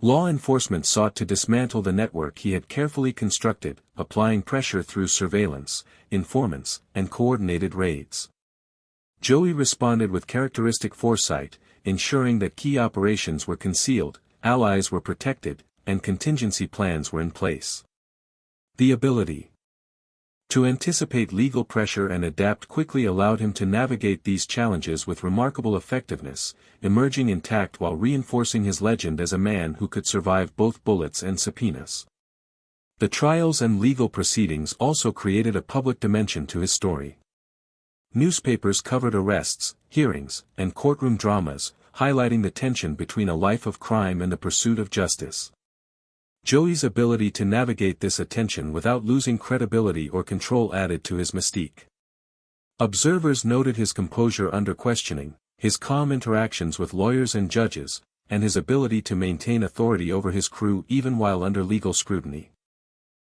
Law enforcement sought to dismantle the network he had carefully constructed, applying pressure through surveillance, informants, and coordinated raids. Joey responded with characteristic foresight, ensuring that key operations were concealed, allies were protected, and contingency plans were in place. The ability to anticipate legal pressure and adapt quickly allowed him to navigate these challenges with remarkable effectiveness, emerging intact while reinforcing his legend as a man who could survive both bullets and subpoenas. The trials and legal proceedings also created a public dimension to his story. Newspapers covered arrests, hearings, and courtroom dramas, highlighting the tension between a life of crime and the pursuit of justice. Joey's ability to navigate this attention without losing credibility or control added to his mystique. Observers noted his composure under questioning, his calm interactions with lawyers and judges, and his ability to maintain authority over his crew even while under legal scrutiny.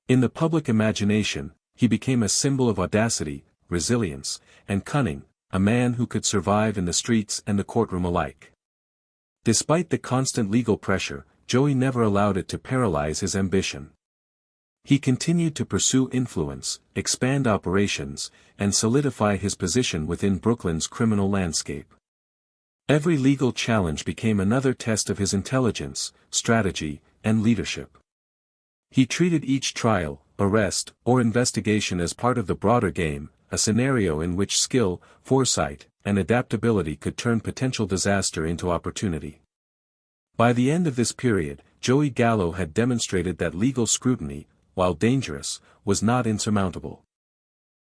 In the public imagination, he became a symbol of audacity, resilience, and cunning, a man who could survive in the streets and the courtroom alike. Despite the constant legal pressure, Joey never allowed it to paralyze his ambition. He continued to pursue influence, expand operations, and solidify his position within Brooklyn's criminal landscape. Every legal challenge became another test of his intelligence, strategy, and leadership. He treated each trial, arrest, or investigation as part of the broader game, a scenario in which skill, foresight, and adaptability could turn potential disaster into opportunity. By the end of this period, Joey Gallo had demonstrated that legal scrutiny, while dangerous, was not insurmountable.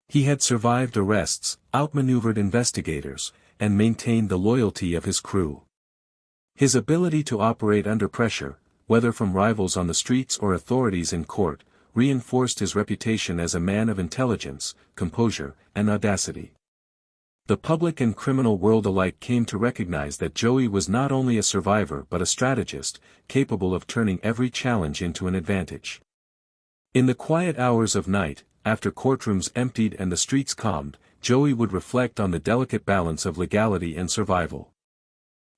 He had survived arrests, outmaneuvered investigators, and maintained the loyalty of his crew. His ability to operate under pressure, whether from rivals on the streets or authorities in court, reinforced his reputation as a man of intelligence, composure, and audacity. The public and criminal world alike came to recognize that Joey was not only a survivor but a strategist, capable of turning every challenge into an advantage. In the quiet hours of night, after courtrooms emptied and the streets calmed, Joey would reflect on the delicate balance of legality and survival.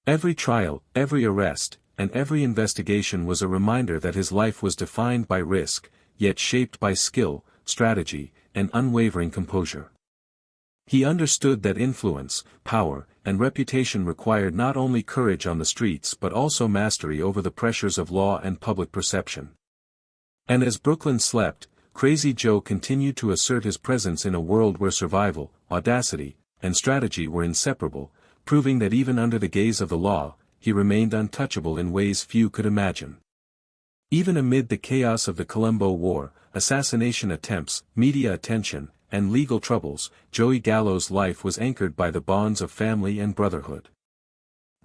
Every trial, every arrest, and every investigation was a reminder that his life was defined by risk, yet shaped by skill, strategy, and unwavering composure. He understood that influence, power, and reputation required not only courage on the streets but also mastery over the pressures of law and public perception. And as Brooklyn slept, Crazy Joe continued to assert his presence in a world where survival, audacity, and strategy were inseparable, proving that even under the gaze of the law, he remained untouchable in ways few could imagine. Even amid the chaos of the Colombo War, assassination attempts, media attention, and legal troubles, Joey Gallo's life was anchored by the bonds of family and brotherhood.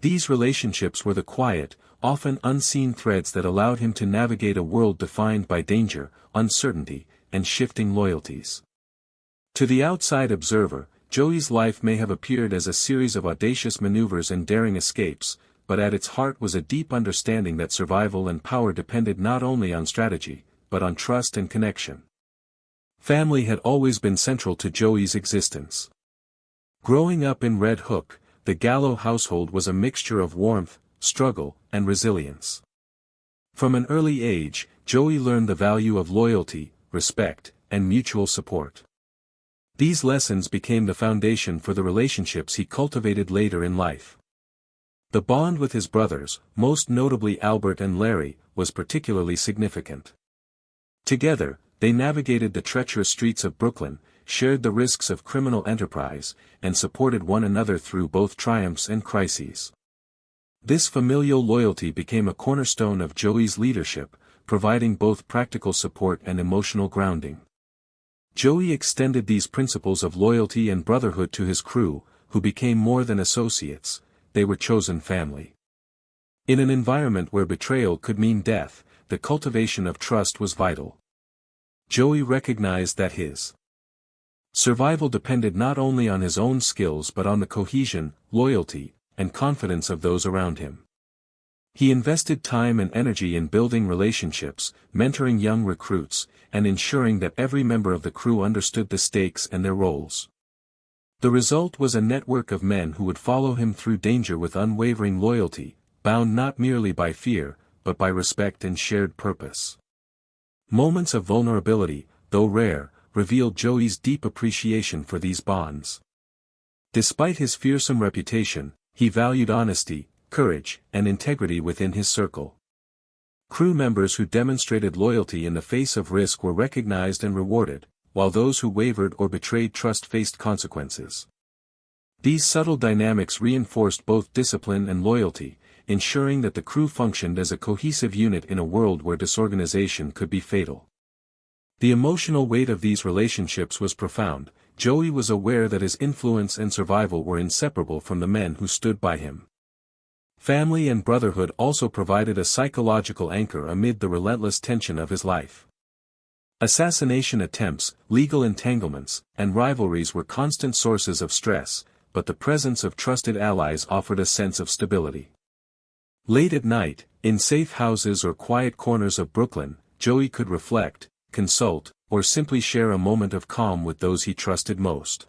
These relationships were the quiet, often unseen threads that allowed him to navigate a world defined by danger, uncertainty, and shifting loyalties. To the outside observer, Joey's life may have appeared as a series of audacious maneuvers and daring escapes, but at its heart was a deep understanding that survival and power depended not only on strategy, but on trust and connection. Family had always been central to Joey's existence. Growing up in Red Hook, the Gallo household was a mixture of warmth, struggle, and resilience. From an early age, Joey learned the value of loyalty, respect, and mutual support. These lessons became the foundation for the relationships he cultivated later in life. The bond with his brothers, most notably Albert and Larry, was particularly significant. Together, they navigated the treacherous streets of Brooklyn, shared the risks of criminal enterprise, and supported one another through both triumphs and crises. This familial loyalty became a cornerstone of Joey's leadership, providing both practical support and emotional grounding. Joey extended these principles of loyalty and brotherhood to his crew, who became more than associates, they were chosen family. In an environment where betrayal could mean death, the cultivation of trust was vital. Joey recognized that his survival depended not only on his own skills but on the cohesion, loyalty, and confidence of those around him. He invested time and energy in building relationships, mentoring young recruits, and ensuring that every member of the crew understood the stakes and their roles. The result was a network of men who would follow him through danger with unwavering loyalty, bound not merely by fear, but by respect and shared purpose. Moments of vulnerability, though rare, revealed Joey's deep appreciation for these bonds. Despite his fearsome reputation, he valued honesty, courage, and integrity within his circle. Crew members who demonstrated loyalty in the face of risk were recognized and rewarded, while those who wavered or betrayed trust faced consequences. These subtle dynamics reinforced both discipline and loyalty, ensuring that the crew functioned as a cohesive unit in a world where disorganization could be fatal. The emotional weight of these relationships was profound. Joey was aware that his influence and survival were inseparable from the men who stood by him. Family and brotherhood also provided a psychological anchor amid the relentless tension of his life. Assassination attempts, legal entanglements, and rivalries were constant sources of stress, but the presence of trusted allies offered a sense of stability. Late at night, in safe houses or quiet corners of Brooklyn, Joey could reflect, consult, or simply share a moment of calm with those he trusted most.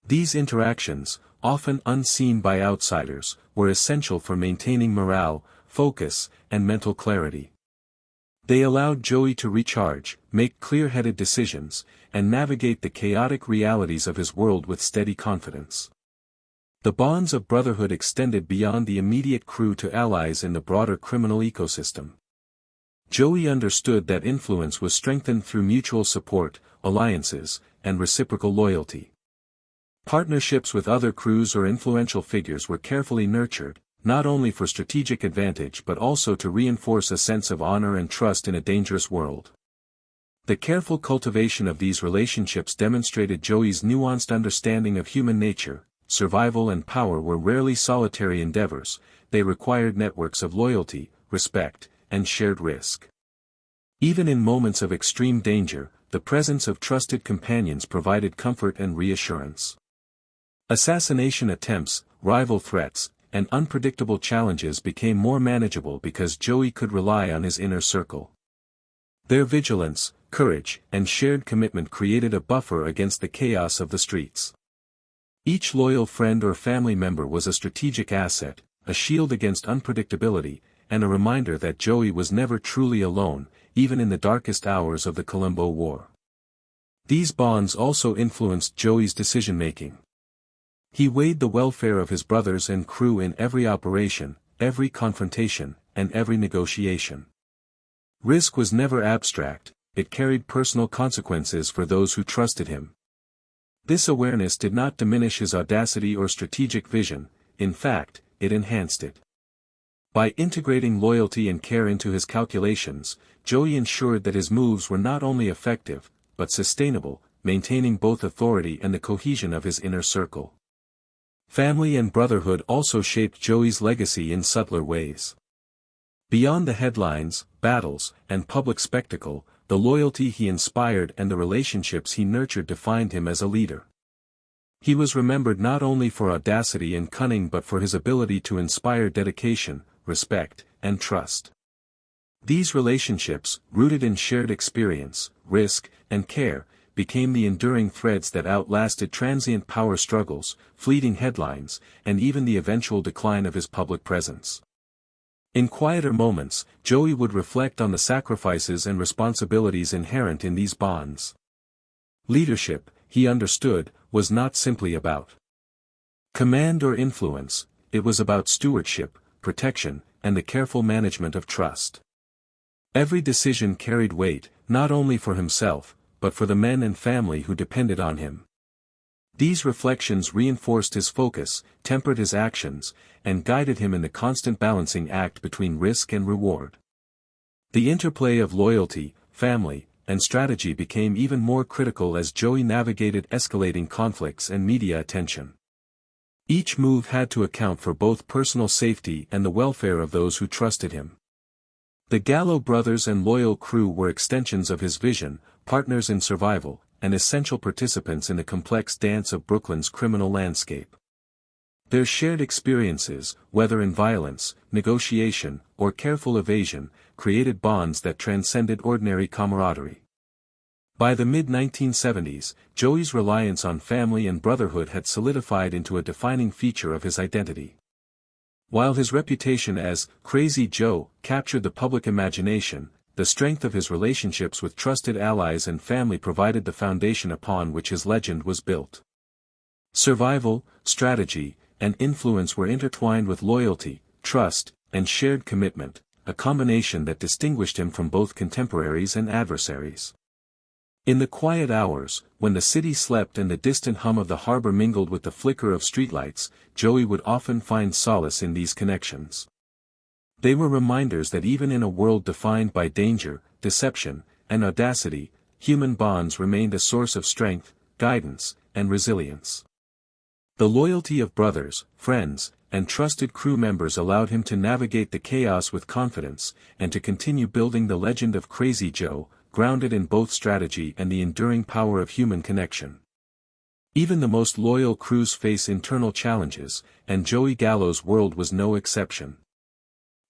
These interactions, often unseen by outsiders, were essential for maintaining morale, focus, and mental clarity. They allowed Joey to recharge, make clear-headed decisions, and navigate the chaotic realities of his world with steady confidence. The bonds of brotherhood extended beyond the immediate crew to allies in the broader criminal ecosystem. Joey understood that influence was strengthened through mutual support, alliances, and reciprocal loyalty. Partnerships with other crews or influential figures were carefully nurtured, not only for strategic advantage but also to reinforce a sense of honor and trust in a dangerous world. The careful cultivation of these relationships demonstrated Joey's nuanced understanding of human nature. Survival and power were rarely solitary endeavors, they required networks of loyalty, respect, and shared risk. Even in moments of extreme danger, the presence of trusted companions provided comfort and reassurance. Assassination attempts, rival threats, and unpredictable challenges became more manageable because Joey could rely on his inner circle. Their vigilance, courage, and shared commitment created a buffer against the chaos of the streets. Each loyal friend or family member was a strategic asset, a shield against unpredictability, and a reminder that Joey was never truly alone, even in the darkest hours of the Colombo War. These bonds also influenced Joey's decision-making. He weighed the welfare of his brothers and crew in every operation, every confrontation, and every negotiation. Risk was never abstract, it carried personal consequences for those who trusted him. This awareness did not diminish his audacity or strategic vision, in fact, it enhanced it. By integrating loyalty and care into his calculations, Joey ensured that his moves were not only effective, but sustainable, maintaining both authority and the cohesion of his inner circle. Family and brotherhood also shaped Joey's legacy in subtler ways. Beyond the headlines, battles, and public spectacle, the loyalty he inspired and the relationships he nurtured defined him as a leader. He was remembered not only for audacity and cunning but for his ability to inspire dedication, respect, and trust. These relationships, rooted in shared experience, risk, and care, became the enduring threads that outlasted transient power struggles, fleeting headlines, and even the eventual decline of his public presence. In quieter moments, Joey would reflect on the sacrifices and responsibilities inherent in these bonds. Leadership, he understood, was not simply about command or influence, it was about stewardship, protection, and the careful management of trust. Every decision carried weight, not only for himself, but for the men and family who depended on him. These reflections reinforced his focus, tempered his actions, and guided him in the constant balancing act between risk and reward. The interplay of loyalty, family, and strategy became even more critical as Joey navigated escalating conflicts and media attention. Each move had to account for both personal safety and the welfare of those who trusted him. The Gallo brothers and loyal crew were extensions of his vision, partners in survival, and essential participants in the complex dance of Brooklyn's criminal landscape. Their shared experiences, whether in violence, negotiation, or careful evasion, created bonds that transcended ordinary camaraderie. By the mid-1970s, Joey's reliance on family and brotherhood had solidified into a defining feature of his identity. While his reputation as Crazy Joe captured the public imagination, the strength of his relationships with trusted allies and family provided the foundation upon which his legend was built. Survival, strategy, and influence were intertwined with loyalty, trust, and shared commitment, a combination that distinguished him from both contemporaries and adversaries. In the quiet hours, when the city slept and the distant hum of the harbor mingled with the flicker of streetlights, Joey would often find solace in these connections. They were reminders that even in a world defined by danger, deception, and audacity, human bonds remained a source of strength, guidance, and resilience. The loyalty of brothers, friends, and trusted crew members allowed him to navigate the chaos with confidence, and to continue building the legend of Crazy Joe, grounded in both strategy and the enduring power of human connection. Even the most loyal crews face internal challenges, and Joey Gallo's world was no exception.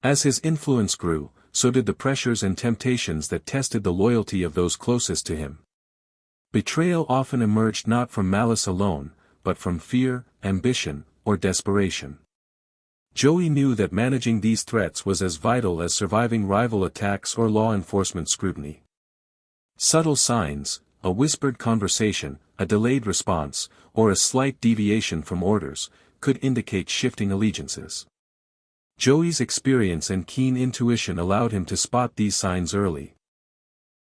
As his influence grew, so did the pressures and temptations that tested the loyalty of those closest to him. Betrayal often emerged not from malice alone, but from fear, ambition, or desperation. Joey knew that managing these threats was as vital as surviving rival attacks or law enforcement scrutiny. Subtle signs, a whispered conversation, a delayed response, or a slight deviation from orders, could indicate shifting allegiances. Joey's experience and keen intuition allowed him to spot these signs early.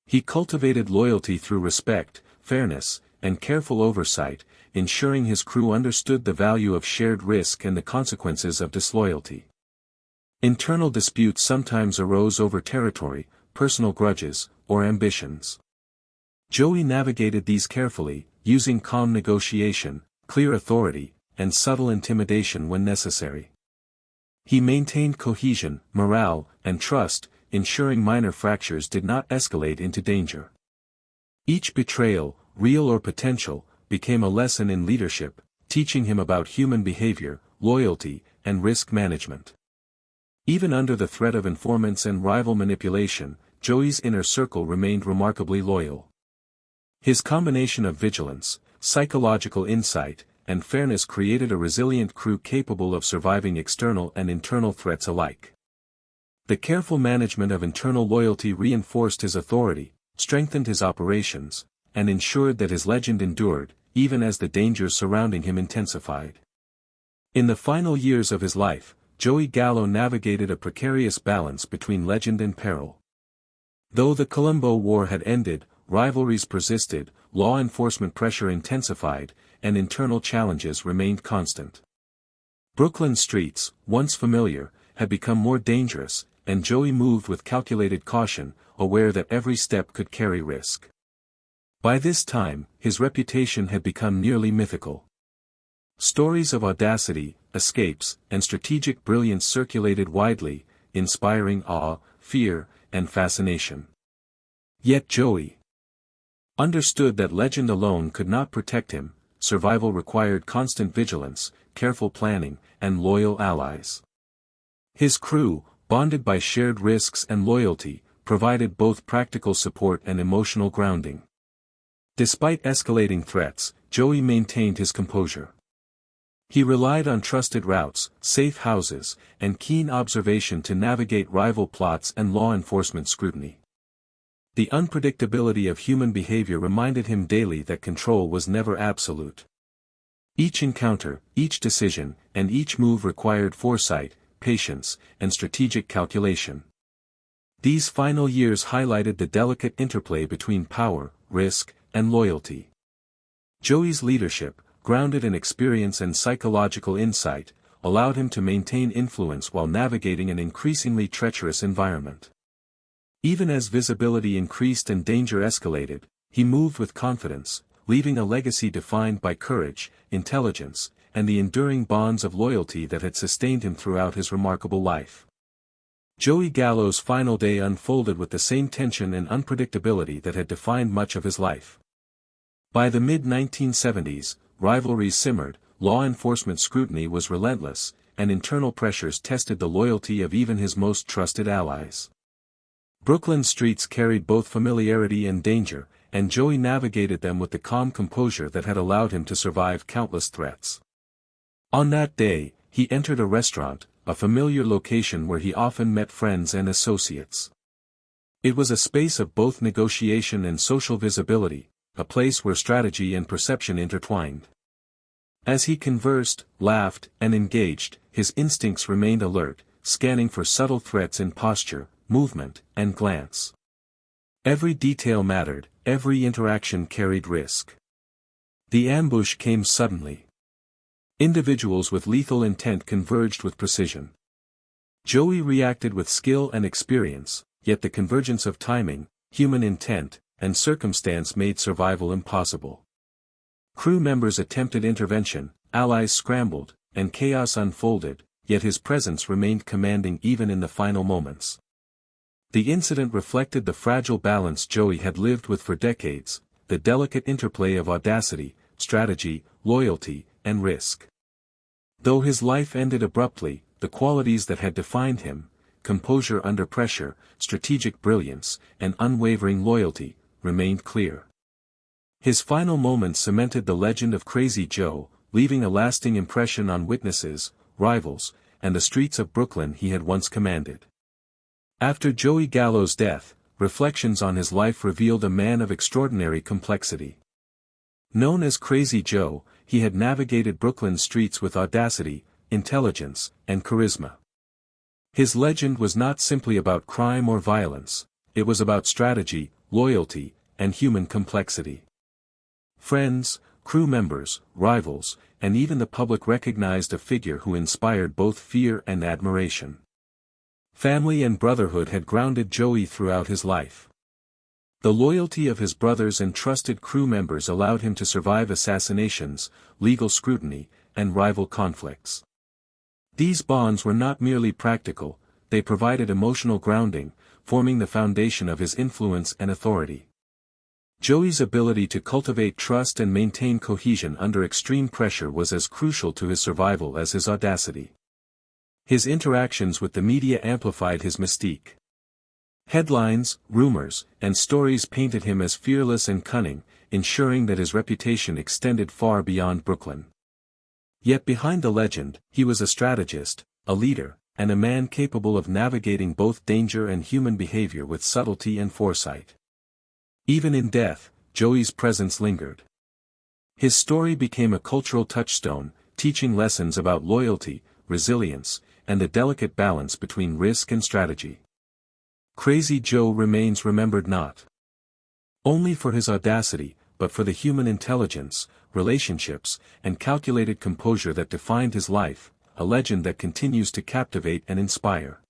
He cultivated loyalty through respect, fairness, and careful oversight, ensuring his crew understood the value of shared risk and the consequences of disloyalty. Internal disputes sometimes arose over territory, personal grudges, or ambitions. Joey navigated these carefully, using calm negotiation, clear authority, and subtle intimidation when necessary. He maintained cohesion, morale, and trust, ensuring minor fractures did not escalate into danger. Each betrayal, real or potential, became a lesson in leadership, teaching him about human behavior, loyalty, and risk management. Even under the threat of informants and rival manipulation, Joey's inner circle remained remarkably loyal. His combination of vigilance, psychological insight, and fairness created a resilient crew capable of surviving external and internal threats alike. The careful management of internal loyalty reinforced his authority, strengthened his operations, and ensured that his legend endured, even as the dangers surrounding him intensified. In the final years of his life, Joey Gallo navigated a precarious balance between legend and peril. Though the Colombo War had ended, rivalries persisted, law enforcement pressure intensified, and internal challenges remained constant. Brooklyn streets, once familiar, had become more dangerous, and Joey moved with calculated caution, aware that every step could carry risk. By this time, his reputation had become nearly mythical. Stories of audacity, escapes, and strategic brilliance circulated widely, inspiring awe, fear, and fascination. Yet Joey understood that legend alone could not protect him. Survival required constant vigilance, careful planning, and loyal allies. His crew, bonded by shared risks and loyalty, provided both practical support and emotional grounding. Despite escalating threats, Joey maintained his composure. He relied on trusted routes, safe houses, and keen observation to navigate rival plots and law enforcement scrutiny. The unpredictability of human behavior reminded him daily that control was never absolute. Each encounter, each decision, and each move required foresight, patience, and strategic calculation. These final years highlighted the delicate interplay between power, risk, and loyalty. Joey's leadership, grounded in experience and psychological insight, allowed him to maintain influence while navigating an increasingly treacherous environment. Even as visibility increased and danger escalated, he moved with confidence, leaving a legacy defined by courage, intelligence, and the enduring bonds of loyalty that had sustained him throughout his remarkable life. Joey Gallo's final day unfolded with the same tension and unpredictability that had defined much of his life. By the mid-1970s, rivalries simmered, law enforcement scrutiny was relentless, and internal pressures tested the loyalty of even his most trusted allies. Brooklyn streets carried both familiarity and danger, and Joey navigated them with the calm composure that had allowed him to survive countless threats. On that day, he entered a restaurant, a familiar location where he often met friends and associates. It was a space of both negotiation and social visibility, a place where strategy and perception intertwined. As he conversed, laughed, and engaged, his instincts remained alert, scanning for subtle threats in posture, movement, and glance. Every detail mattered, every interaction carried risk. The ambush came suddenly. Individuals with lethal intent converged with precision. Joey reacted with skill and experience, yet the convergence of timing, human intent, and circumstance made survival impossible. Crew members attempted intervention, allies scrambled, and chaos unfolded, yet his presence remained commanding even in the final moments. The incident reflected the fragile balance Joey had lived with for decades, the delicate interplay of audacity, strategy, loyalty, and risk. Though his life ended abruptly, the qualities that had defined him, composure under pressure, strategic brilliance, and unwavering loyalty, remained clear. His final moments cemented the legend of Crazy Joe, leaving a lasting impression on witnesses, rivals, and the streets of Brooklyn he had once commanded. After Joey Gallo's death, reflections on his life revealed a man of extraordinary complexity. Known as Crazy Joe, he had navigated Brooklyn's streets with audacity, intelligence, and charisma. His legend was not simply about crime or violence, it was about strategy, loyalty, and human complexity. Friends, crew members, rivals, and even the public recognized a figure who inspired both fear and admiration. Family and brotherhood had grounded Joey throughout his life. The loyalty of his brothers and trusted crew members allowed him to survive assassinations, legal scrutiny, and rival conflicts. These bonds were not merely practical, they provided emotional grounding, forming the foundation of his influence and authority. Joey's ability to cultivate trust and maintain cohesion under extreme pressure was as crucial to his survival as his audacity. His interactions with the media amplified his mystique. Headlines, rumors, and stories painted him as fearless and cunning, ensuring that his reputation extended far beyond Brooklyn. Yet behind the legend, he was a strategist, a leader, and a man capable of navigating both danger and human behavior with subtlety and foresight. Even in death, Joey's presence lingered. His story became a cultural touchstone, teaching lessons about loyalty, resilience, and the delicate balance between risk and strategy. Crazy Joe remains remembered not only for his audacity, but for the human intelligence, relationships, and calculated composure that defined his life, a legend that continues to captivate and inspire.